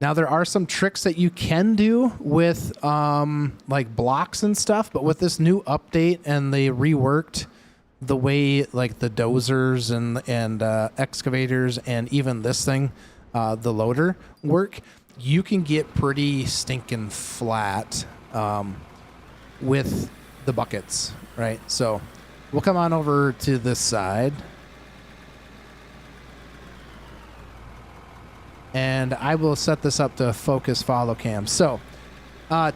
S1: Now, there are some tricks that you can do with like blocks and stuff, but with this new update and they reworked the way like the dozers and excavators and even this thing, the loader work, you can get pretty stinking flat with the buckets, right? So we'll come on over to this side. And I will set this up to focus follow cam. So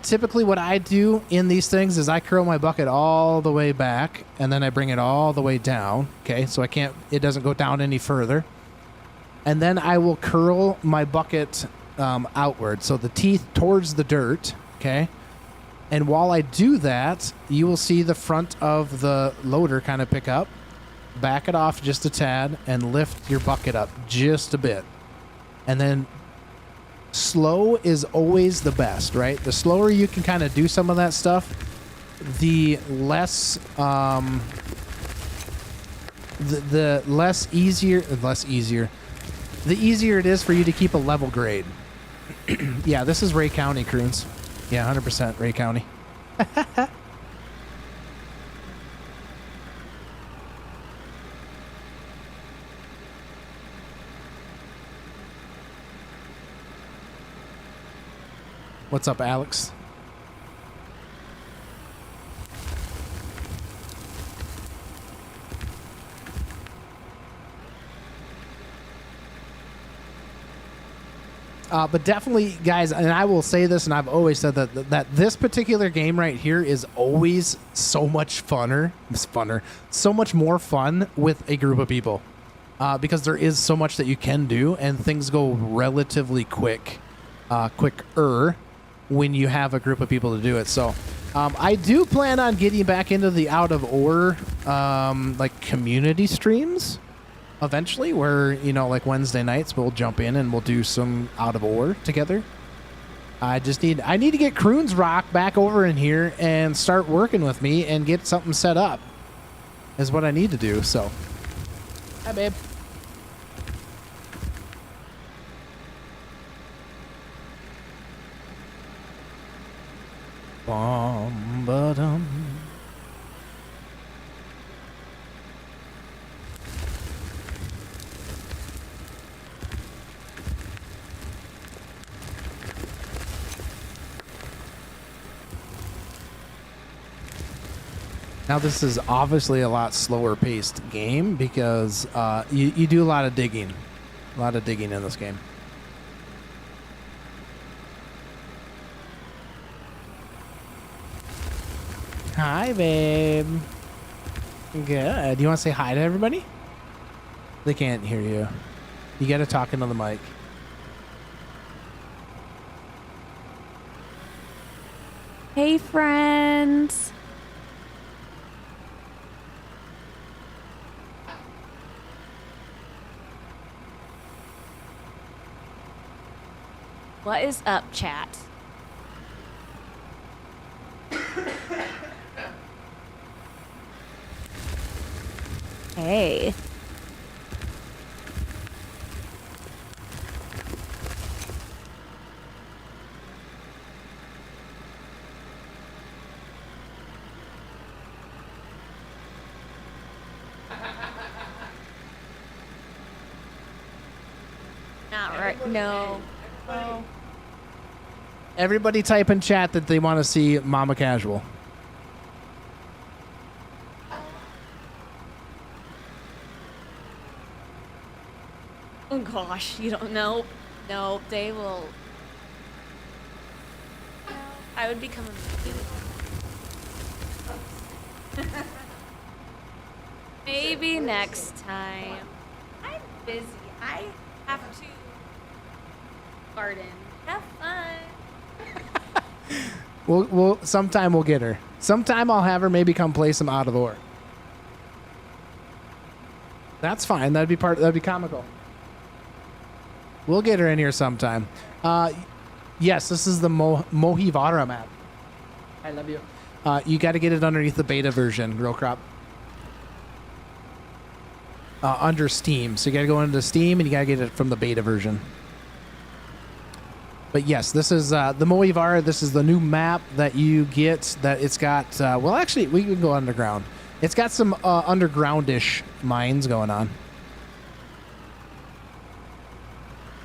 S1: typically what I do in these things is I curl my bucket all the way back and then I bring it all the way down. Okay, so it doesn't go down any further. And then I will curl my bucket outward, so the teeth towards the dirt, okay? And while I do that, you will see the front of the loader kind of pick up, back it off just a tad, and lift your bucket up just a bit. And then slow is always the best, right? The slower you can kind of do some of that stuff, the less the easier it is for you to keep a level grade. Yeah, this is Ray County, Croons. Yeah, 100% Ray County. What's up, Alex? But definitely, guys, and I will say this, and I've always said that this particular game right here is always so much funner. It's funner, so much more fun with a group of people, because there is so much that you can do, and things go relatively quicker when you have a group of people to do it. So, I do plan on getting back into the out of ore, like community streams. Eventually, where, you know, like Wednesday nights, we'll jump in and we'll do some out of ore together. I need to get Croons Rock back over in here and start working with me and get something set up is what I need to do. So, hi, babe. Bum-ba-dum. Now, this is obviously a lot slower paced game because you do a lot of digging. A lot of digging in this game. Hi, babe. Good. Do you want to say hi to everybody? They can't hear you. You got to talk into the mic.
S3: Hey, friends. What is up, chat? Hey. Not right. No. Oh.
S1: Everybody type in chat that they want to see Mama Casual.
S3: Oh gosh, you don't know. No, they will. No, I would become a maybe next time. I'm busy. I have to garden. Have fun.
S1: We'll sometime we'll get her. Sometime I'll have her maybe come play some out of ore. That's fine. That'd be comical. We'll get her in here sometime. Yes, this is the Mohivara map. I love you. You got to get it underneath the beta version, Real Crop. Under Steam. So you got to go into Steam and you got to get it from the beta version. But yes, this is the Mohivara. This is the new map that you get. That it's got. Well, actually, we can go underground. It's got some undergroundish mines going on.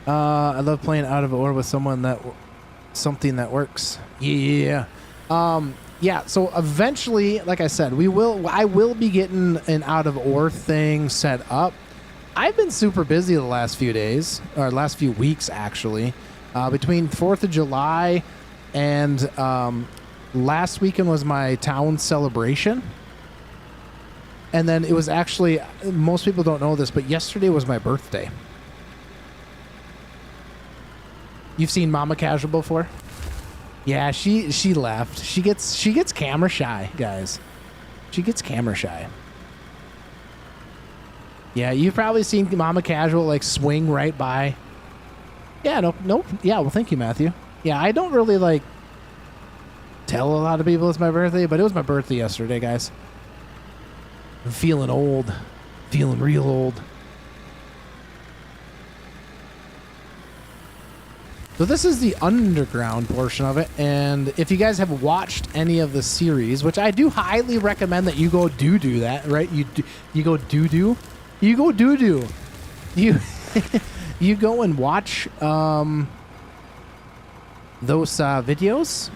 S1: I love playing out of ore with something that works. Yeah. Yeah. So eventually, like I said, I will be getting an out of ore thing set up. I've been super busy the last few days, or last few weeks actually. Between 4th of July and last weekend was my town celebration. And then it was actually, most people don't know this, but yesterday was my birthday. You've seen Mama Casual before? Yeah, she left. She gets camera shy, guys. She gets camera shy. Yeah, you've probably seen Mama Casual like swing right by. Yeah, nope. Yeah, well, thank you, Matthew. Yeah, I don't really like. tell a lot of people it's my birthday, but it was my birthday yesterday, guys. I'm feeling old. Feeling real old. So this is the underground portion of it, and if you guys have watched any of the series, which I do highly recommend that you go do that, right? You go do. You go do. You you go and watch those videos,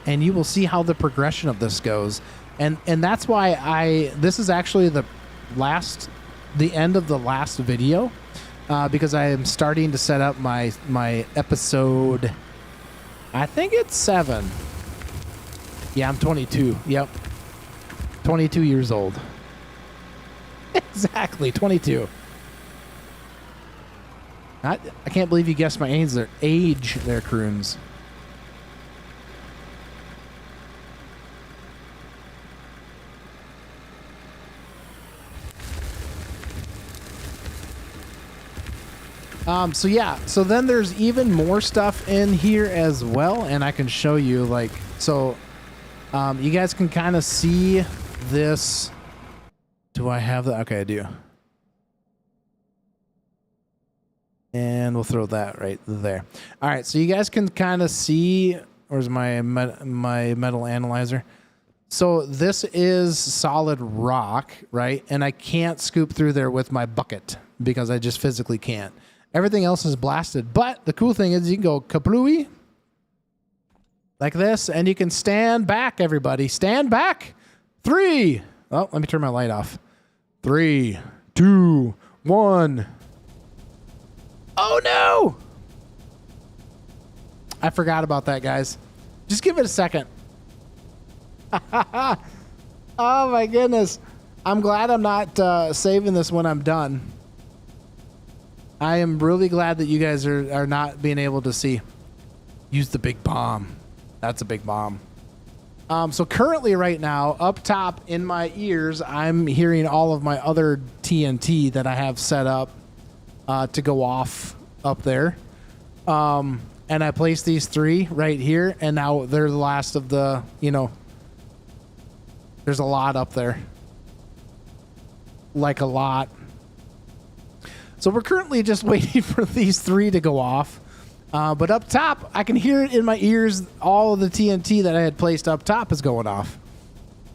S1: and you will see how the progression of this goes. And that's why this is actually the end of the last video, because I am starting to set up my episode. I think it's 7. Yeah, I'm 22. Yep, 22 years old. Exactly, 22. I can't believe you guessed my age there, Croons. So yeah, so then there's even more stuff in here as well, and I can show you, like, so you guys can kind of see this. Do I have that? Okay, I do. And we'll throw that right there. All right, so you guys can kind of see, where's my metal analyzer? So this is solid rock, right? And I can't scoop through there with my bucket because I just physically can't. Everything else is blasted. But the cool thing is you can go kaplooey like this, and you can stand back, everybody. Stand back. 3. Oh, let me turn my light off. 3, 2, 1. Oh, no. I forgot about that, guys. Just give it a second. Oh, my goodness. I'm glad I'm not saving this when I'm done. I am really glad that you guys are not being able to see. Use the big bomb. That's a big bomb. So currently right now, up top in my ears, I'm hearing all of my other TNT that I have set up to go off up there. And I placed these 3 right here, and now they're the last of the, there's a lot up there. Like a lot. So we're currently just waiting for these 3 to go off. But up top, I can hear it in my ears. All of the TNT that I had placed up top is going off.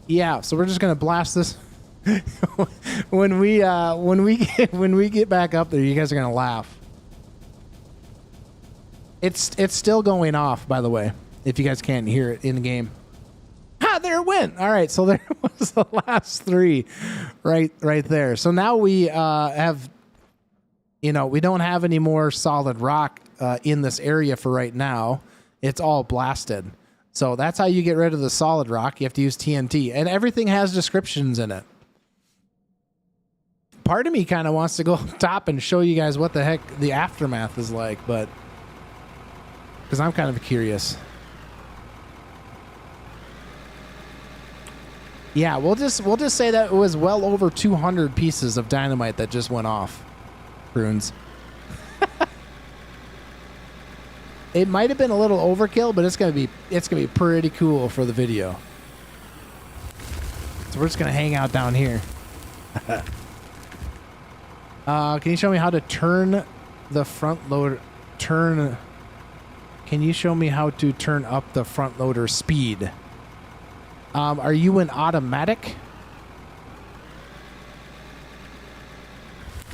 S1: Yeah, so we're just gonna blast this. when we get back up there, you guys are gonna laugh. It's still going off, by the way. If you guys can't hear it in the game. Ah, there it went. All right, so there was the last 3, right there. So now we have. We don't have any more solid rock in this area for right now. It's all blasted. So that's how you get rid of the solid rock. You have to use TNT. And everything has descriptions in it. Part of me kind of wants to go up top and show you guys what the heck the aftermath is like, but because I'm kind of curious. Yeah, we'll just say that it was well over 200 pieces of dynamite that just went off. Runes. It might have been a little overkill, but it's gonna be pretty cool for the video. So we're just gonna hang out down here. Can you show me how to turn the front loader? Can you show me how to turn up the front loader speed? Are you in automatic?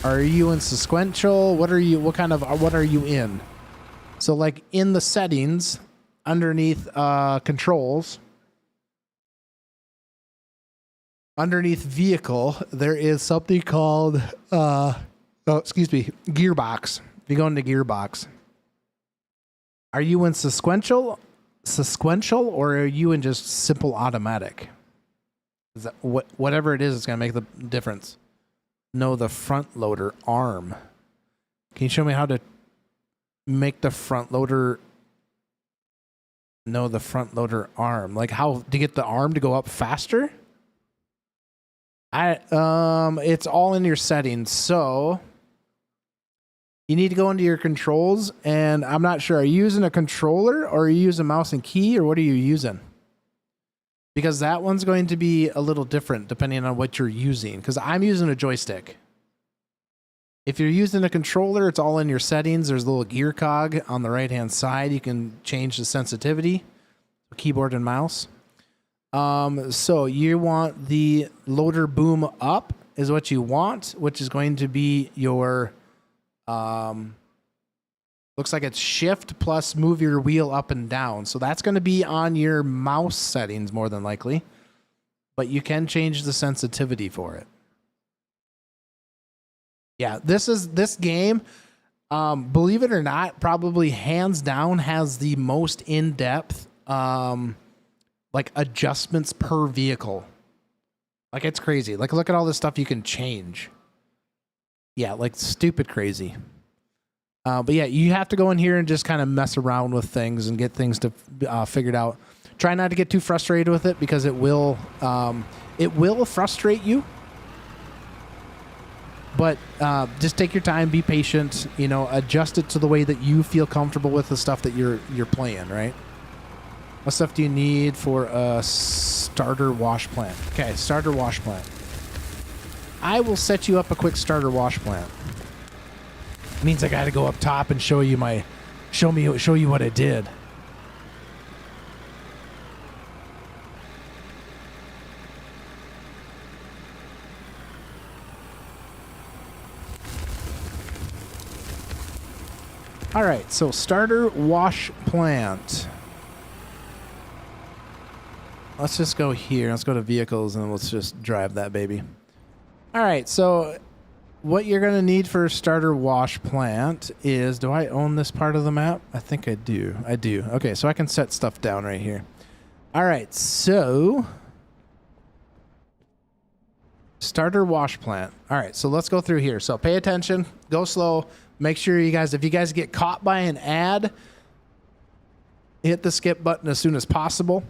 S1: Are you in sequential? What are you in? So like in the settings underneath controls, underneath vehicle, there is something called gearbox. If you go into gearbox, are you in sequential, or are you in just simple automatic? Is that whatever it is, it's gonna make the difference. No, the front loader arm. Can you show me how to make the front loader? No, the front loader arm. Like how to get the arm to go up faster? It's all in your settings. So you need to go into your controls, and I'm not sure. Are you using a controller, or are you using mouse and key, or what are you using? because that one's going to be a little different depending on what you're using, because I'm using a joystick. If you're using a controller, it's all in your settings. There's a little gear cog on the right-hand side. You can change the sensitivity, keyboard and mouse. So you want the loader boom up is what you want, which is going to be your, looks like it's shift plus move your wheel up and down. So that's going to be on your mouse settings more than likely, but you can change the sensitivity for it. Yeah, this game, believe it or not, probably hands down has the most in-depth like adjustments per vehicle. Like, it's crazy. Like, look at all this stuff you can change. Yeah, like stupid crazy. But yeah, you have to go in here and just kind of mess around with things and get things to figured out. Try not to get too frustrated with it, because it will frustrate you. But just take your time, be patient, you know, adjust it to the way that you feel comfortable with the stuff that you're playing, right? What stuff do you need for a starter wash plant? Okay, starter wash plant. I will set you up a quick starter wash plant. Means I got to go up top and show you what I did. All right, so starter wash plant. Let's just go here. Let's go to vehicles and let's just drive that baby. All right, so what you're going to need for a starter wash plant is, do I own this part of the map? I think I do. I do. Okay, so I can set stuff down right here. All right, so starter wash plant. All right, so let's go through here. So pay attention, go slow. Make sure you guys, if you guys get caught by an ad, hit the skip button as soon as possible.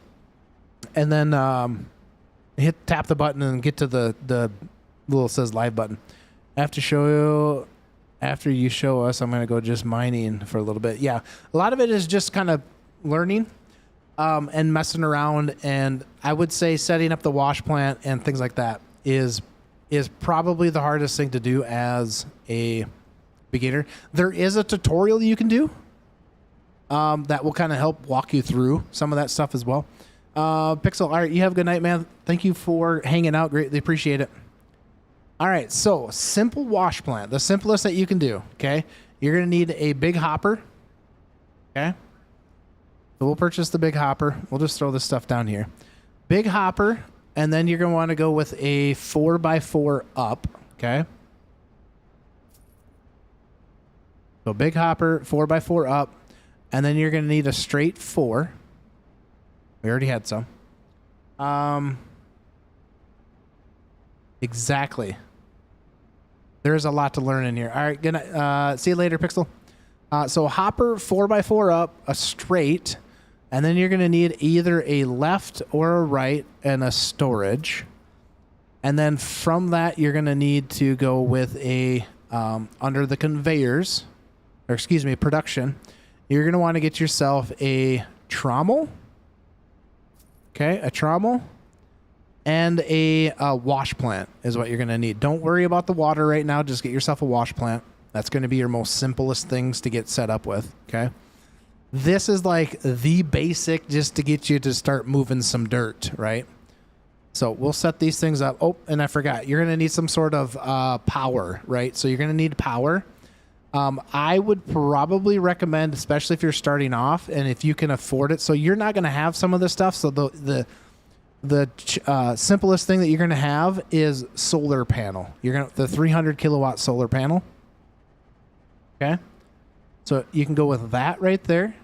S1: And then tap the button and get to the little says live button. After you show us, I'm going to go just mining for a little bit. Yeah, a lot of it is just kind of learning and messing around. And I would say setting up the wash plant and things like that is probably the hardest thing to do as a beginner. There is a tutorial you can do that will kind of help walk you through some of that stuff as well. Pixel, all right, you have a good night, man. Thank you for hanging out. Greatly appreciate it. All right, so simple wash plant, the simplest that you can do, okay? You're going to need a big hopper, okay? So we'll purchase the big hopper. We'll just throw this stuff down here. Big hopper, and then you're going to want to go with a 4x4 up, okay? So big hopper, 4x4 up, and then you're going to need a straight 4. We already had some. Exactly. There's a lot to learn in here. All right, good night. See you later, Pixel. So hopper, 4x4 up, a straight, and then you're going to need either a left or a right and a storage. And then from that, you're going to need to go with a, under the conveyors, or excuse me, production, you're going to want to get yourself a trommel. Okay, a trommel and a wash plant is what you're going to need. Don't worry about the water right now. Just get yourself a wash plant. That's going to be your most simplest things to get set up with, okay? This is like the basic just to get you to start moving some dirt, right? So we'll set these things up. Oh, and I forgot. You're going to need some sort of power, right? So you're going to need power. I would probably recommend, especially if you're starting off and if you can afford it. So you're not going to have some of this stuff. So the simplest thing that you're going to have is solar panel. The 300 kilowatt solar panel. Okay. So you can go with that right there.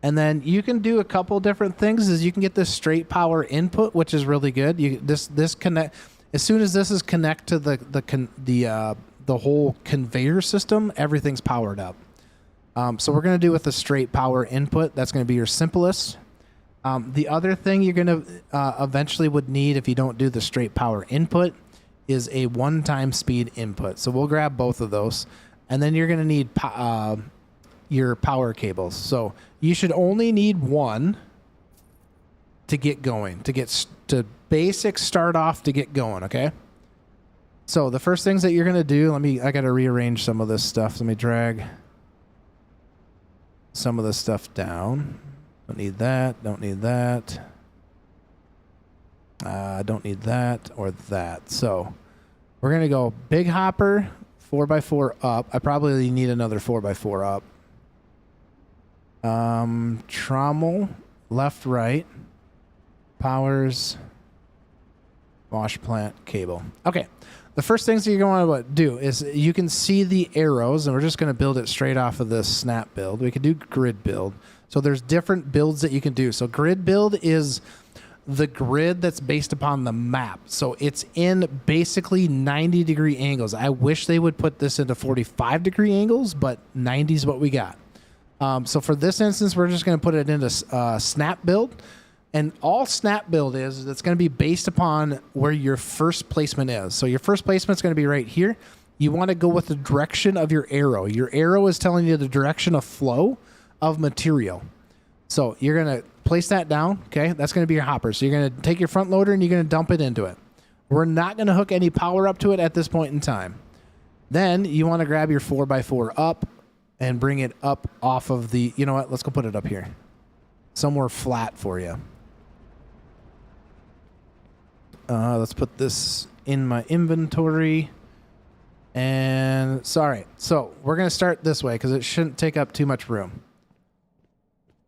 S1: And then you can do a couple different things. Is you can get this straight power input, which is really good. This connect as soon as this is connect to the whole conveyor system, everything's powered up. So we're going to do with the straight power input. That's going to be your simplest. The other thing you're going to eventually would need if you don't do the straight power input is a one-time speed input. So we'll grab both of those. And then you're going to need your power cables. So you should only need one to get going, to basic start off to get going, okay? So the first things that you're going to do, I got to rearrange some of this stuff. Let me drag some of this stuff down. Don't need that, don't need that. Don't need that or that. So we're going to go big hopper, 4x4 up. I probably need another 4x4 up. Trommel, left, right. Powers, wash plant, cable. Okay. The first things that you're going to do is you can see the arrows, and we're just going to build it straight off of this snap build. We could do grid build. So there's different builds that you can do. So grid build is the grid that's based upon the map. So it's in basically 90-degree angles. I wish they would put this into 45-degree angles, but 90 is what we got. So for this instance, we're just going to put it into snap build. And all snap build is it's going to be based upon where your first placement is. So your first placement is going to be right here. You want to go with the direction of your arrow. Your arrow is telling you the direction of flow of material. So you're going to place that down, okay? That's going to be your hopper. So you're going to take your front loader and you're going to dump it into it. We're not going to hook any power up to it at this point in time. Then you want to grab your 4x4 up and bring it up off of the, you know what? Let's go put it up here. Somewhere flat for you. Let's put this in my inventory. And sorry. So we're going to start this way because it shouldn't take up too much room.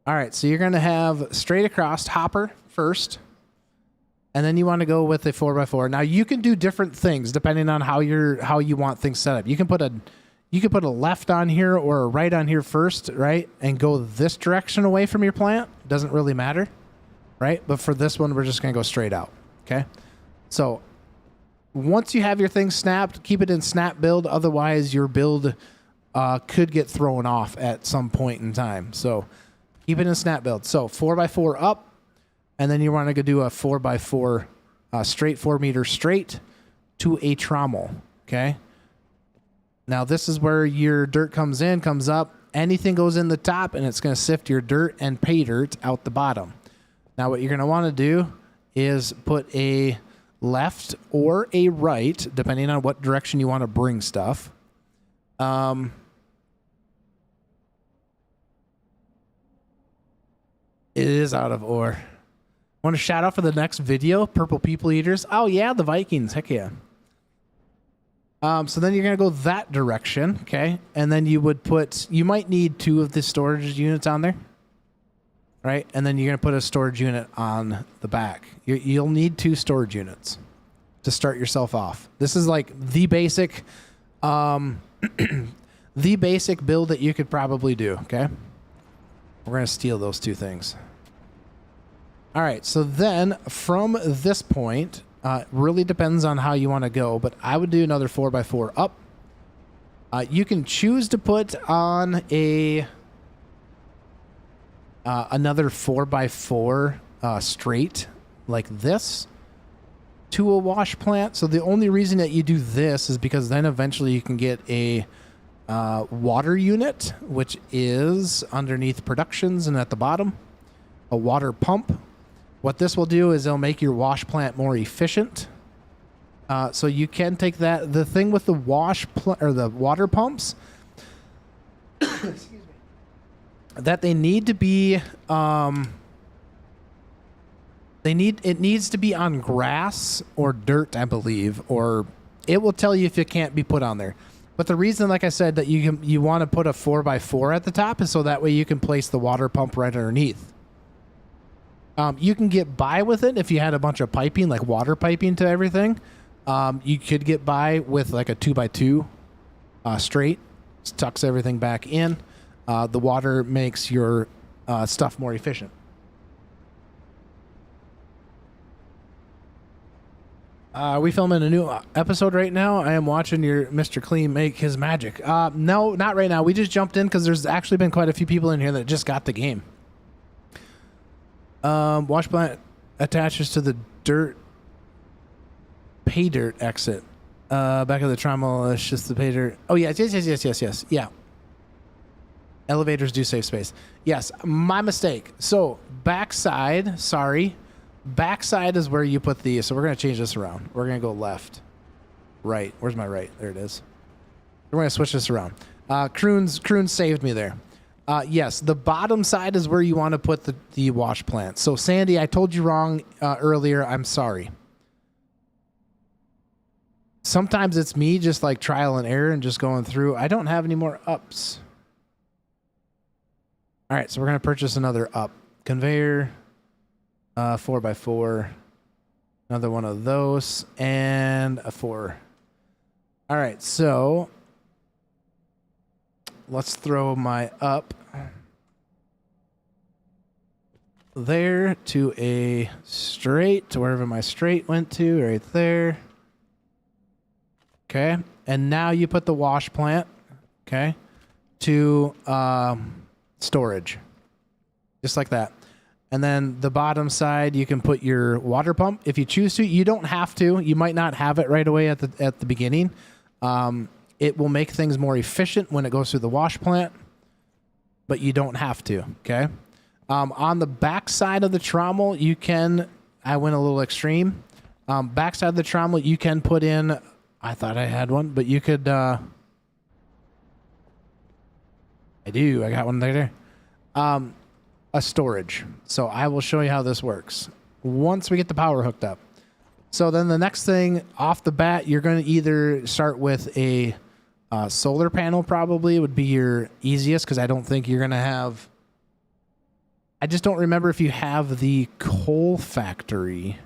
S1: All right. So you're going to have straight across hopper first. And then you want to go with a 4x4. Now you can do different things depending on how you want things set up. You can put a left on here or a right on here first, right? And go this direction away from your plant. Doesn't really matter, right? But for this one, we're just going to go straight out. Okay. So once you have your thing snapped, keep it in snap build. Otherwise, your build could get thrown off at some point in time. So keep it in snap build. So 4x4 up, and then you want to go do a 4x4 straight, 4 meter straight to a trommel. Okay. Now this is where your dirt comes in, comes up. Anything goes in the top, and it's going to sift your dirt and pay dirt out the bottom. Now what you're going to want to do is put a left or a right, depending on what direction you want to bring stuff. It is out of ore. Want to shout out for the next video, Purple People Eaters? Oh yeah, the Vikings. Heck yeah. So then you're going to go that direction, okay? And then you might need 2 of the storage units on there. Right, and then you're going to put a storage unit on the back. You'll need 2 storage units to start yourself off. This is like the basic, the basic build that you could probably do. Okay, we're going to steal those 2 things. All right, so then from this point, really depends on how you want to go, but I would do another 4x4 up. You can choose to put on another 4x4 straight like this to a wash plant. So the only reason that you do this is because then eventually you can get a water unit, which is underneath productions and at the bottom, a water pump. What this will do is it'll make your wash plant more efficient. So you can take that. The thing with the the water pumps excuse me, that they need to be it needs to be on grass or dirt, I believe, or it will tell you if it can't be put on there. But the reason, like I said, that you want to put a 4x4 at the top is so that way you can place the water pump right underneath. You can get by with it if you had a bunch of piping, like water piping to everything. You could get by with like a 2x2 straight, tucks everything back in. The water makes your stuff more efficient. Are we filming a new episode right now? I am watching your Mr. Clean make his magic. No, not right now. We just jumped in because there's actually been quite a few people in here that just got the game. Wash plant attaches to the pay dirt exit. Back of the trommel, it's just the pay dirt. Oh, yes. Yeah. Elevators do save space. Yes, my mistake. So, backside, sorry. backside is where you put the, so we're going to change this around. We're going to go left, right. Where's my right? There it is. We're going to switch this around. Croons saved me there. Yes, the bottom side is where you want to put the wash plant. So Sandy, I told you wrong earlier. I'm sorry. Sometimes it's me just like trial and error and just going through. I don't have any more ups. All right, so we're going to purchase another up. Conveyor, 4x4. Another one of those, and a 4. All right, so let's throw my up there to a straight, to wherever my straight went to, right there. Okay, and now you put the wash plant, okay, to storage, just like that. And then the bottom side, you can put your water pump if you choose to. You don't have to. You might not have it right away at the beginning. It will make things more efficient when it goes through the wash plant, but you don't have to, okay? On the back side of the trommel, you can, I went a little extreme. Back side of the trommel, you can put in, I thought I had one, but you could, I got one there. A storage. So I will show you how this works once we get the power hooked up. So then the next thing off the bat, you're going to either start with a solar panel, probably would be your easiest, because I don't think you're going to have, I just don't remember if you have the coal factory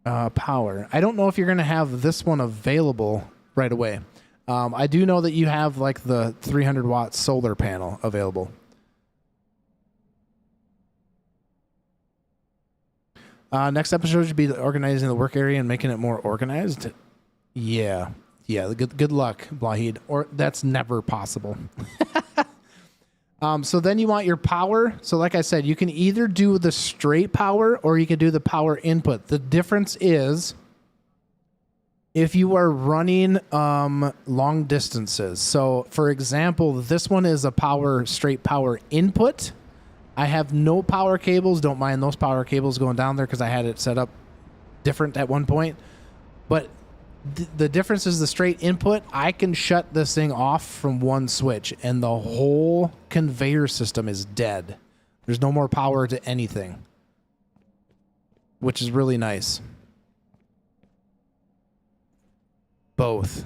S1: power. I don't know if you're going to have this one available right away. I do know that you have like the 300 watt solar panel available. Next episode should be organizing the work area and making it more organized. Yeah. Good luck, Blahid. Or that's never possible. So then you want your power. So like I said, you can either do the straight power or you can do the power input. The difference is if you are running long distances. So for example, this one is a straight power input. I have no power cables. Don't mind those power cables going down there because I had it set up different at one point. But the difference is the straight input. I can shut this thing off from one switch and the whole conveyor system is dead. There's no more power to anything, which is really nice. Both.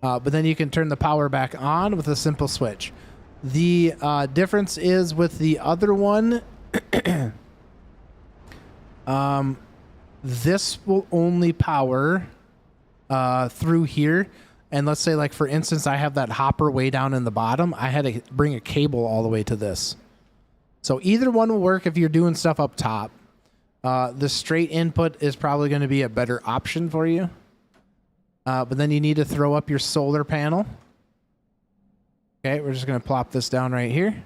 S1: But then you can turn the power back on with a simple switch. The difference is with the other one, this will only power through here. And let's say, like, for instance, I have that hopper way down in the bottom. I had to bring a cable all the way to this. So either one will work if you're doing stuff up top. The straight input is probably going to be a better option for you. But then you need to throw up your solar panel. Okay, we're just going to plop this down right here.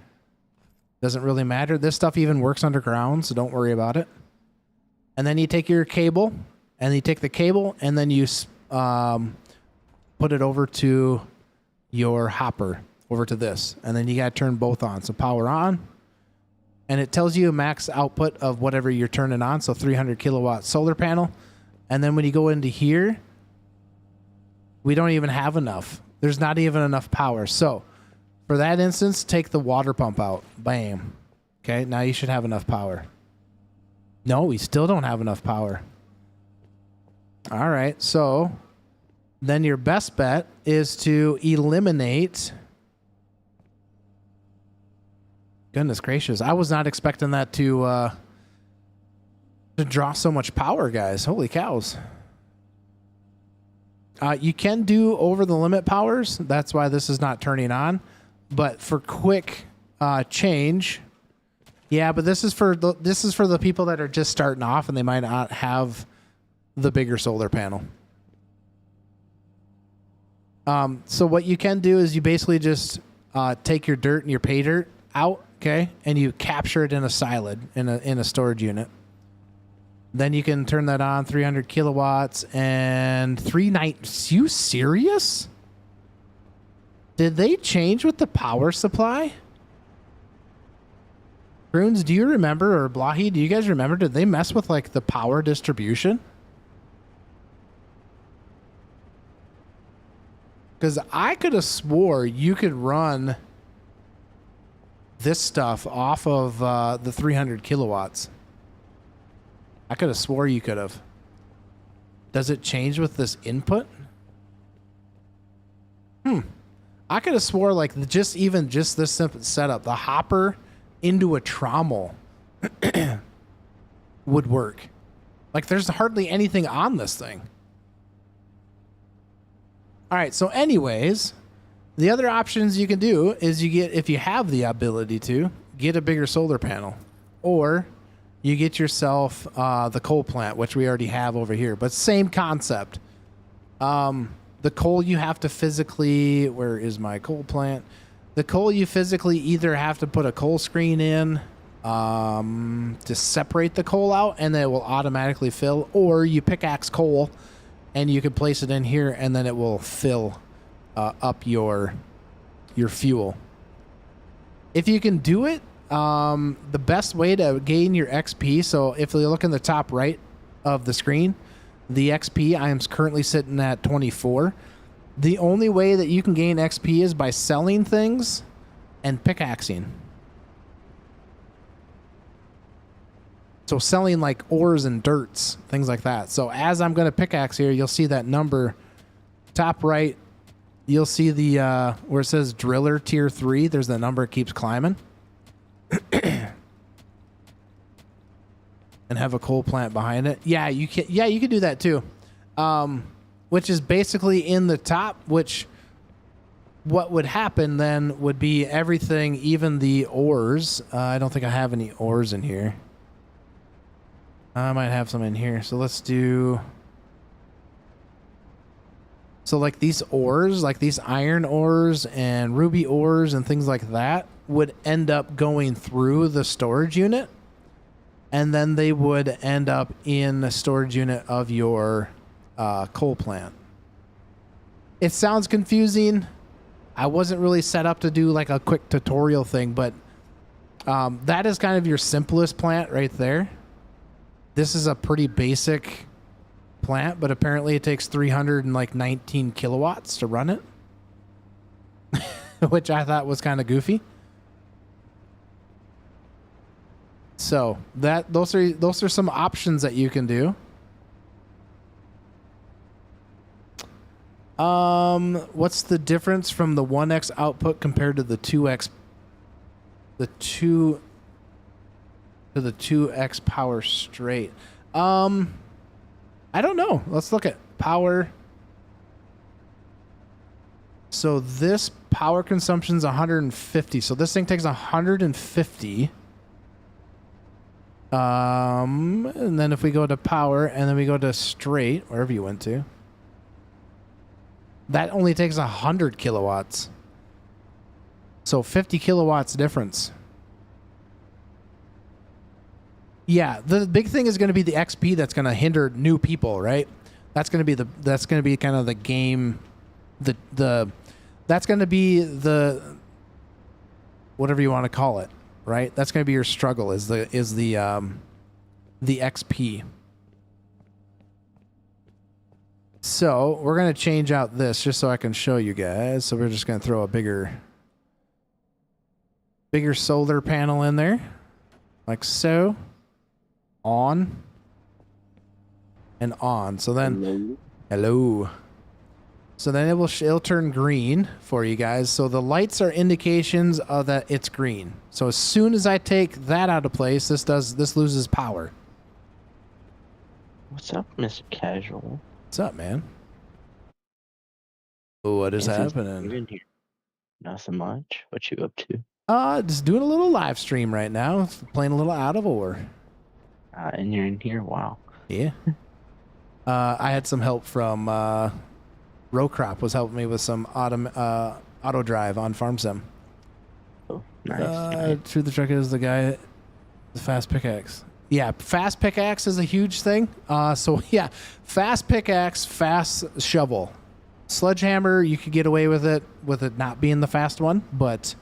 S1: Doesn't really matter. This stuff even works underground, so don't worry about it. And then you take your cable, and you take the cable, and then you put it over to your hopper, over to this. And then you got to turn both on. So power on. And it tells you a max output of whatever you're turning on. So 300 kilowatt solar panel. And then when you go into here, we don't even have enough. There's not even enough power. So for that instance, take the water pump out. Bam. Okay, now you should have enough power. No, we still don't have enough power. All right, so then your best bet is to eliminate. Goodness gracious, I was not expecting that to draw so much power, guys. Holy cows. You can do over the limit powers. That's why this is not turning on. But for quick change, yeah. But this is for the people that are just starting off and they might not have the bigger solar panel. So what you can do is you basically just take your dirt and your pay dirt out, okay, and you capture it in a silage in a storage unit. Then you can turn that on, 300 kilowatts and 3 nights. You serious? Did they change with the power supply? Prunes, do you remember, or Blahi, do you guys remember, did they mess with like the power distribution? Because I could have swore you could run this stuff off of the 300 kilowatts. I could have swore you could have. Does it change with this input? I could have swore like just this simple setup, the hopper into a trommel would work. Like there's hardly anything on this thing. All right, so anyways, the other options you can do is you get, if you have the ability to, get a bigger solar panel. Or you get yourself the coal plant, which we already have over here. But same concept. The coal you have to physically... Where is my coal plant? The coal you physically either have to put a coal screen in to separate the coal out, and then it will automatically fill. Or you pickaxe coal, and you can place it in here, and then it will fill up your fuel. If you can do it, the best way to gain your XP, so if you look in the top right of the screen, the XP, I am currently sitting at 24. The only way that you can gain XP is by selling things and pickaxing. So selling like ores and dirts, things like that. So as I'm going to pickaxe here, you'll see that number top right. You'll see the where it says driller tier 3. There's the number, it keeps climbing. And have a coal plant behind it. Yeah, you can. Yeah, you can do that too. Which is basically in the top. Which what would happen then would be everything, even the ores. I don't think I have any ores in here. I might have some in here. So let's do. So like these ores, like these iron ores and ruby ores and things like that would end up going through the storage unit. And then they would end up in the storage unit of your coal plant. It sounds confusing. I wasn't really set up to do like a quick tutorial thing, but that is kind of your simplest plant right there. This is a pretty basic plant, but apparently it takes 319 kilowatts to run it, which I thought was kind of goofy. So those are some options that you can do. What's the difference from the 1x output compared to the 2x? The 2 to the 2x power straight. I don't know. Let's look at power. So this power consumption is 150. So this thing takes 150. And then if we go to power and then we go to straight, wherever you went to, that only takes 100 kilowatts. So 50 kilowatts difference. Yeah, the big thing is going to be the XP that's going to hinder new people, right? That's going to be kind of the game, that's going to be the whatever you want to call it. Right, that's going to be your struggle. Is the XP. So we're going to change out this just so I can show you guys. So we're just going to throw a bigger solar panel in there, like so. On and on. So then, hello. So then it'll turn green for you guys. So the lights are indications of that it's green. So as soon as I take that out of place, this loses power.
S4: What's up, Mr. Casual?
S1: What's up, man? What is happening?
S4: In here. Nothing much. What you up to?
S1: Just doing a little live stream right now, playing a little Out of Ore.
S4: And you're in here? Wow.
S1: Yeah. I had some help from Rowcrop was helping me with some auto drive on FarmSim.
S4: Oh, nice.
S1: Through the truck is the guy, the fast pickaxe. Yeah, fast pickaxe is a huge thing. So yeah, fast pickaxe, fast shovel. Sledgehammer, you could get away with it not being the fast one, but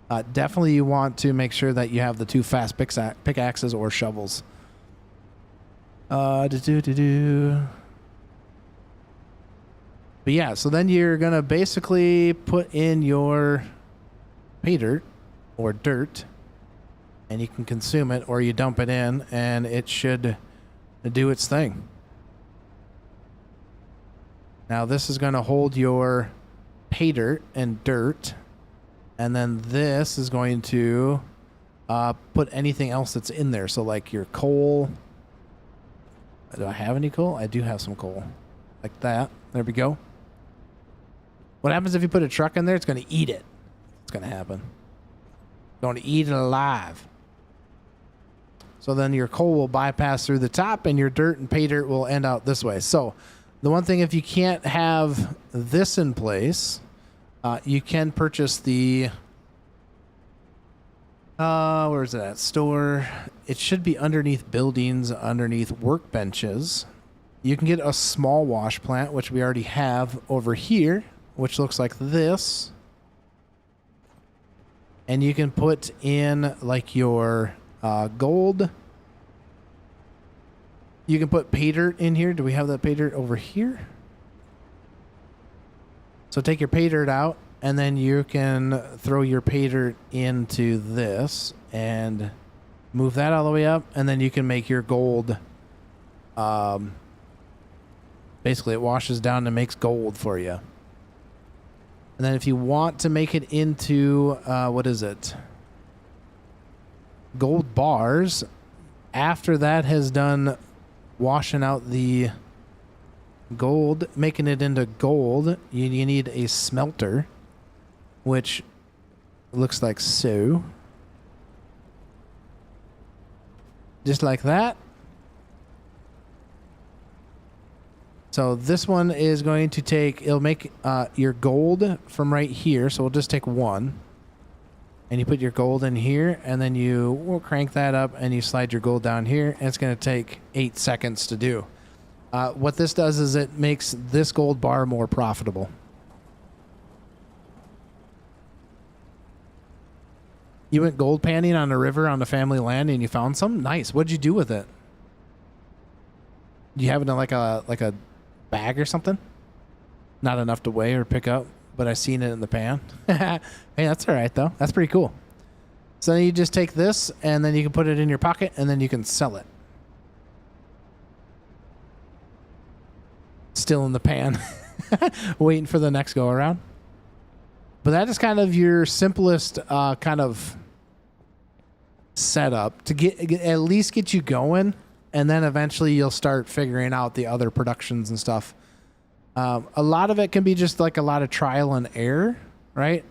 S1: Definitely you want to make sure that you have the 2 fast pickaxes or shovels. But yeah, so then you're going to basically put in your pay dirt or dirt, and you can consume it, or you dump it in, and it should do its thing. Now this is going to hold your pay dirt and dirt, and then this is going to put anything else that's in there. So like your coal. Do I have any coal? I do have some coal. Like that. There we go. What happens if you put a truck in there? It's going to eat it. It's going to happen. Going to eat it alive. So then your coal will bypass through the top, and your dirt and pay dirt will end out this way. So the one thing, if you can't have this in place, you can purchase the where is it at? Store. It should be underneath buildings, underneath workbenches. You can get a small wash plant, which we already have over here, which looks like this. And you can put in like your gold. You can put pay dirt in here. Do we have that pay dirt over here? So take your pay dirt out, and then you can throw your pay dirt into this and move that all the way up, and then you can make your gold. Basically, it washes down and makes gold for you. And then if you want to make it into, what is it? Gold bars. After that has done washing out the gold, making it into gold, you need a smelter, which looks like so. Just like that. So this one is going to take, it'll make your gold from right here. So we'll just take one. And you put your gold in here, and then you will crank that up, and you slide your gold down here, and it's going to take 8 seconds to do. What this does is it makes this gold bar more profitable. You went gold panning on a river on the family land, and you found some? Nice. What'd you do with it? You have it in like a bag or something? Not enough to weigh or pick up, but I seen it in the pan. Hey, that's all right, though. That's pretty cool. So then you just take this, and then you can put it in your pocket, and then you can sell it. Still in the pan. Waiting for the next go around. But that is kind of your simplest kind of setup to at least get you going, and then eventually you'll start figuring out the other productions and stuff. A lot of it can be just like a lot of trial and error, right?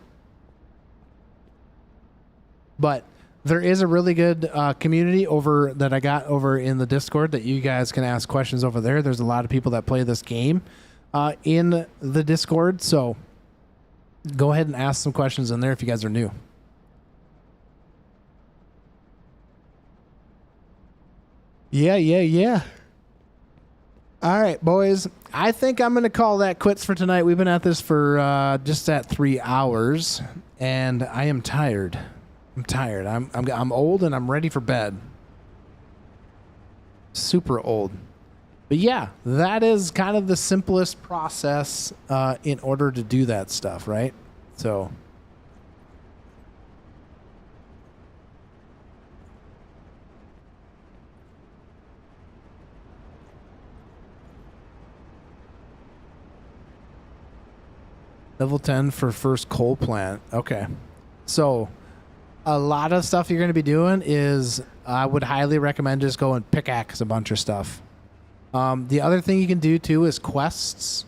S1: But there is a really good community over that I got over in the Discord that you guys can ask questions over there. There's a lot of people that play this game in the Discord, so go ahead and ask some questions in there if you guys are new. Yeah. All right, boys. I think I'm going to call that quits for tonight. We've been at this for just at 3 hours, and I am tired. I'm old, and I'm ready for bed. Super old. But yeah, that is kind of the simplest process in order to do that stuff, right? So level 10 for first coal plant. Okay. So a lot of stuff you're going to be doing is I would highly recommend just go and pickaxe a bunch of stuff. The other thing you can do too is quests.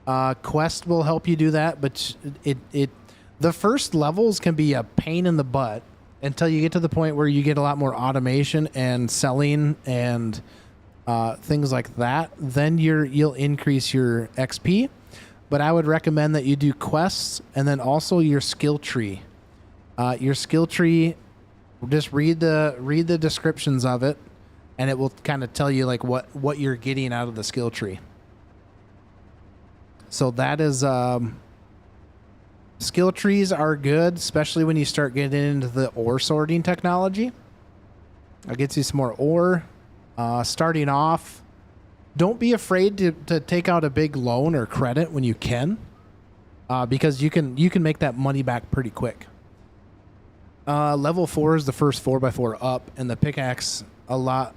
S1: Quest will help you do that, but the first levels can be a pain in the butt until you get to the point where you get a lot more automation and selling and things like that. Then you'll increase your XP. But I would recommend that you do quests and then also your skill tree. Your skill tree, just read the descriptions of it, and it will kind of tell you like what you're getting out of the skill tree. So that is Skill trees are good, especially when you start getting into the ore sorting technology. I'll get you some more ore. Starting off, don't be afraid to take out a big loan or credit when you can, because you can make that money back pretty quick. Level 4 is the first 4x4 up, and the pickaxe a lot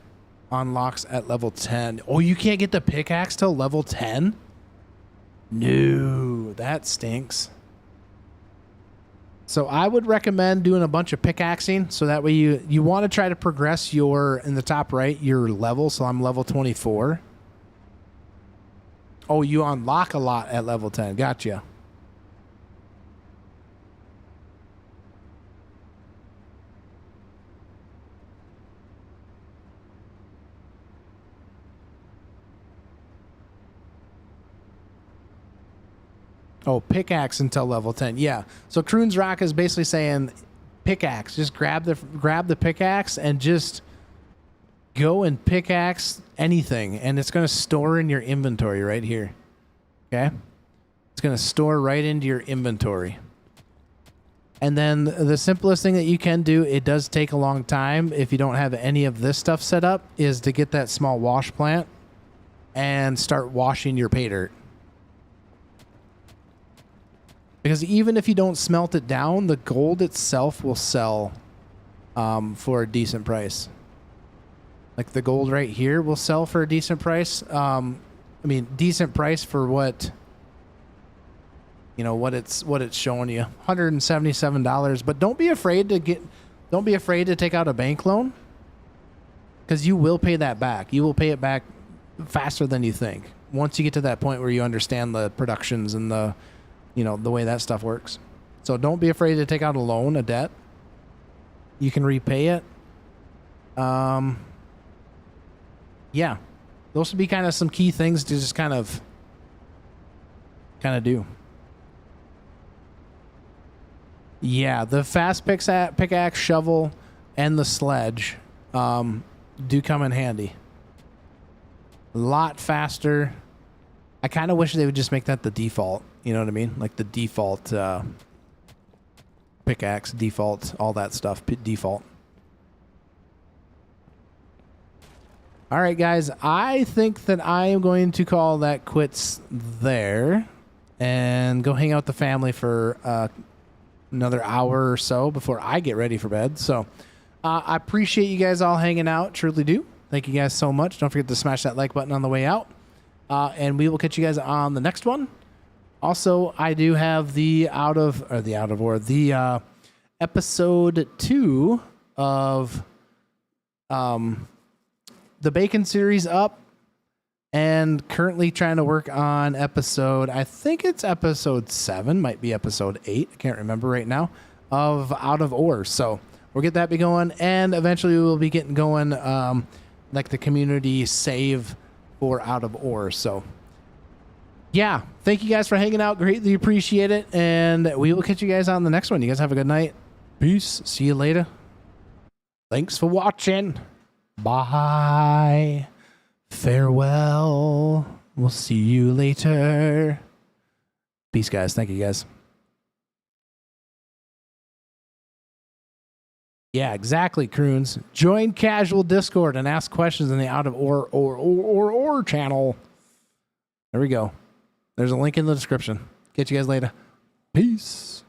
S1: unlocks at level 10. Oh, you can't get the pickaxe till level 10? No, that stinks. So I would recommend doing a bunch of pickaxing, so that way you want to try to progress your, in the top right, your level. So I'm level 24. Oh, you unlock a lot at level 10. Gotcha. Oh, pickaxe until level 10. Yeah. So Croon's Rock is basically saying pickaxe. Just grab the pickaxe and just go and pickaxe anything, and it's going to store in your inventory right here. Okay? It's going to store right into your inventory. And then the simplest thing that you can do, it does take a long time if you don't have any of this stuff set up, is to get that small wash plant and start washing your pay dirt. Because even if you don't smelt it down, the gold itself will sell for a decent price. Like the gold right here will sell for a decent price. I mean, decent price for what, you know, what it's showing you. $177. But don't be afraid to take out a bank loan, because you will pay that back. You will pay it back faster than you think once you get to that point where you understand the productions and the, you know, the way that stuff works. So don't be afraid to take out a loan, a debt. You can repay it. Yeah, those would be kind of some key things to just kind of do. Yeah, the fast pickaxe, shovel, and the sledge do come in handy. A lot faster. I kind of wish they would just make that the default. You know what I mean? Like the default pickaxe, default, all that stuff, default. All right, guys. I think that I am going to call that quits there and go hang out with the family for another hour or so before I get ready for bed. So I appreciate you guys all hanging out. Truly do. Thank you guys so much. Don't forget to smash that like button on the way out. And we will catch you guys on the next one. Also, I do have the episode 2 of the Bacon Series up, and currently trying to work on episode, I think it's episode 7, might be episode 8, I can't remember right now, of Out of Ore. So we'll get that be going, and eventually we will be getting going like the community save for Out of Ore. So yeah, thank you guys for hanging out. Greatly appreciate it. And we will catch you guys on the next one. You guys have a good night. Peace. See you later. Thanks for watching. Bye. Farewell. We'll see you later. Peace, guys. Thank you, guys. Yeah, exactly, Croons. Join casual Discord and ask questions in the Out of Ore channel. There we go. There's a link in the description. Catch you guys later. Peace.